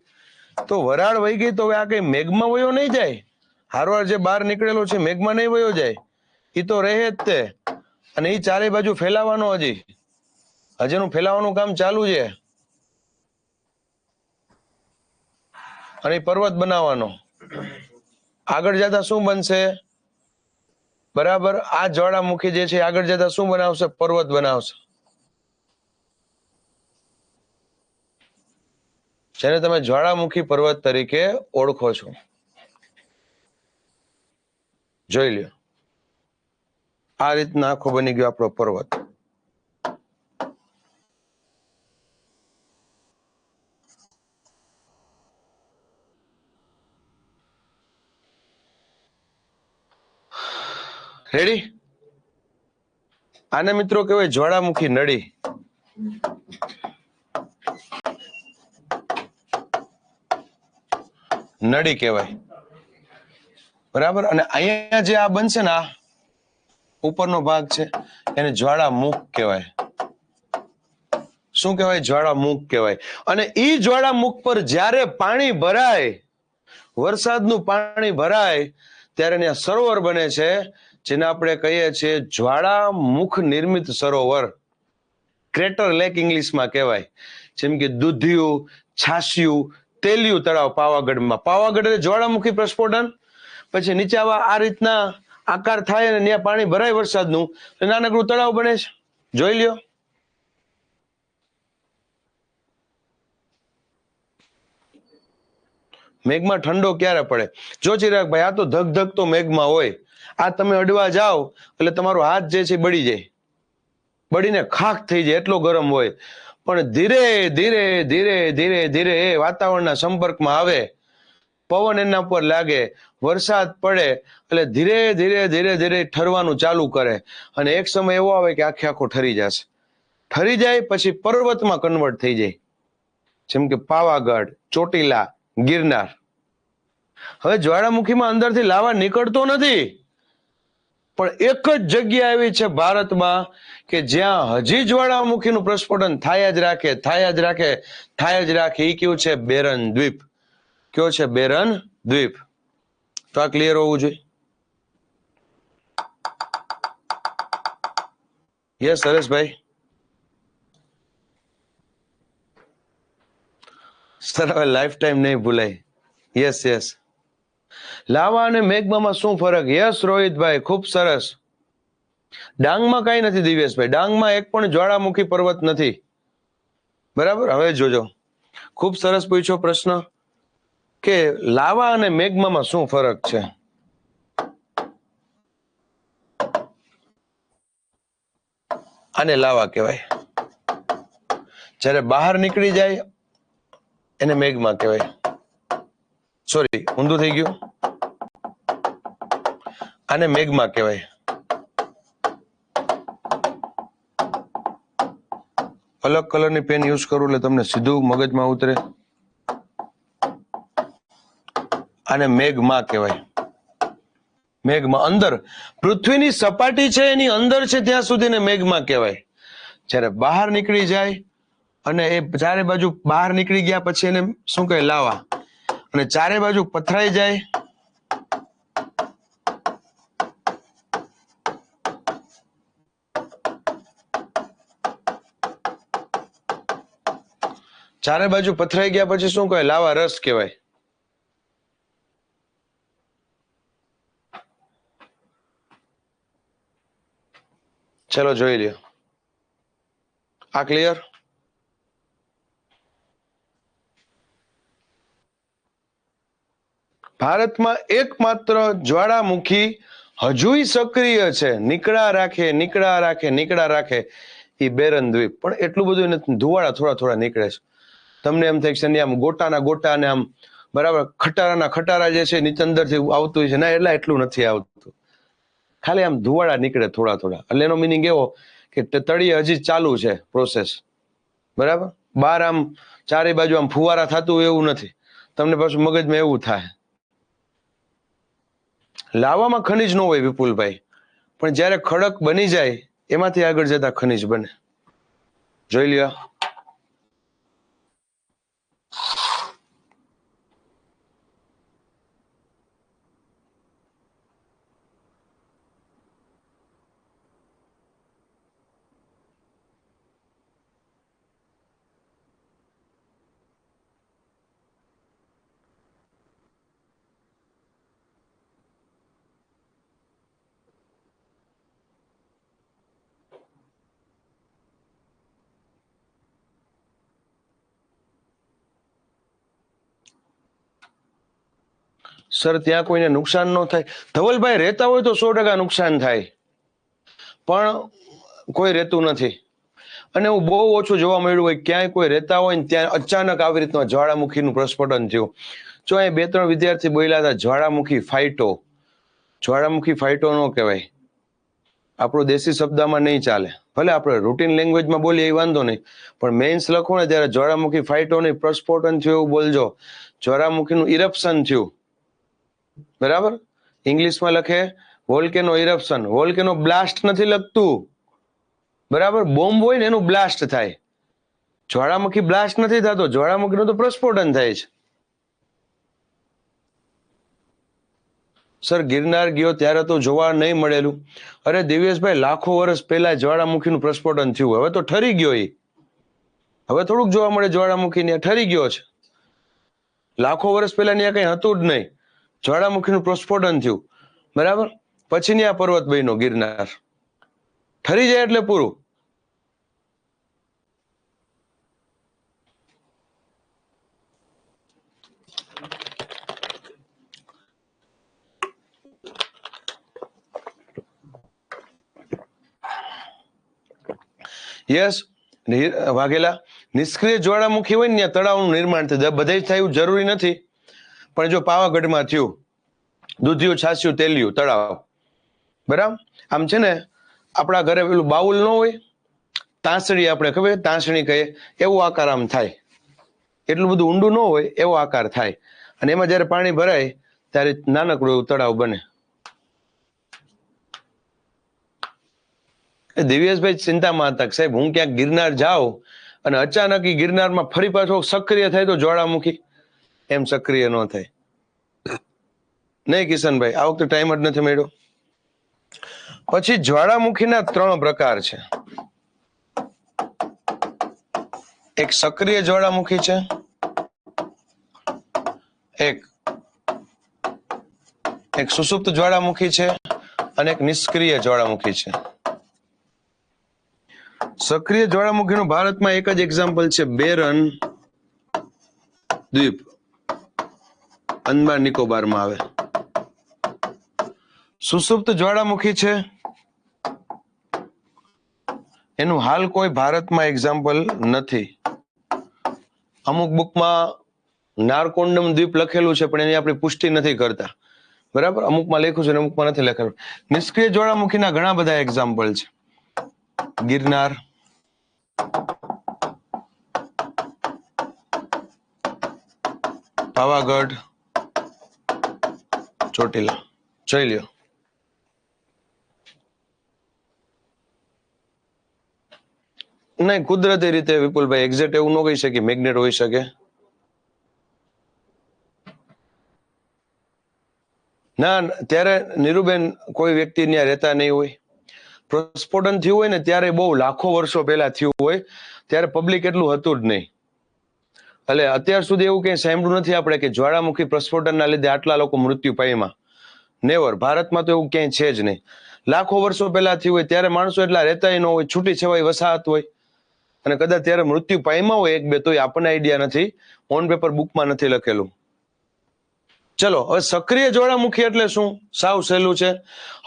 Speaker 1: તો વરાળ વહી ગઈ તો હવે આ કઈ મેઘમાં વયો નહીં જાય. હારવાર જે બહાર નીકળેલો છે મેઘમાં નહીં વયો જાય, એ તો રહે જ તે. અને એ ચારે બાજુ ફેલાવાનો હજીનું ફેલાવાનું કામ ચાલુ છે. અને પર્વત બનાવવાનો. આગળ જતા શું બનશે? બરાબર, આ જ્વાળામુખી જે છે આગળ જતા શું બનાવશે? પર્વત બનાવશે, જેને તમે જ્વાળામુખી પર્વત તરીકે ઓળખો છો. જોઈ લ્યો, આ રીતના આખો બની ગયો આપણો પર્વત. રેડી? આને મિત્રો કહેવાય જ્વાળામુખી નળી. નળી કહેવાય, બરાબર. અને અહીંયા જે આ બનશે ને, આ ઉપરનો ભાગ છે એને જ્વાળામુખ કહેવાય. શું કહેવાય? જ્વાળામુખ કહેવાય. અને ઈ જ્વાળામુખ પર જ્યારે પાણી ભરાય, વરસાદનું પાણી ભરાય, ત્યારે ત્યાં સરોવર બને છે, જેને આપણે કહીએ છીએ જ્વાળામુખ નિર્મિત સરોવર. ક્રેટર લેક ઇંગ્લિશમાં કહેવાય. જેમ કે દૂધિયું, છાશિયું, તેલિયું તળાવ પાવાગઢમાં. પાવાગઢ એટલે જ્વાળામુખી પ્રસ્ફોટન. પછી નીચે આ રીતના આકાર થાય અને ત્યાં પાણી ભરાય વરસાદનું, નાનકડું તળાવ બને છે. જોઈ લ્યો. મેઘમાં ઠંડો ક્યારે પડે? જો ચિરાગભાઈ, આ તો ધગધગતો મેઘમાં હોય. આ તમે અડવા જાઓ એટલે તમારો હાથ જે છે બળી જાય, બળીને ખાખ થઈ જાય, એટલો ગરમ હોય. પણ ધીરે ધીરે ધીરે ધીરે ધીરે એ વાતાવરણના સંપર્કમાં આવે, પવન એના પર લાગે, વરસાદ પડે એટલે ધીરે ધીરે ધીરે ધીરે ઠરવાનું ચાલુ કરે. અને એક સમય એવો આવે કે આખે આખો ઠરી જશે. ઠરી જાય પછી પર્વતમાં કન્વર્ટ થઈ જાય, જેમ કે પાવાગઢ, ચોટીલા, ગિરનાર. હવે જ્વાળામુખીમાં અંદરથી લાવા નીકળતો નથી, પણ એક જ જગ્યા એવી છે ભારતમાં કે જ્યાં હજી જ્વાળામુખીનું પ્રસ્ફોટન થાય જ રાખે, થાય જ રાખે, થાય જ રાખે. એ કયું છે? બેરન દ્વીપ. કયો છે? બેરન દ્વીપ. તો આ ક્લિયર હોવું જોઈએ. યસ હરેશભાઈ. સર હવે લાઈફ ટાઈમ નહીં ભૂલાય. Yes yes. લાવા અને મેગ્મામાં શું ફરક? યસ રોહિતભાઈ, ખૂબ સરસ. ડાંગમાં કઈ નથી દિવ્યેશભાઈ, ડાંગમાં એક પણ જ્વાળામુખી પર્વત નથી. બરાબર. હવે જોજો, ખૂબ સરસ પૂછ્યો પ્રશ્ન કે લાવા અને મેગ્મામાં શું ફરક છે. આને લાવા કહેવાય. જ્યારે બહાર નીકળી જાય એને મેગ્મા કહેવાય. સોરી, ઊંધું થઈ ગયું. આને મેગ્મા કહેવાય. અલગ કલરની પેન યુઝ કરું એટલે તમને સીધું મગજમાં ઉતરે. આને મેઘમા કહેવાય. મેઘમાં અંદર પૃથ્વીની સપાટી છે એની અંદર છે ત્યાં સુધીને મેઘમા કહેવાય. જ્યારે બહાર નીકળી જાય અને એ ચારે બાજુ બહાર નીકળી ગયા પછી એને શું કહે? લાવા. અને ચારે બાજુ પથરાઈ જાય ચારે બાજુ પથરાઈ ગયા પછી શું કહે? લાવા રસ કહેવાય. ચલો જોઈ લ્યો. આ ક્લિયર? ભારતમાં એકમાત્ર જ્વાળામુખી હજુય સક્રિય છે, નીકળા રાખે નીકળા રાખે નીકળા રાખે, એ બેરન દ્વીપ. પણ એટલું બધું નથી, ધુવાળા થોડા થોડા નીકળે છે. તમને એમ થાય છે આમ ગોટાના ગોટા ને આમ બરાબર ખટારાના ખટારા જે છે નીચે અંદરથી આવતું છે. ના, એટલું નથી આવતું, ખાલી આમ ધુવાળા નીકળે થોડા થોડા. એટલે એનો મિનિંગ એવો કે તળિયે હજી ચાલુ છે પ્રોસેસ. બરાબર. બહાર આમ ચારે બાજુ આમ ફુવારા થતું હોય એવું નથી. તમને પાછું મગજમાં એવું થાય. લાવામાં ખનિજ ન હોય વિપુલભાઈ, પણ જ્યારે ખડક બની જાય એમાંથી આગળ જતા ખનિજ બને. જોઈ લ્યો. સર ત્યાં કોઈને નુકસાન ન થાય. ધવલભાઈ રહેતા હોય તો 100% નુકસાન થાય, પણ કોઈ રહેતું નથી. અને હું બહુ ઓછું જોવા મળ્યું હોય ક્યાંય કોઈ રહેતા હોય ને ત્યાં અચાનક આવી રીતના જ્વાળામુખીનું પ્રસ્ફોટન થયું. જો અહીં 2-3 વિદ્યાર્થી બોલ્યા હતા જ્વાળામુખી ફાઇટો. જ્વાળામુખી ફાઇટો ન કહેવાય, આપણો દેશી શબ્દમાં નહીં ચાલે. ભલે આપણે રૂટીન લેંગ્વેજમાં બોલીએ એ વાંધો નહીં, પણ મેઇન્સ લખો ને ત્યારે જ્વાળામુખી ફાઇટો નહીં, પ્રસ્ફોટન થયું એવું બોલજો. જ્વાળામુખીનું ઇરપ્શન થયું, બરાબર. ઇંગ્લિશમાં લખે વોલ્કેનો ઇરપ્શન. વોલ્કેનો બ્લાસ્ટ નથી લખતું, બરાબર. બોમ્બ હોય ને એનું બ્લાસ્ટ થાય, જ્વાળામુખી બ્લાસ્ટ નથી થતો, જ્વાળામુખીનું તો પ્રસ્ફોટન થાય છે. સર ગિરનાર ગયો ત્યારે તો જોવા નહીં મળેલું. અરે દિવ્યેશભાઈ, લાખો વર્ષ પહેલા જ્વાળામુખીનું પ્રસ્ફોટન થયું, હવે તો ઠરી ગયો. એ હવે થોડુંક જોવા મળે જ્વાળામુખી ને, ઠરી ગયો છે. લાખો વર્ષ પહેલા ત્યાં કઈ હતું જ નહીં, જ્વાળામુખીનું પ્રસ્ફોટન થયું, બરાબર. પછી ત્યાં પર્વત બન્યો ગિરનાર. ઠરી જાય એટલે પૂરું. યસ વાઘેલા, નિષ્ક્રિય જ્વાળામુખી હોય ને ત્યાં તળાવનું નિર્માણ થાય. બધે થાય એવું જરૂરી નથી, પણ જો પાવાગઢમાં થયું દૂધિયું, છાસ્યું, તેલિયું તળાવ, બરાબર. આમ છે ને આપણા ઘરે પેલું બાઉલ ન હોય, તાંસણી આપણે ખબર તાંસણી કહીએ, એવો આકાર આમ થાય. એટલું બધું ઊંડું ન હોય એવો આકાર થાય, અને એમાં જયારે પાણી ભરાય ત્યારે નાનકડું એવું તળાવ બને. દિવ્યેશભાઈ ચિંતામાં હતા કે સાહેબ હું ક્યાંક ગિરનાર જાઉં અને અચાનક ગિરનારમાં ફરી પાછો સક્રિય થાય તો જ્વાળામુખી. એમ સક્રિય ન થાય. નહીં કિશનભાઈ, આ વખતે ટાઈમ જ નથી મળ્યો. પછી જ્વાળામુખીના 3 પ્રકાર છે. એક સક્રિય જ્વાળામુખી છે, એક સુષુપ્ત જ્વાળામુખી છે, અને એક નિષ્ક્રિય જ્વાળામુખી છે. સક્રિય જ્વાળામુખીનું ભારતમાં એક જ એક્ઝામ્પલ છે, બેરન દ્વીપ, અંદમાન નિકોબારમાં આવે. સુષુપ્ત જ્વાળામુખી છે, એનું હાલ કોઈ ભારતમાં એક્ઝામ્પલ નથી. અમુક બુકમાં નારકોંડમ દ્વીપ લખેલું છે, પણ એની આપણી પુષ્ટિ નથી કરતા, બરાબર. અમુકમાં લખ્યું છે, અમુકમાં નથી લખેલું. નિષ્ક્રિય જ્વાળામુખીના ઘણા બધા એક્ઝામ્પલ છે. ગિરનાર, પાવાગઢ, ચોટીલા, જોઈ લ્યો. નહીં, કુદરતી રીતે વિપુલભાઈ એક્ઝેક્ટ એવું ન કહી શકે મેગ્નેટ હોઈ શકે. ના, ત્યારે નીરુબેન કોઈ વ્યક્તિ ત્યાં રહેતા નહીં હોય. પ્રસ્ફોટન થયું હોય ને ત્યારે બહુ લાખો વર્ષો પહેલા થયું હોય, ત્યારે પબ્લિક એટલું હતું જ નહીં. એટલે અત્યાર સુધી એવું કઈ સાંભળ્યું નથી આપણે કે જ્વાળામુખી પ્રસ્ફોટનના લીધે આટલા લોકો મૃત્યુ પામ્યા. નેવર. ભારતમાં તો એવું ક્યાંય છે જ નહીં. લાખો વર્ષો પહેલા થયું હોય ત્યારે માણસો એટલા રહેતા ન હોય, છૂટી છવાઈ વસાહત હોય, અને કદાચ ત્યારે મૃત્યુ પામ્યા હોય 1-2, તોય આપણને આઈડિયા નથી, ઓન પેપર બુકમાં નથી લખેલું. ચલો, હવે સક્રિય જ્વાળામુખી એટલે શું? સાવ સહેલું છે.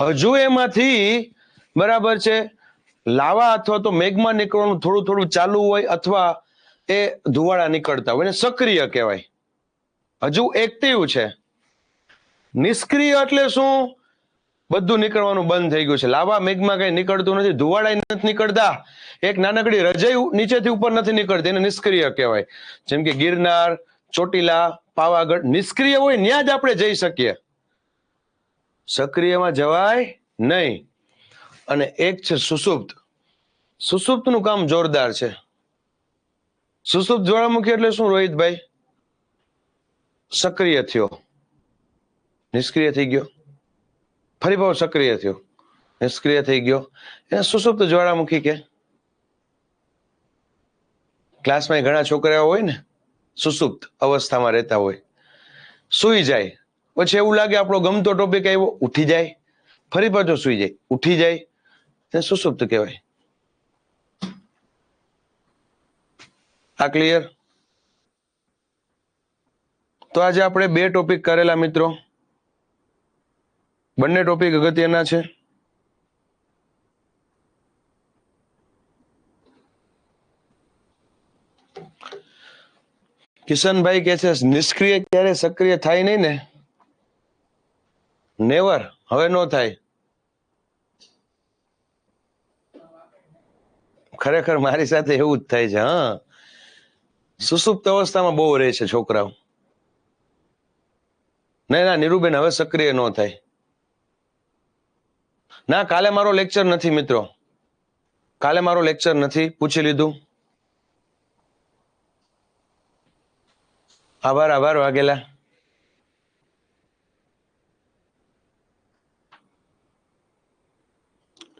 Speaker 1: હજુ એમાંથી બરાબર છે લાવા અથવા તો મેઘમાં નીકળવાનું થોડું થોડું ચાલુ હોય, અથવા એ ધુવાળા નીકળતા હોય, એને સક્રિય કહેવાય. હજુ એક્ટિવ છે. નિષ્ક્રિય એટલે શું? બધું નીકળવાનું બંધ થઈ ગયું છે. લાવા મેઘમાં કઈ નીકળતું નથી, ધુવાળા નથી નીકળતા, એક નાનકડી રજાઈ નીચેથી ઉપર નથી નીકળતી, એને નિષ્ક્રિય કહેવાય. જેમ કે ગિરનાર, ચોટીલા, પાવાગઢ નિષ્ક્રિય હોય ત્યાં જ આપણે જઈ શકીએ, સક્રિયમાં જવાય નહીં. અને એક છે સુષુપ્ત. સુષુપ્તનું કામ જોરદાર છે. સુષુપ્ત જ્વાળામુખી એટલે શું રોહિતભાઈ? સક્રિય થયો, નિષ્ક્રિય થઈ ગયો, ફરી પાછો સક્રિય થયો, નિષ્ક્રિય થઈ ગયો, એને સુષુપ્ત જ્વાળામુખી કે. ક્લાસમાં ઘણા છોકરાઓ હોય ને સુષુપ્ત અવસ્થામાં રહેતા હોય, સુઈ જાય, પછી એવું લાગે આપણો ગમતો ટોપિક આવ્યો, ઉઠી જાય, ફરી પાછો સુઈ જાય, ઉઠી જાય, એને સુષુપ્ત કહેવાય. આ ક્લિયર? તો આજે આપણે 2 ટોપિક કરેલા મિત્રો. બંને ટોપિક અગત્યના છે. કિશનભાઈ કે છે નિષ્ક્રિય ક્યારે સક્રિય થાય નહીં ને? નેવર, હવે નો થાય. ખરેખર મારી સાથે એવું જ થાય છે. હા, સુસુપ્ત અવસ્થામાં બહુ રહે છે છોકરાઓ. ના નીરુબેન, હવે સક્રિય નો થાય. ના, કાલે મારો લેક્ચર નથી મિત્રો, કાલે મારો લેક્ચર નથી, પૂછી લીધું. આભાર આભાર વાઘેલા.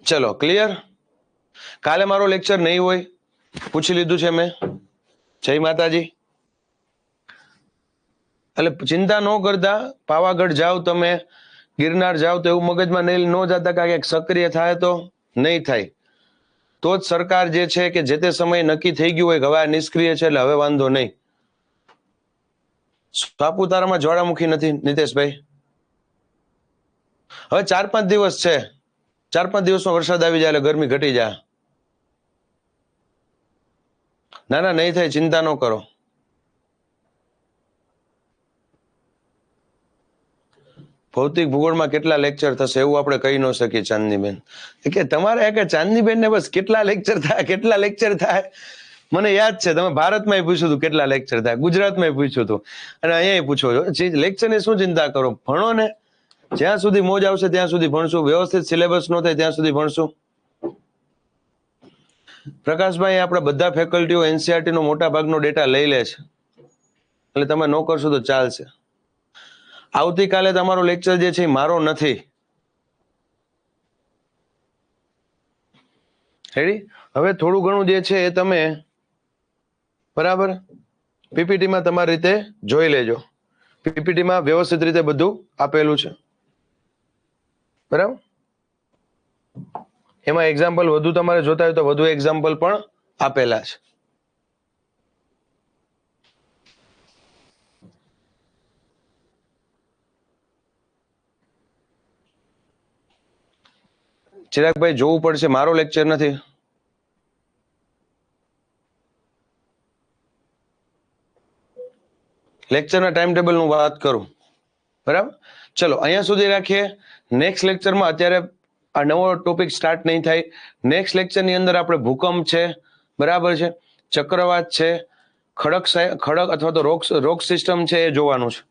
Speaker 1: ચલો ક્લિયર. કાલે મારો લેક્ચર નહીં હોય, પૂછી લીધું છે મેં. જય માતાજી. એટલે ચિંતા ન કરતા, પાવાગઢ જાઓ તમે, ગિરનાર જાઓ તો એવું મગજમાં નહીં ન જતા કે કંઈક સક્રિય થાય તો નહીં થાય. તો જ સરકાર જે છે કે જે તે સમયે નક્કી થઈ ગયું હોય કે હવે આ નિષ્ક્રિય છે એટલે હવે વાંધો નહીં. સાપુતારામાં જ્વાળામુખી નથી નીતેશભાઈ. હવે 4-5 દિવસ છે, 4-5 દિવસમાં વરસાદ આવી જાય એટલે ગરમી ઘટી જાય. ના નહીં થાય, ચિંતા ન કરો. ભૌતિક ભૂગોળમાં કેટલા લેક્ચર થશે એવું આપણે કહી ન શકીએ. ચાંદનીબેન કે તમારે કે ચાંદનીબેન ને બસ કેટલા લેક્ચર થાય. મને યાદ છે તમે ભારતમાં પૂછ્યું હતું કેટલા લેક્ચર થાય, ગુજરાતમાં પૂછ્યું હતું, અને અહીંયા પૂછો છો. લેક્ચર ની શું ચિંતા કરો, ભણો ને. જ્યાં સુધી મોજ આવશે ત્યાં સુધી ભણશું, વ્યવસ્થિત સિલેબસ નો થાય ત્યાં સુધી ભણશું. પ્રકાશભાઈ, આપણા બધા ફેકલ્ટીઓ એનસીઆરટી નો મોટા ભાગનો ડેટા લઈ લે છે, એટલે તમે ન કરશો તો ચાલશે. આવતીકાલે તમારો લેક્ચર જે છે એ મારો નથી. રેડી? હવે થોડું ઘણું જે છે એ તમે બરાબર પીપીટીમાં તમારી રીતે જોઈ લેજો. પીપીટીમાં વ્યવસ્થિત રીતે બધું આપેલું છે, બરાબર. એમાં એક્ઝામ્પલ વધુ તમારે જોતા હોય તો વધુ એક્ઝામ્પલ પણ આપેલા છે. ચિરાગભાઈ, જોવું પડશે, મારો લેક્ચર નથી. લેક્ચરના ટાઈમ ટેબલ નું વાત કરું, બરાબર. ચલો અહીંયા સુધી રાખીએ. નેક્સ્ટ લેક્ચરમાં અત્યારે આ નવો ટોપિક સ્ટાર્ટ નહીં થાય. નેક્સ્ટ લેક્ચરની અંદર આપણે ભૂકંપ છે, બરાબર છે, ચક્રવાત છે, ખડક અથવા તો રોક સિસ્ટમ છે એ જોવાનું છે,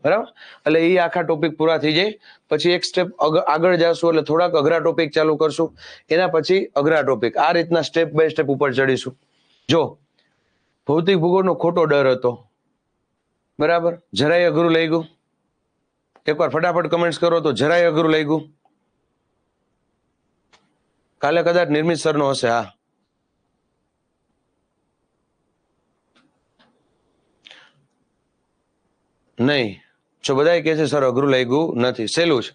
Speaker 1: બરાબર. એટલે એ આખા ટોપિક પૂરા થઈ જાય પછી એક સ્ટેપ આગળ જશું, એટલે થોડાક અઘરા ટોપિક ચાલુ કરશું, એના પછી અઘરા ટોપિક, આ રીતના સ્ટેપ બાય સ્ટેપ ઉપર ચડીશું. જો ભૌતિક ભૂગોળનો ખોટો ડર હતો, બરાબર, જરાય અઘરું લઈ ગયું? એકવાર ફટાફટ કમેન્ટ્સ કરો તો જરાય અઘરું લઈ ગયું? કાલે કદાચ નિર્મિત સરનો હશે. હા, નહીં. જો બધા કહે છે સર અઘરું લાગ્યું નથી, સહેલું છે.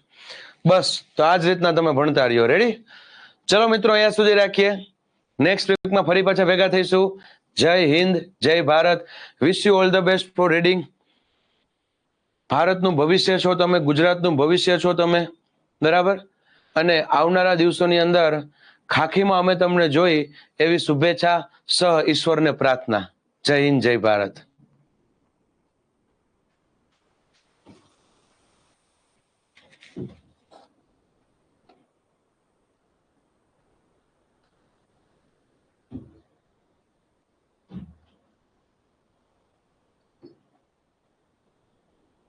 Speaker 1: બસ તો આ જ રીતના તમે ભણતા રહ્યો. રેડી? ચલો મિત્રો, અહીંયા સુધી રાખીએ. નેક્સ્ટ વીકમાં ફરી પાછા ભેગા થઈશું. જય હિન્દ, જય Bharat. Wish you all the best for reading. ભારતનું ભવિષ્ય છો તમે, ગુજરાતનું ભવિષ્ય છો તમે, બરાબર. અને આવનારા દિવસોની અંદર ખાખીમાં અમે તમને જોઈ એવી શુભેચ્છા સહ ઈશ્વરને પ્રાર્થના. જય હિન્દ, જય ભારત.